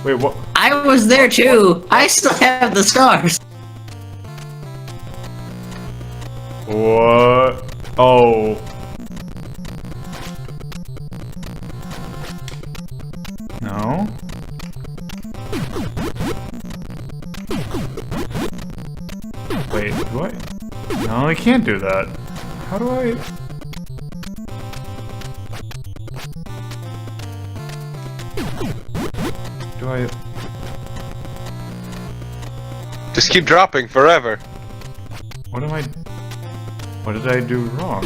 Wait, what? I was there too. I still have the scars. What? Oh. No? Wait, do I? No, I can't do that. How do I? Do I? Just keep dropping forever. What am I? What did I do wrong?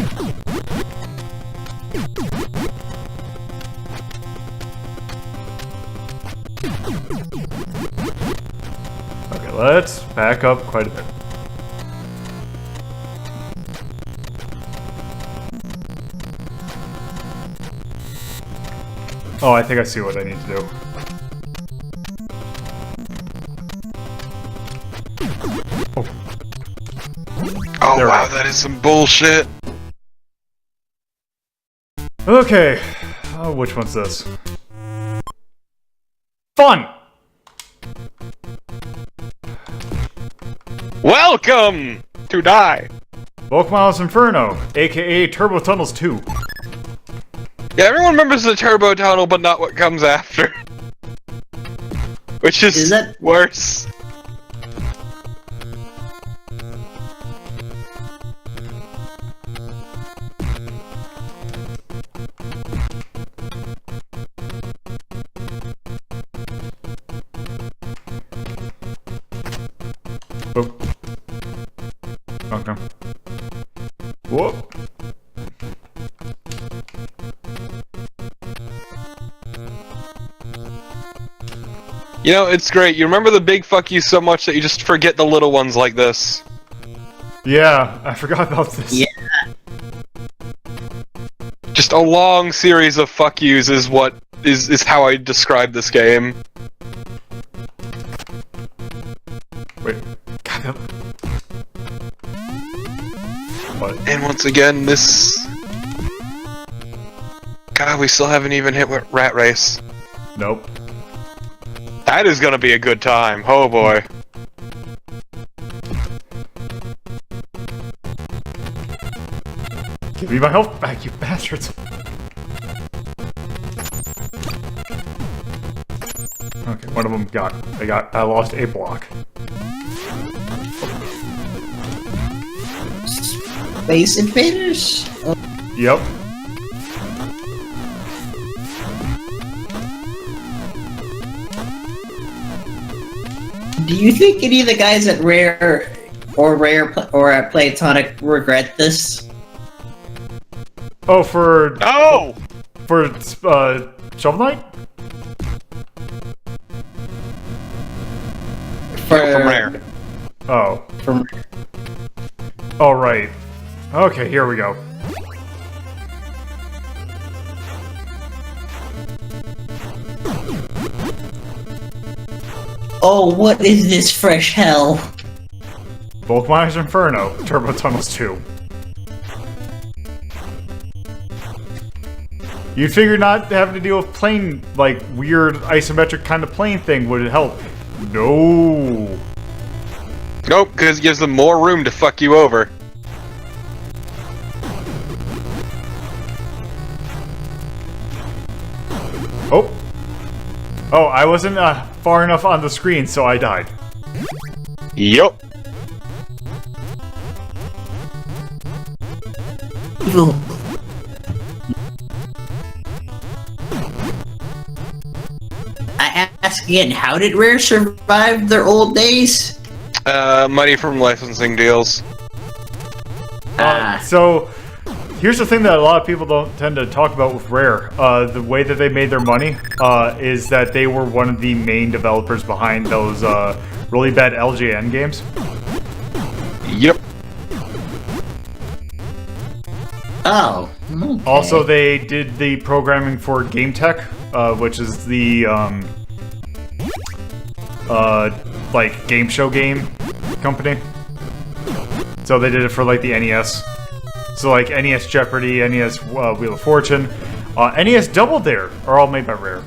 Okay, let's back up quite a bit. Oh, I think I see what I need to do. Oh There we wow, go. that is some bullshit. Okay. Oh, which one's this? Fun! Welcome to Die. Bulk Miles Inferno, aka Turbo Tunnels 2. Yeah, everyone remembers the turbo tunnel, but not what comes after. Which is that- worse. Oh. Okay. Whoa. You know, it's great. You remember the big fuck you so much that you just forget the little ones like this. Yeah, I forgot about this. Yeah. Just a long series of fuck yous is what is how I describe this game. Wait. God, what? And once again, this... God, we still haven't even hit Rat Race. Nope. That is gonna be a good time. Oh boy. Give me my health back, you bastards! Okay, one of them got. I lost a block. Space Invaders? Yep. Do you think any of the guys at Rare or at Playtonic regret this? Oh, for Oh! Shovel Knight? From Rare. Oh. From Oh, right. Okay, here we go. Oh, what is this fresh hell? Bulk Miners Inferno, Turbo Tunnels 2. You'd figure not having to deal with plane, like, weird isometric kind of plane thing would help. No. Nope, because it gives them more room to fuck you over. Oh. Oh, I wasn't far enough on the screen, so I died. Yup. Evil. I ask again, how did Rare survive their old days? Money from licensing deals. So, here's the thing that a lot of people don't tend to talk about with Rare. The way that they made their money is that they were one of the main developers behind those really bad LJN games. Yep. Oh. Okay. Also, they did the programming for Game Tech, which is the like game show game company. So they did it for like the NES. So like NES Jeopardy, NES Wheel of Fortune, NES Double Dare are all made by Rare.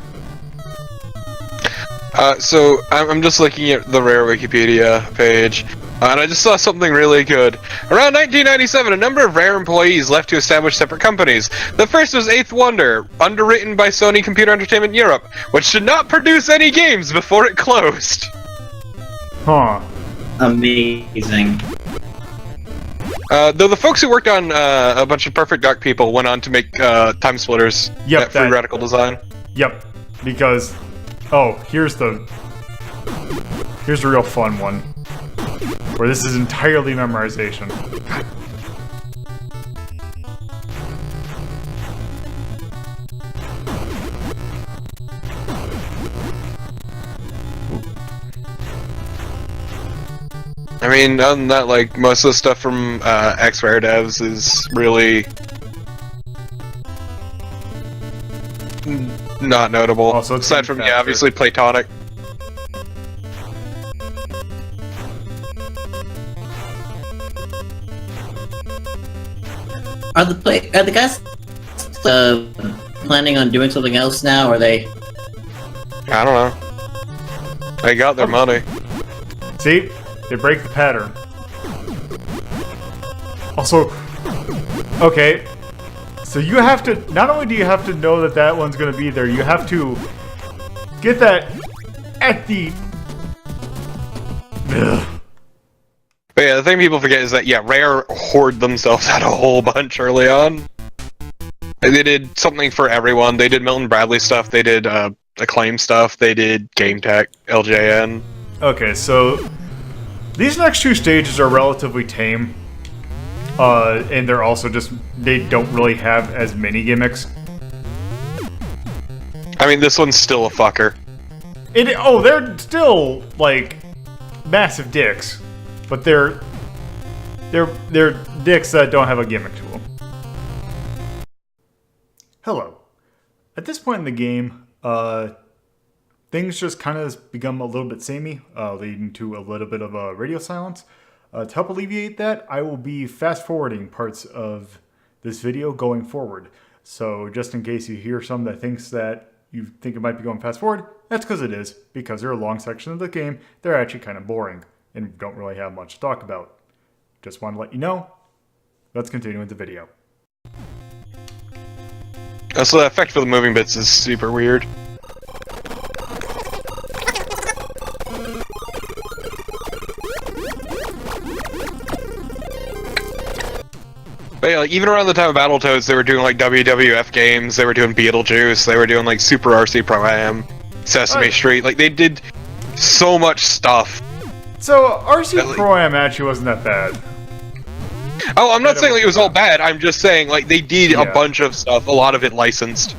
So I'm just looking at the Rare Wikipedia page, and I just saw something really good. Around 1997, a number of Rare employees left to establish separate companies. The first was Eighth Wonder, underwritten by Sony Computer Entertainment Europe, which did not produce any games before it closed. Huh. Amazing. Though the folks who worked on a bunch of Perfect Dark People went on to make Time Splitters at Free Radical Design. Yep, because here's the real fun one, where this is entirely memorization. I mean, other than that, like, most of the stuff from X-Rare devs is really not notable. Also, it's aside from, faster. obviously Platonic. Are the guys planning on doing something else now? Or are they? I don't know. They got their money. See? They break the pattern. Also, okay, so you have to, not only do you have to know that that one's going to be there, you have to get that at the... Ugh. But yeah, the thing people forget is that, yeah, Rare hoard themselves out a whole bunch early on. They did something for everyone. They did Milton Bradley stuff, they did Acclaim stuff, they did Game Tech, LJN. Okay, so these next two stages are relatively tame. And they're also just, they don't really have as many gimmicks. I mean, this one's still a fucker. They're still, like, massive dicks. But they're dicks that don't have a gimmick to them. Hello. At this point in the game, things just kind of become a little bit samey, leading to a little bit of a radio silence. To help alleviate that, I will be fast-forwarding parts of this video going forward. So just in case you hear some that thinks that you think it might be going fast-forward, that's because it is. Because there are long sections of the game that are actually kind of boring and don't really have much to talk about. Just want to let you know. Let's continue with the video. So the effect for the moving bits is super weird. But yeah, like, even around the time of Battletoads, they were doing like WWF games, they were doing Beetlejuice, they were doing like Super RC Pro-Am, Sesame Street, like they did so much stuff. So, RC Pro-Am actually wasn't that bad. Oh, I'm not saying like it was all bad, I'm just saying like they did a bunch of stuff, a lot of it licensed.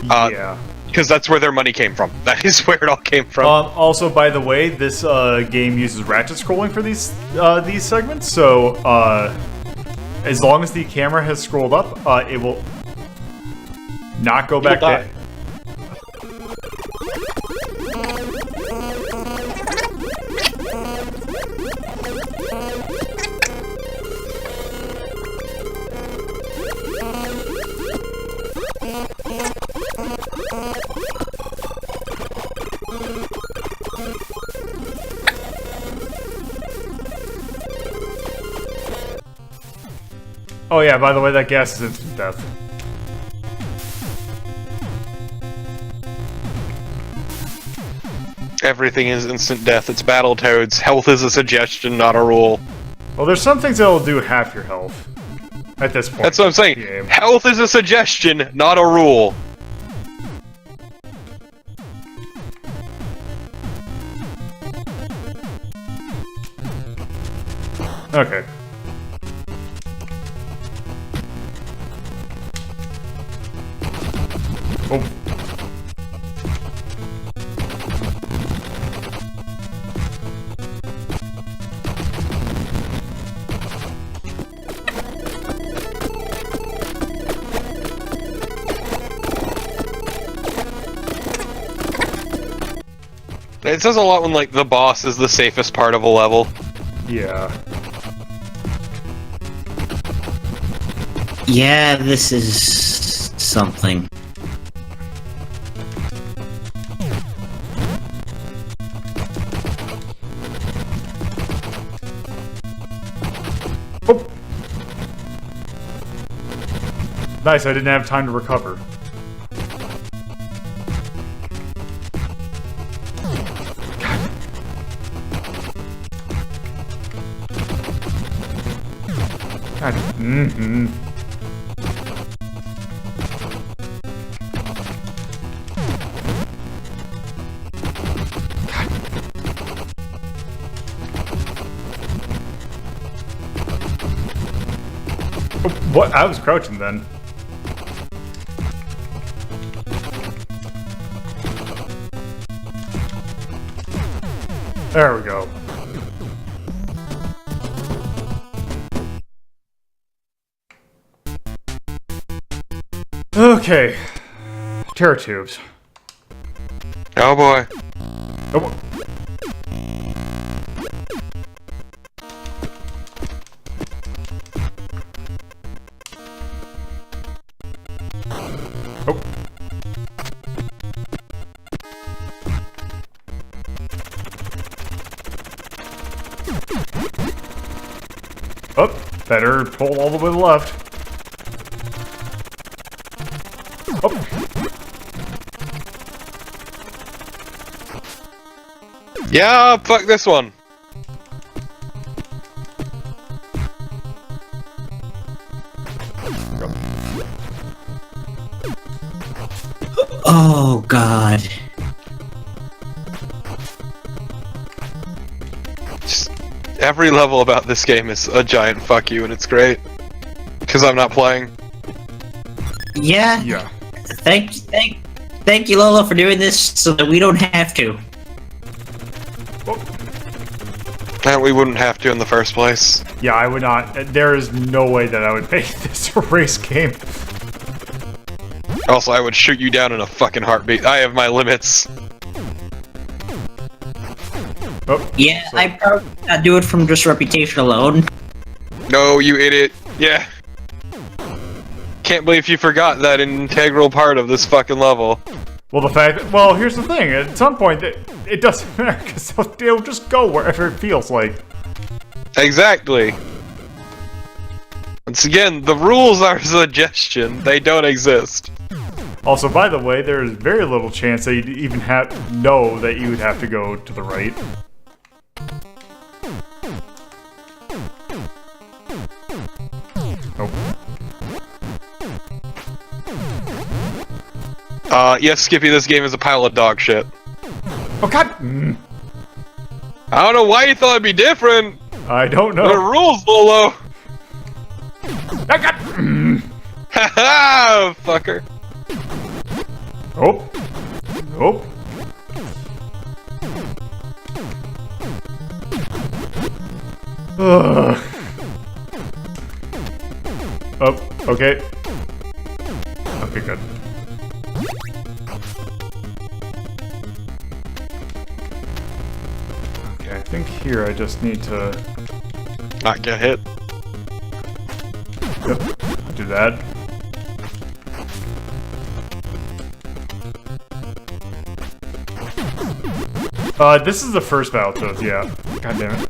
Yeah. Because that's where their money came from. That is where it all came from. Also, by the way, this game uses ratchet scrolling for these segments, so as long as the camera has scrolled up, it will not go back down. Oh yeah, by the way, that gas is instant death. Everything is instant death. It's Battletoads. Health is a suggestion, not a rule. Well, there's some things that'll do half your health. At this point. That's what I'm saying. Yeah. Health is a suggestion, not a rule. Okay. Oh. It says a lot when, like, the boss is the safest part of a level. Yeah. Yeah, this is something. Oh. Nice, I didn't have time to recover. God. Mm-hmm. What? I was crouching then. There we go. Okay. Terror tubes. Oh boy. Oh. Oh. Oh, better pull all the way to the left. Oh. Yeah, fuck this one. Oh god. Just every level about this game is a giant fuck you, and it's great. Because I'm not playing. Yeah. Yeah. Thank you, Lola, for doing this so that we don't have to. And we wouldn't have to in the first place. Yeah, I would not. There is no way that I would make this a race game. Also, I would shoot you down in a fucking heartbeat. I have my limits. Oh, Yeah, so- I probably not do it from just reputation alone. No, you idiot. Yeah. Can't believe you forgot that integral part of this fucking level. Well, the fact that, well, here's the thing. At some point, it doesn't matter, because it'll just go wherever it feels like. Exactly. Once again, the rules are a suggestion. They don't exist. Also, by the way, there is very little chance that you'd even know that you would have to go to the right. Nope. Yes, Skippy, this game is a pile of dog shit. Oh, God! I don't know why you thought it'd be different. I don't The know. rules, Lolo. I got. Haha, fucker. Oh. Nope. Ugh. Oh, okay. Okay, good. Okay, I think here I just need to... Not get hit. Yep, do that. This is the first Battletoads, yeah. God damn it.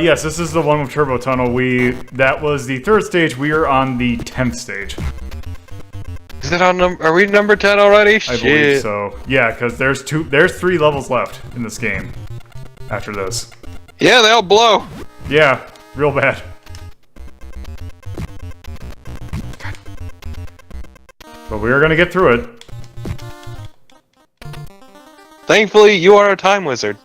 Yes, this is the one with Turbo Tunnel. That was the 3rd stage. We are on the 10th stage. Is it on are we number 10 already? I believe so. Yeah, because there's 3 levels left in this game. After this. Yeah, they all blow. Yeah, real bad. But we are gonna get through it. Thankfully, you are a time wizard.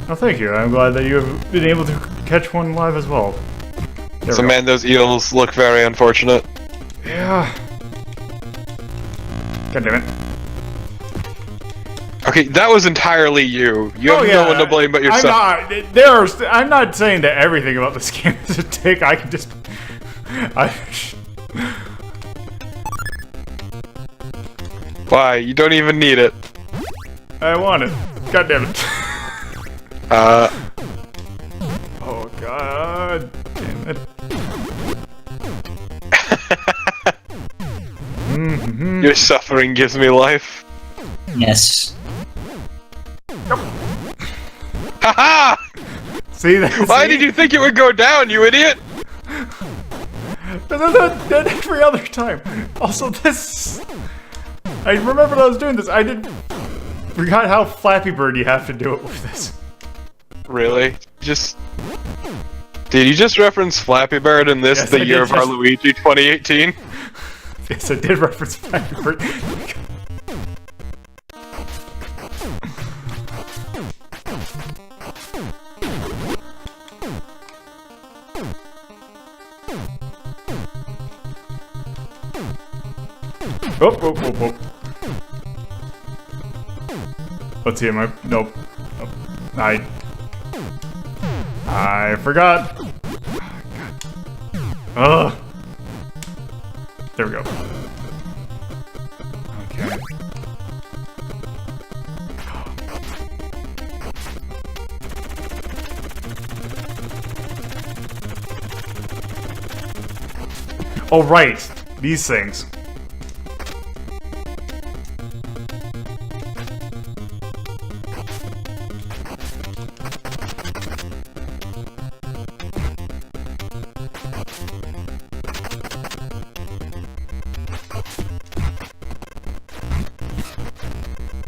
Oh, thank you. I'm glad that you have been able to catch one live as well. There So, we go. man, those eels look very unfortunate. Yeah. God damn it. Okay, that was entirely you. You have no one to blame but yourself. I'm not saying that everything about this game is a tick. I can just... Why? You don't even need it. I want it. God damn it. Oh god damn it. Your suffering gives me life. Yes. Haha! See that? Why did you think it would go down, you idiot? That every other time. Also, this... I remember I was doing this. I didn't... Forgot how Flappy Bird you have to do it with this. Really? Just... Did you just reference Flappy Bird in this, Yes, the I year did of just- our Luigi 2018? Yes, I did reference Flappy Bird. Oh. Let's see, am I... Nope. Oh, I forgot. Ugh. There we go. Okay. Oh, right. These things.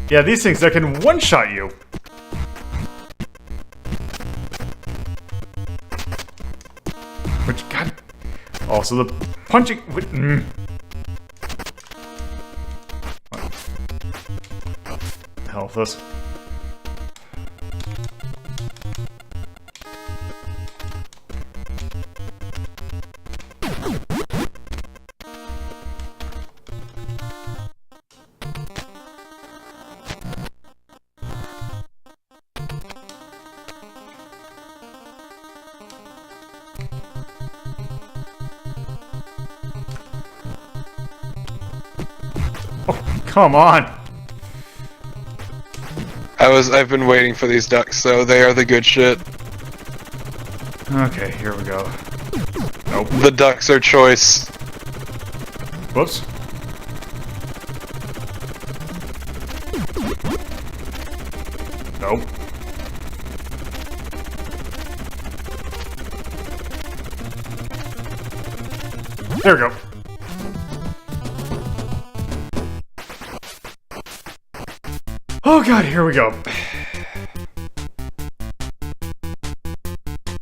Yeah, these things that can one-shot you. Which, god... Also the punching... What the hell is this? Come on! I've been waiting for these ducks, so they are the good shit. Okay, here we go. Nope. The ducks are choice. Whoops. Nope. There we go. Oh god, here we go.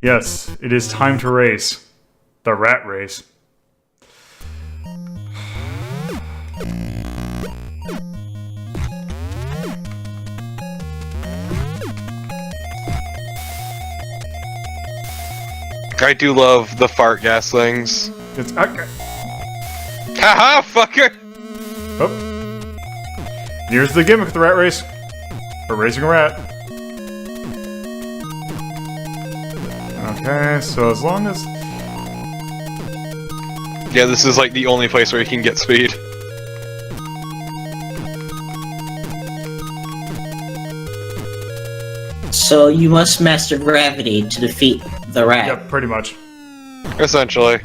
Yes, it is time to race. The rat race. I do love the fart gas things. It's... Haha, fucker! Oh. Here's the gimmick of the rat race. For racing a rat. Okay, so as long as... Yeah, this is like the only place where you can get speed. So you must master gravity to defeat the rat. Yep, pretty much. Essentially.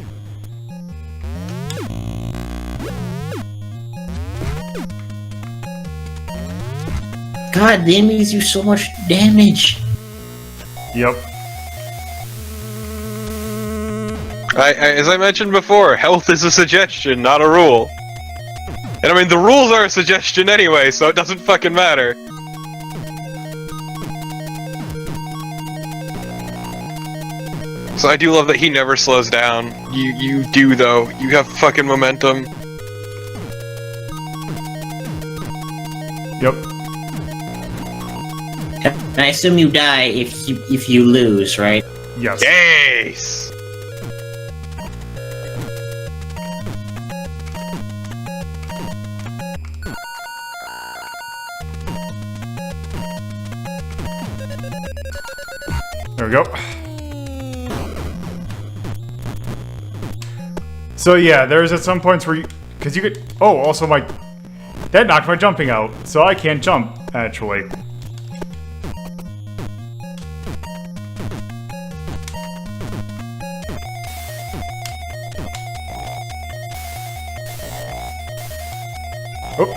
God, the enemies do so much damage. Yep. As I mentioned before, health is a suggestion, not a rule. And I mean, the rules are a suggestion anyway, so it doesn't fucking matter. So I do love that he never slows down. You do though. You have fucking momentum. Yep. And I assume you die if you lose, right? Yes. Yes! There we go. So yeah, there's at some points where you... Because you could... Oh, also my... That knocked my jumping out, so I can't jump, actually. Oh,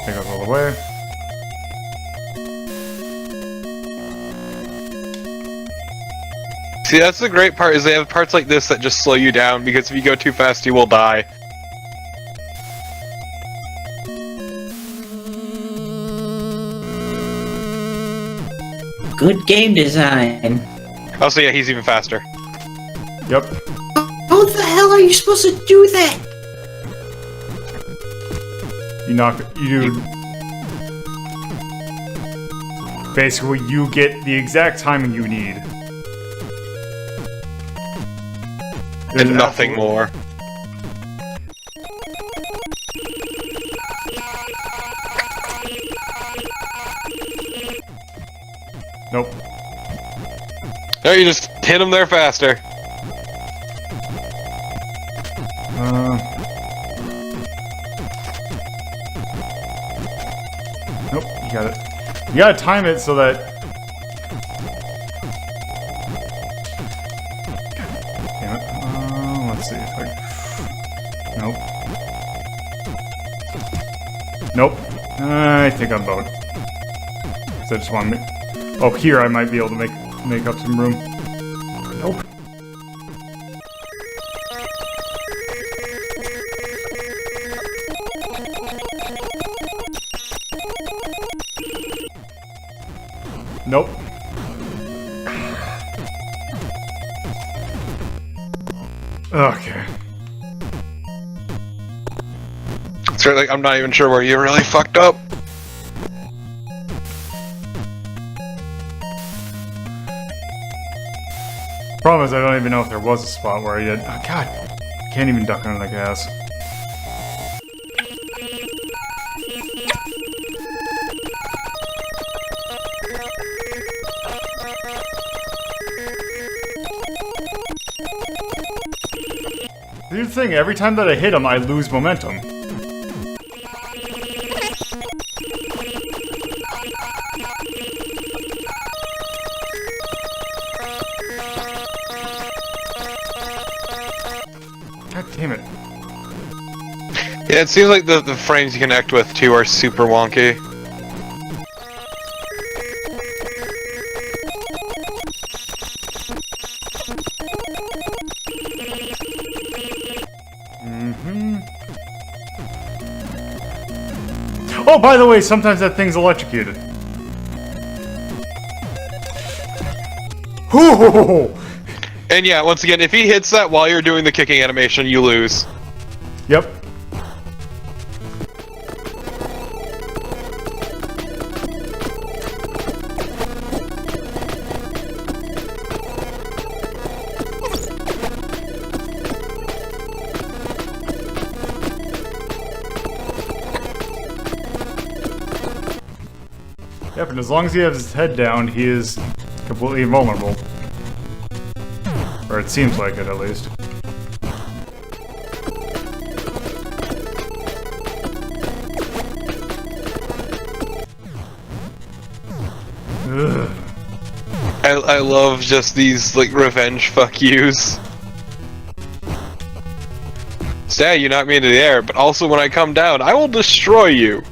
I goes all the way. See, that's the great part, is they have parts like this that just slow you down, because if you go too fast, you will die. Good game design. Also, yeah, he's even faster. Yep. How the hell are you supposed to do that? You knock... You do... Basically, you get the exact timing you need. And nothing more. Nope. No, you just hit him there faster. Nope, you got it. You gotta time it so that... Damn it. Let's see if I... Nope. Nope. I think I'm boned. So I just want to make... Oh, here I might be able to make up some room. Nope. Nope. Okay. Certainly, I'm not even sure where you really fucked up. Problem is, I don't even know if there was a spot where I did. Oh, God, can't even duck under the gas. Here's the thing, every time that I hit him, I lose momentum. God damn it. Yeah, it seems like the frames you connect with, too, are super wonky. Oh, by the way, sometimes that thing's electrocuted. Hoo-hoo-hoo-hoo. And yeah, once again, if he hits that while you're doing the kicking animation, you lose. Yep. Yep, and as long as he has his head down, he is completely invulnerable. Or it seems like it, at least. Ugh. I love just these, like, revenge fuck yous. So yeah, you knock me into the air, but also when I come down, I will destroy you.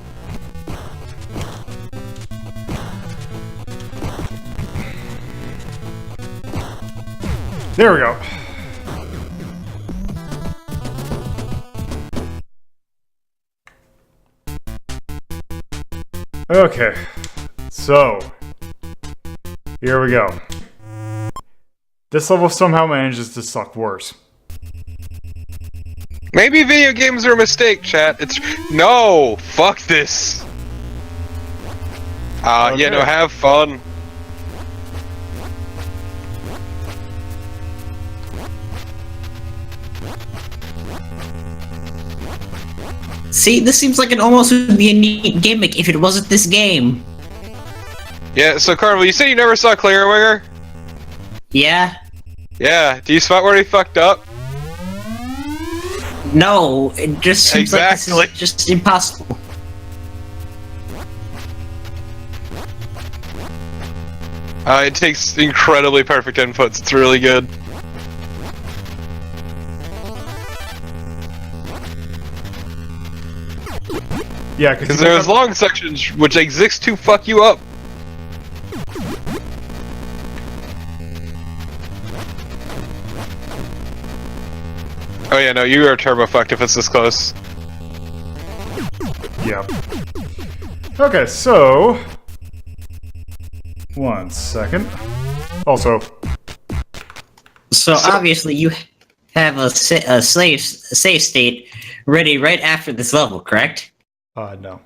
There we go. Okay, so here we go. This level somehow manages to suck worse. Maybe video games are a mistake, chat. It's no, fuck this. Okay. Yeah, no, have fun. See, this seems like it almost would be a neat gimmick if it wasn't this game. Yeah, so Carnival, you said you never saw Clear Winger? Yeah? Yeah, do you spot where he fucked up? No, it just seems like this Exactly. is just impossible. It takes incredibly perfect inputs. It's really good. Yeah, Because there's long sections which exist to fuck you up. Oh yeah, no, you are turbo fucked if it's this close. Yeah. Okay, so... 1 second. Also... So obviously you have a save state ready right after this level, correct? no.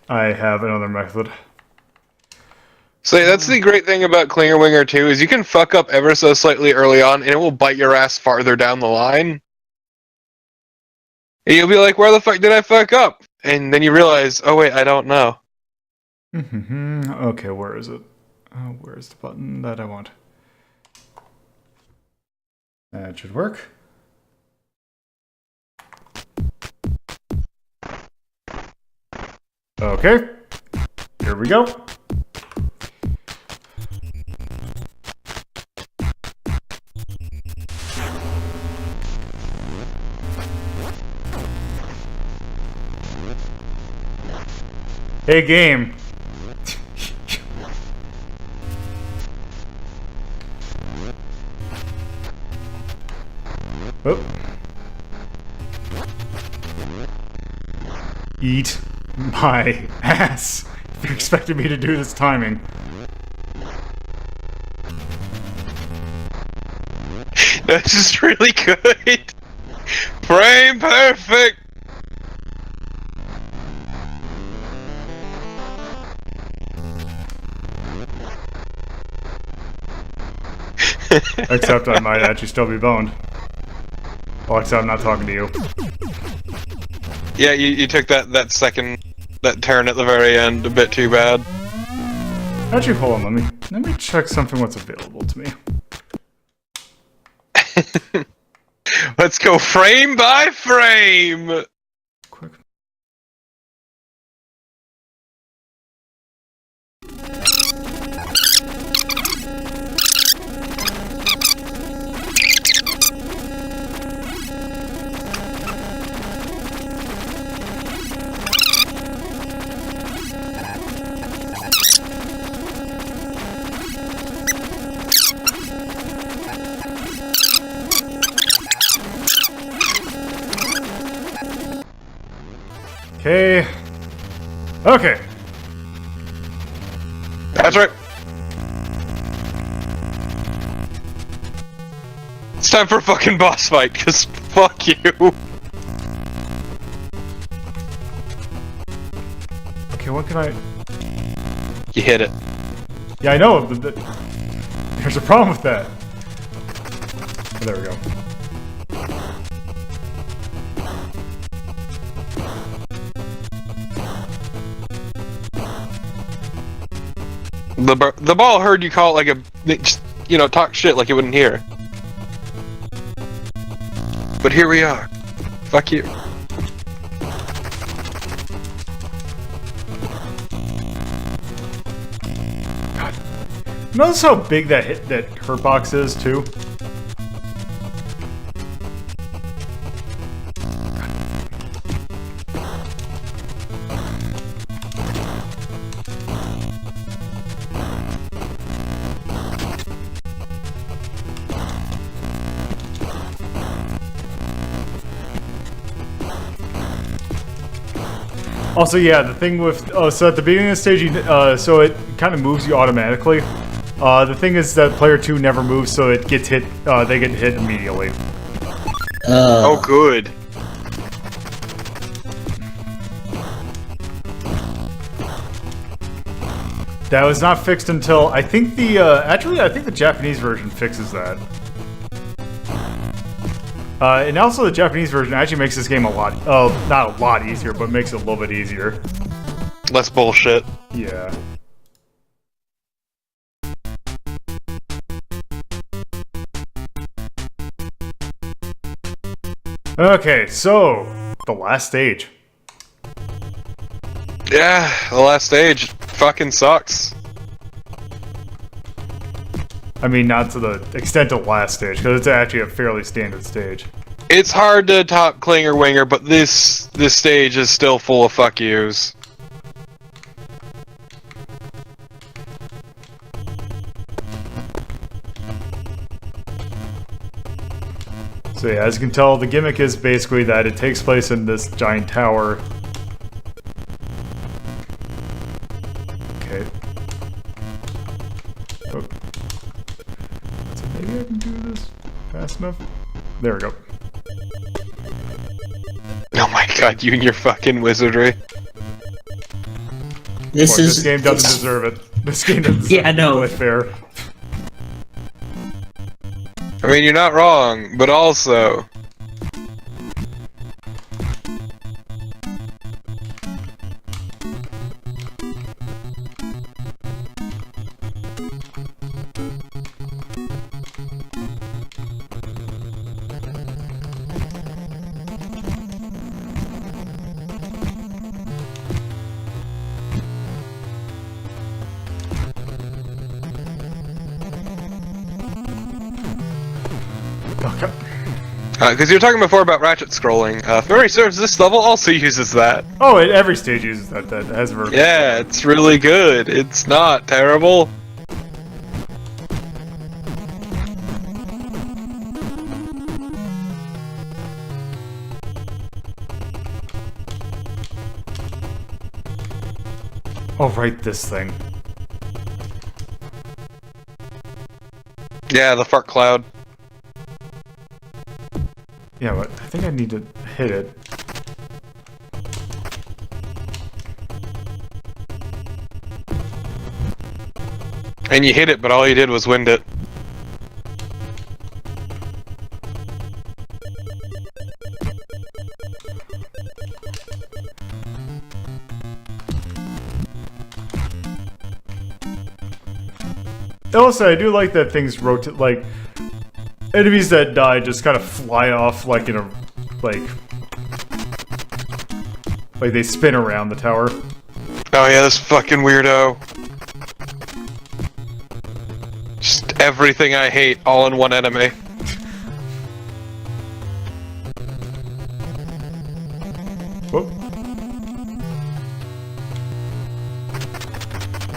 I have another method. So yeah, that's the great thing about Clinger Winger 2 is you can fuck up ever so slightly early on and it will bite your ass farther down the line. And you'll be like, where the fuck did I fuck up? And then you realize, oh wait, I don't know. Okay, where is it? Where's the button that I want? That should work. Okay, here we go. Hey, game. Oh. Eat my ass. If you're expecting me to do this timing. That's just really good. Frame perfect. Except I might actually still be boned. Well, except I'm not talking to you. Yeah, you took that turn at the very end a bit too bad. Actually, hold on, let me check something what's available to me. Let's go frame by frame. Quick. Okay. Okay. That's right. It's time for a fucking boss fight, cause fuck you. Okay, what can I... You hit it. Yeah, I know, but there's a problem with that. Oh, there we go. The ball heard you call it like just, talk shit like you wouldn't hear. But here we are. Fuck you. God. Notice how big that hurt box is too. Also, yeah, the thing with so at the beginning of the stage, so it kind of moves you automatically. The thing is that player 2 never moves, so it gets hit. They get hit immediately. Oh, good. That was not fixed until I think the I think the Japanese version fixes that. And also the Japanese version actually makes this game a lot, not a lot easier, but makes it a little bit easier. Less bullshit. Yeah. Okay, so the last stage. Yeah, the last stage fucking sucks. I mean, not to the extent of last stage, because it's actually a fairly standard stage. It's hard to top Klinger Winger, but this stage is still full of fuck yous. So yeah, as you can tell, the gimmick is basically that it takes place in this giant tower. Okay. Oh. So maybe I can do this fast enough? There we go. Oh my god, you and your fucking wizardry. This game doesn't deserve it. This game doesn't deserve it. no. Really fair. I mean, you're not wrong, but also... Because you were talking before about ratchet scrolling. If memory serves, this level also uses that. Oh, every stage uses that. That has vertical. Yeah, it's really good. It's not terrible. Oh, right, this thing. Yeah, the fart cloud. Yeah, but I think I need to hit it. And you hit it, but all you did was wind it. Also, I do like that things rotate, like, enemies that die just kind of fly off, like, in a, like they spin around the tower. Oh yeah, this fucking weirdo. Just everything I hate all in one enemy. Whoop.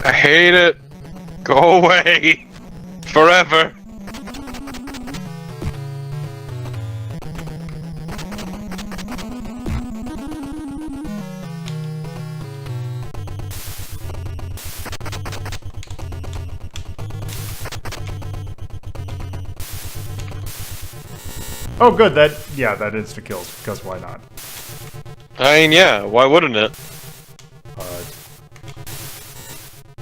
I hate it. Go away. Forever. Oh, good, that insta-kills, because why not? I mean, yeah, why wouldn't it?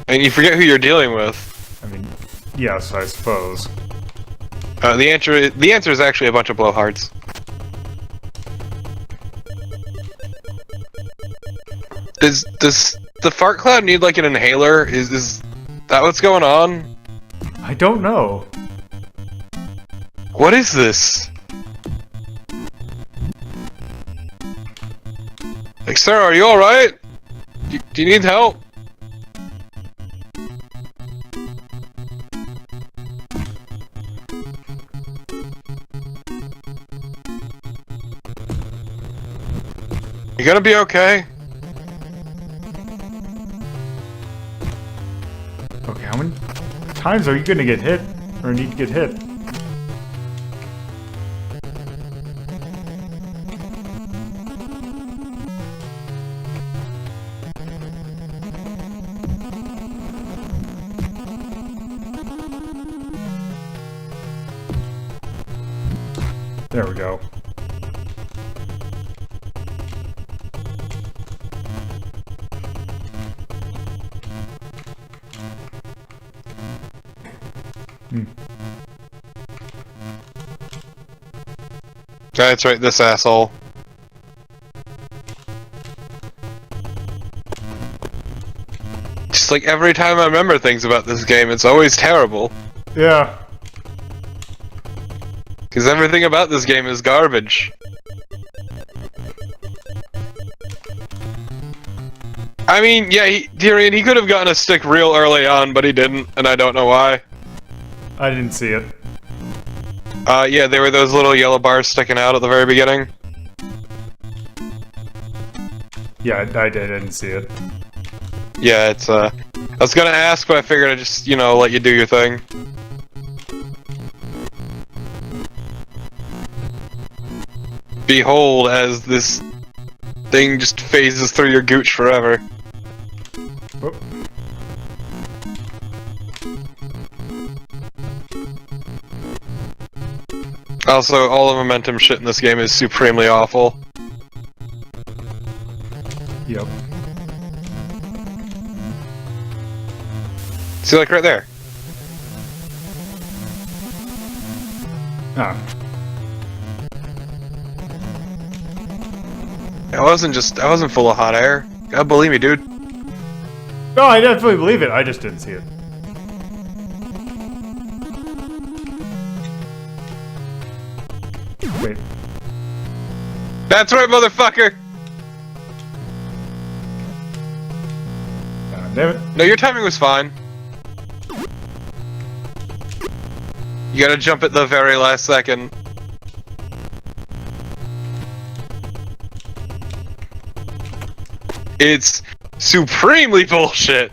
I mean, you forget who you're dealing with. I mean, yes, I suppose. The answer is actually a bunch of blowhards. Does the fart cloud need like an inhaler? Is that what's going on? I don't know. What is this? Like, sir, are you alright? Do you need help? You gonna be okay? Okay, how many times are you gonna get hit? Or need to get hit? There we go. That's right, this asshole. Just like every time I remember things about this game, it's always terrible. Yeah. Because everything about this game is garbage. I mean, yeah, Tyrion, he could have gotten a stick real early on, but he didn't, and I don't know why. I didn't see it. Yeah, there were those little yellow bars sticking out at the very beginning. Yeah, I didn't see it. Yeah, it's, I was gonna ask, but I figured I'd just, you know, let you do your thing. Behold, as this thing just phases through your gooch forever. Whoop. Also, all the momentum shit in this game is supremely awful. Yep. See, like right there. Ah. I wasn't full of hot air. God believe me, dude. No, I definitely believe it. I just didn't see it. Wait. That's right, motherfucker! Damn it. No, your timing was fine. You gotta jump at the very last second. It's supremely bullshit.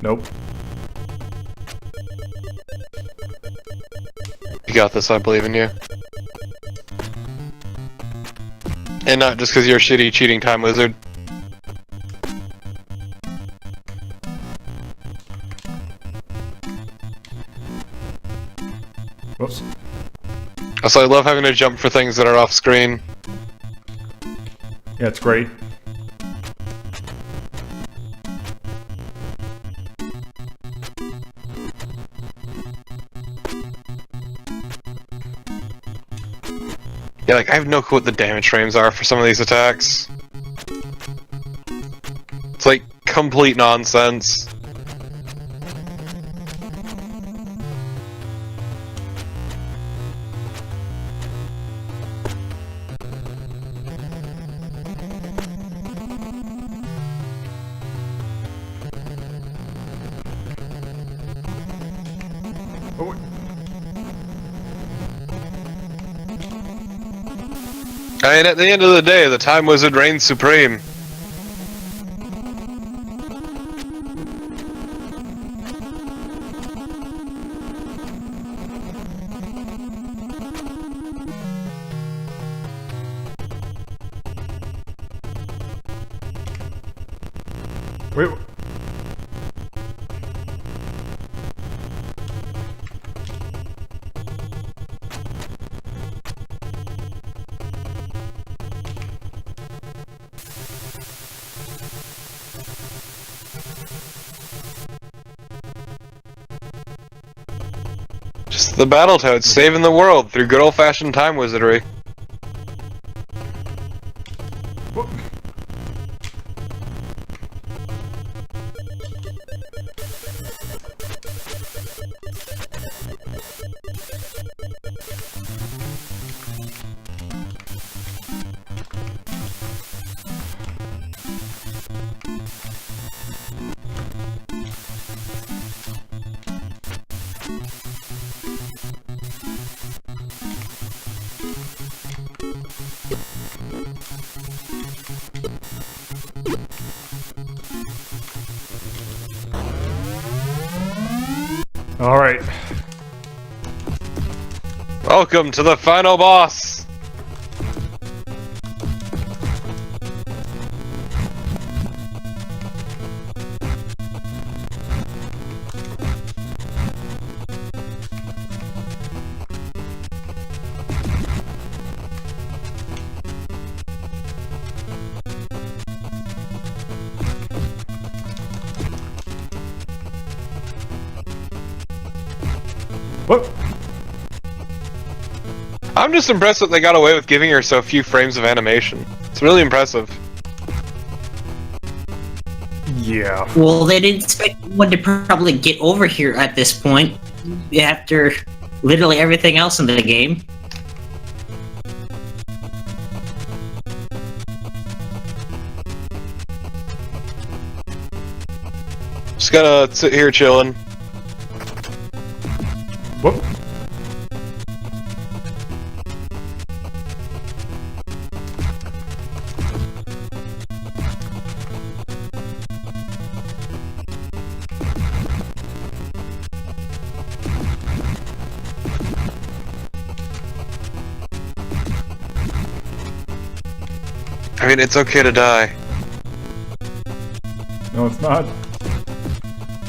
Nope. You got this, I believe in you. And not just because you're a shitty cheating time wizard. Whoops. Also, I love having to jump for things that are off screen. Yeah, it's great. Yeah, like, I have no clue what the damage frames are for some of these attacks. It's like, complete nonsense. Oh, I mean, at the end of the day, the Time Wizard reigns supreme. wait. Just the Battletoads saving the world through good old-fashioned time wizardry. Whoop. All right. Welcome to the final boss! Whoop. I'm just impressed that they got away with giving her so few frames of animation. It's really impressive. Yeah. Well, they didn't expect anyone to probably get over here at this point, after literally everything else in the game. Just gonna sit here chilling. Whoop. I mean, it's okay to die. No, it's not.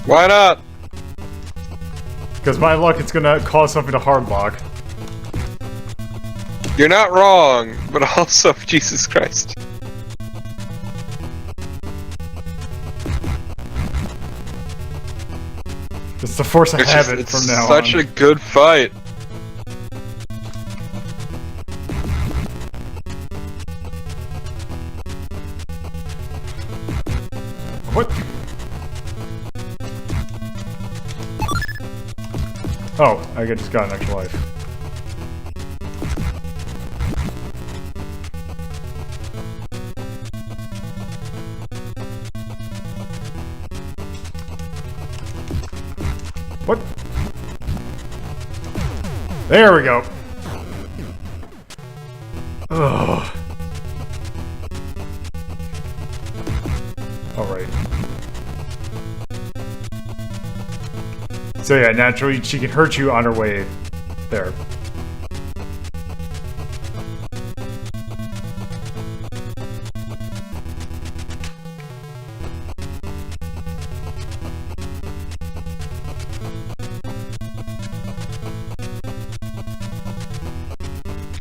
Why not? Because my luck, it's gonna cause something to hard lock. You're not wrong, but also, Jesus Christ. It's the force of habit It's from now on. such a good fight. What? Oh, I just got an extra life. What? There we go. Ugh. Alright. So yeah, naturally she can hurt you on her way there.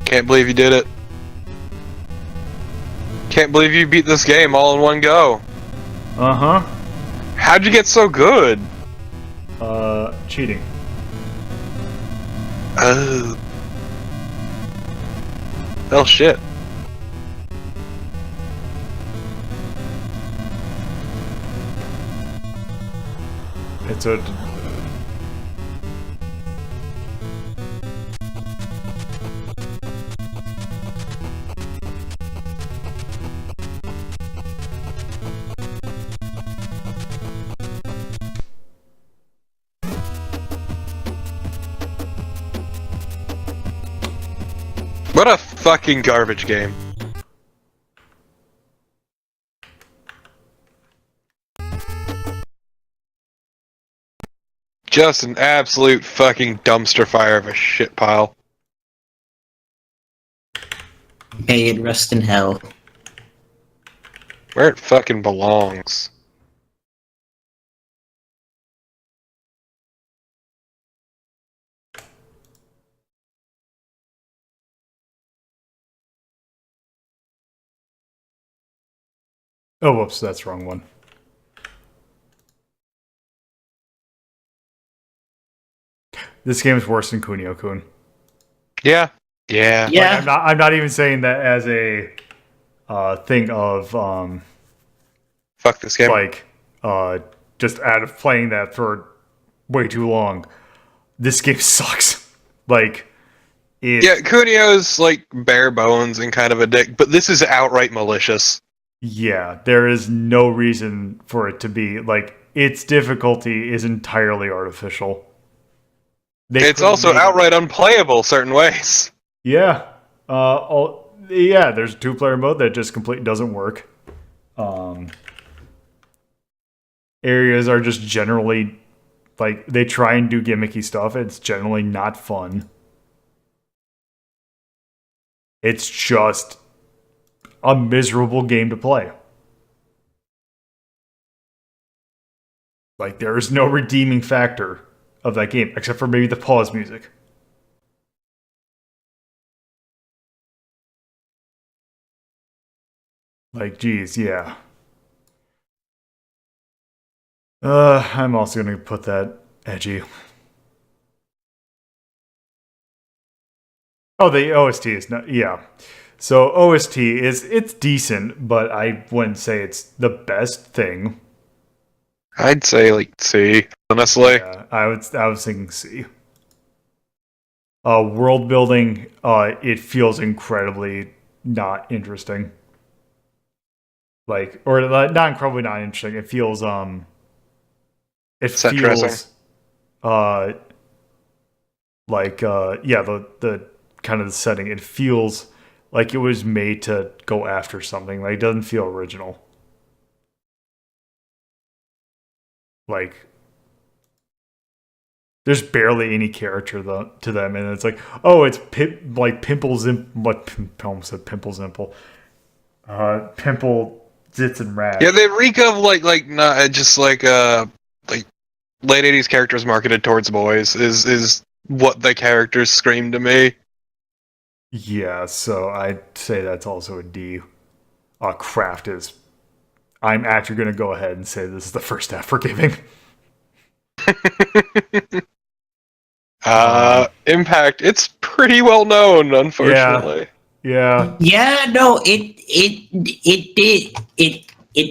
Can't believe you did it. Can't believe you beat this game all in one go. Uh-huh. How'd you get so good? Cheating. Oh. Well, shit. It's a... What a fucking garbage game. Just an absolute fucking dumpster fire of a shit pile. May it rest in hell. Where it fucking belongs. Oh, whoops, that's the wrong one. This game is worse than Kunio-kun. Yeah. Yeah. Yeah. Like, I'm not even saying that as a thing of Fuck this game. like just out of playing that for way too long. This game sucks. Like Yeah, Kunio's like bare bones and kind of a dick, but this is outright malicious. Yeah, there is no reason for it to be like its difficulty is entirely artificial. It's also outright unplayable certain ways. Yeah. There's a two-player mode that just completely doesn't work. Areas are just generally like they try and do gimmicky stuff. It's generally not fun. It's just a miserable game to play. Like, there is no redeeming factor of that game, except for maybe the pause music. Like, geez, yeah. I'm also gonna put that edgy. Oh, the OST is not. Yeah. So OST it's decent, but I wouldn't say it's the best thing. I'd say like C, honestly. Yeah, I was thinking C. World building, it feels incredibly not interesting. Like, or not incredibly not interesting. It feels it Set feels dressing. yeah, the kind of the setting. It feels like it was made to go after something. Like, it doesn't feel original. Like, there's barely any character to them, and it's like, oh, it's like Pimples and what I almost said Pimples Imple, Pimple Zits and Rats. Yeah, they reek of like not just like late '80s characters marketed towards boys is what the characters scream to me. Yeah, so I'd say that's also a D. Craft is. I'm actually going to go ahead and say this is the first half forgiving. Impact, it's pretty well known, unfortunately. Yeah. Yeah, no, it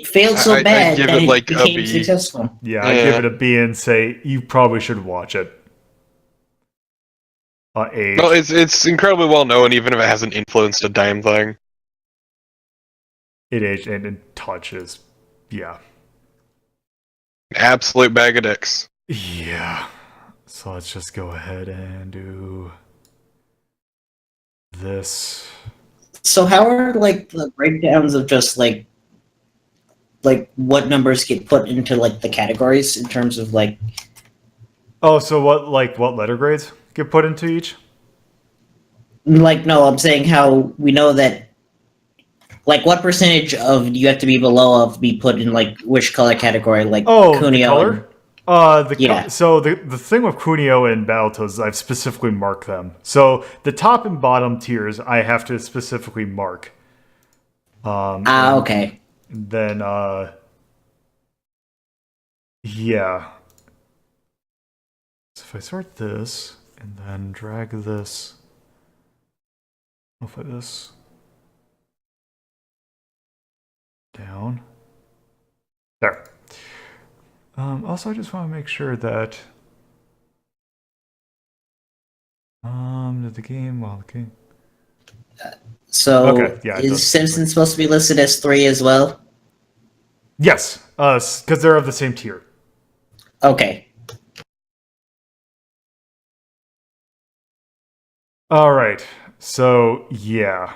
failed so I'd bad give that it, it like, a became B. successful. Yeah, I give it a B and say you probably should watch it. A. No, it's incredibly well known, even if it hasn't influenced a damn thing. It aged and it touches. Yeah. Absolute bag of dicks. Yeah. So let's just go ahead and do this. So how are like the breakdowns of just like what numbers get put into like the categories in terms of like Oh, so what letter grades get put into each? no, I'm saying how we know that like what percentage of you have to be below of be put in like which color category, like Oh, Kunio the color? Yeah. So the thing with Kunio and Battletoads is I've specifically marked them. So the top and bottom tiers I have to specifically mark. okay. Then yeah. So if I sort this and then drag this, hopefully this down. There. Also, I just want to make sure that did the game So Okay, yeah, it does. is Simpsons supposed to be listed as 3 as well? Yes, because they're of the same tier. Okay. All right. So yeah.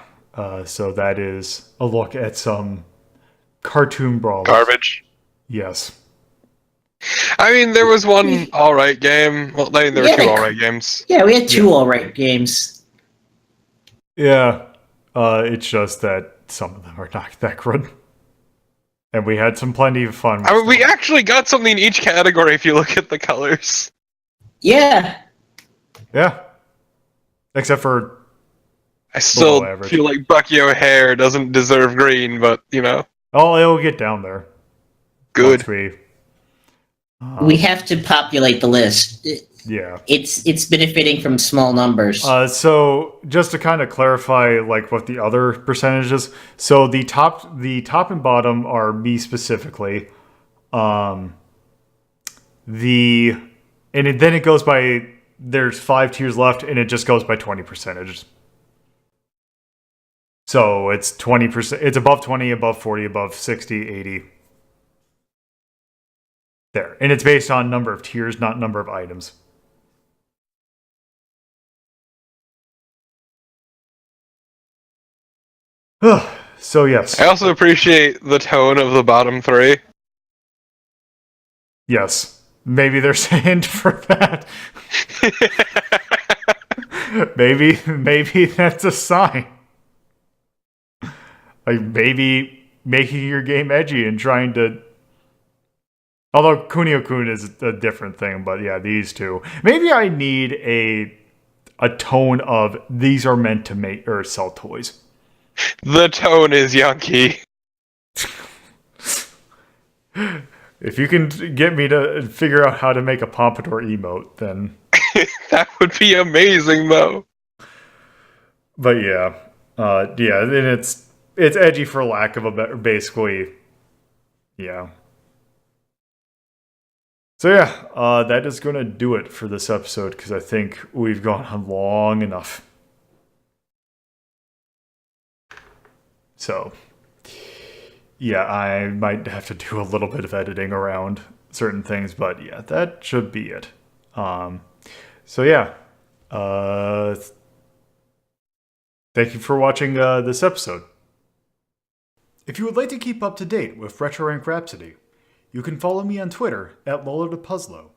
So that is a look at some cartoon brawlers. Garbage. Yes. I mean, there was one alright game. Well, I mean, there were Yeah, two alright games. Yeah, we had 2 alright games. Yeah. It's just that some of them are not that good. And we had plenty of fun. I mean, we actually got something in each category if you look at the colors. Yeah. Yeah. Except for I still Below average. feel like Bucky O'Hare doesn't deserve green, but, you know, it'll get down there. good. Once We have to populate the list. yeah. It's benefiting from small numbers. So just to kind of clarify, like what the other percentages. So the top and bottom are me specifically. Then it goes by. There's 5 tiers left, and it just goes by 20 percentages. So it's 20%. It's above 20, above 40, above 60, 80. There, and it's based on number of tiers, not number of items. So yes. I also appreciate the tone of the bottom 3. Yes. Maybe there's a hint for that. maybe that's a sign. Like maybe making your game edgy and trying to. Although Kunio-kun is a different thing, but yeah, these two. Maybe I need a tone of these are meant to make or sell toys. The tone is Yankee. If you can get me to figure out how to make a pompadour emote, then That would be amazing, though. But yeah, yeah, and it's edgy for lack of a better, basically, yeah. So yeah, that is gonna do it for this episode because I think we've gone on long enough. So yeah, I might have to do a little bit of editing around certain things, but yeah, that should be it. So yeah, thank you for watching this episode. If you would like to keep up to date with Retro Rank Rhapsody, you can follow me on Twitter at LoloThePuzzlo,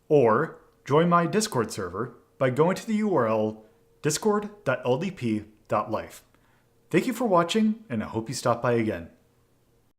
or join my Discord server by going to the URL discord.ldp.life. Thank you for watching, and I hope you stop by again.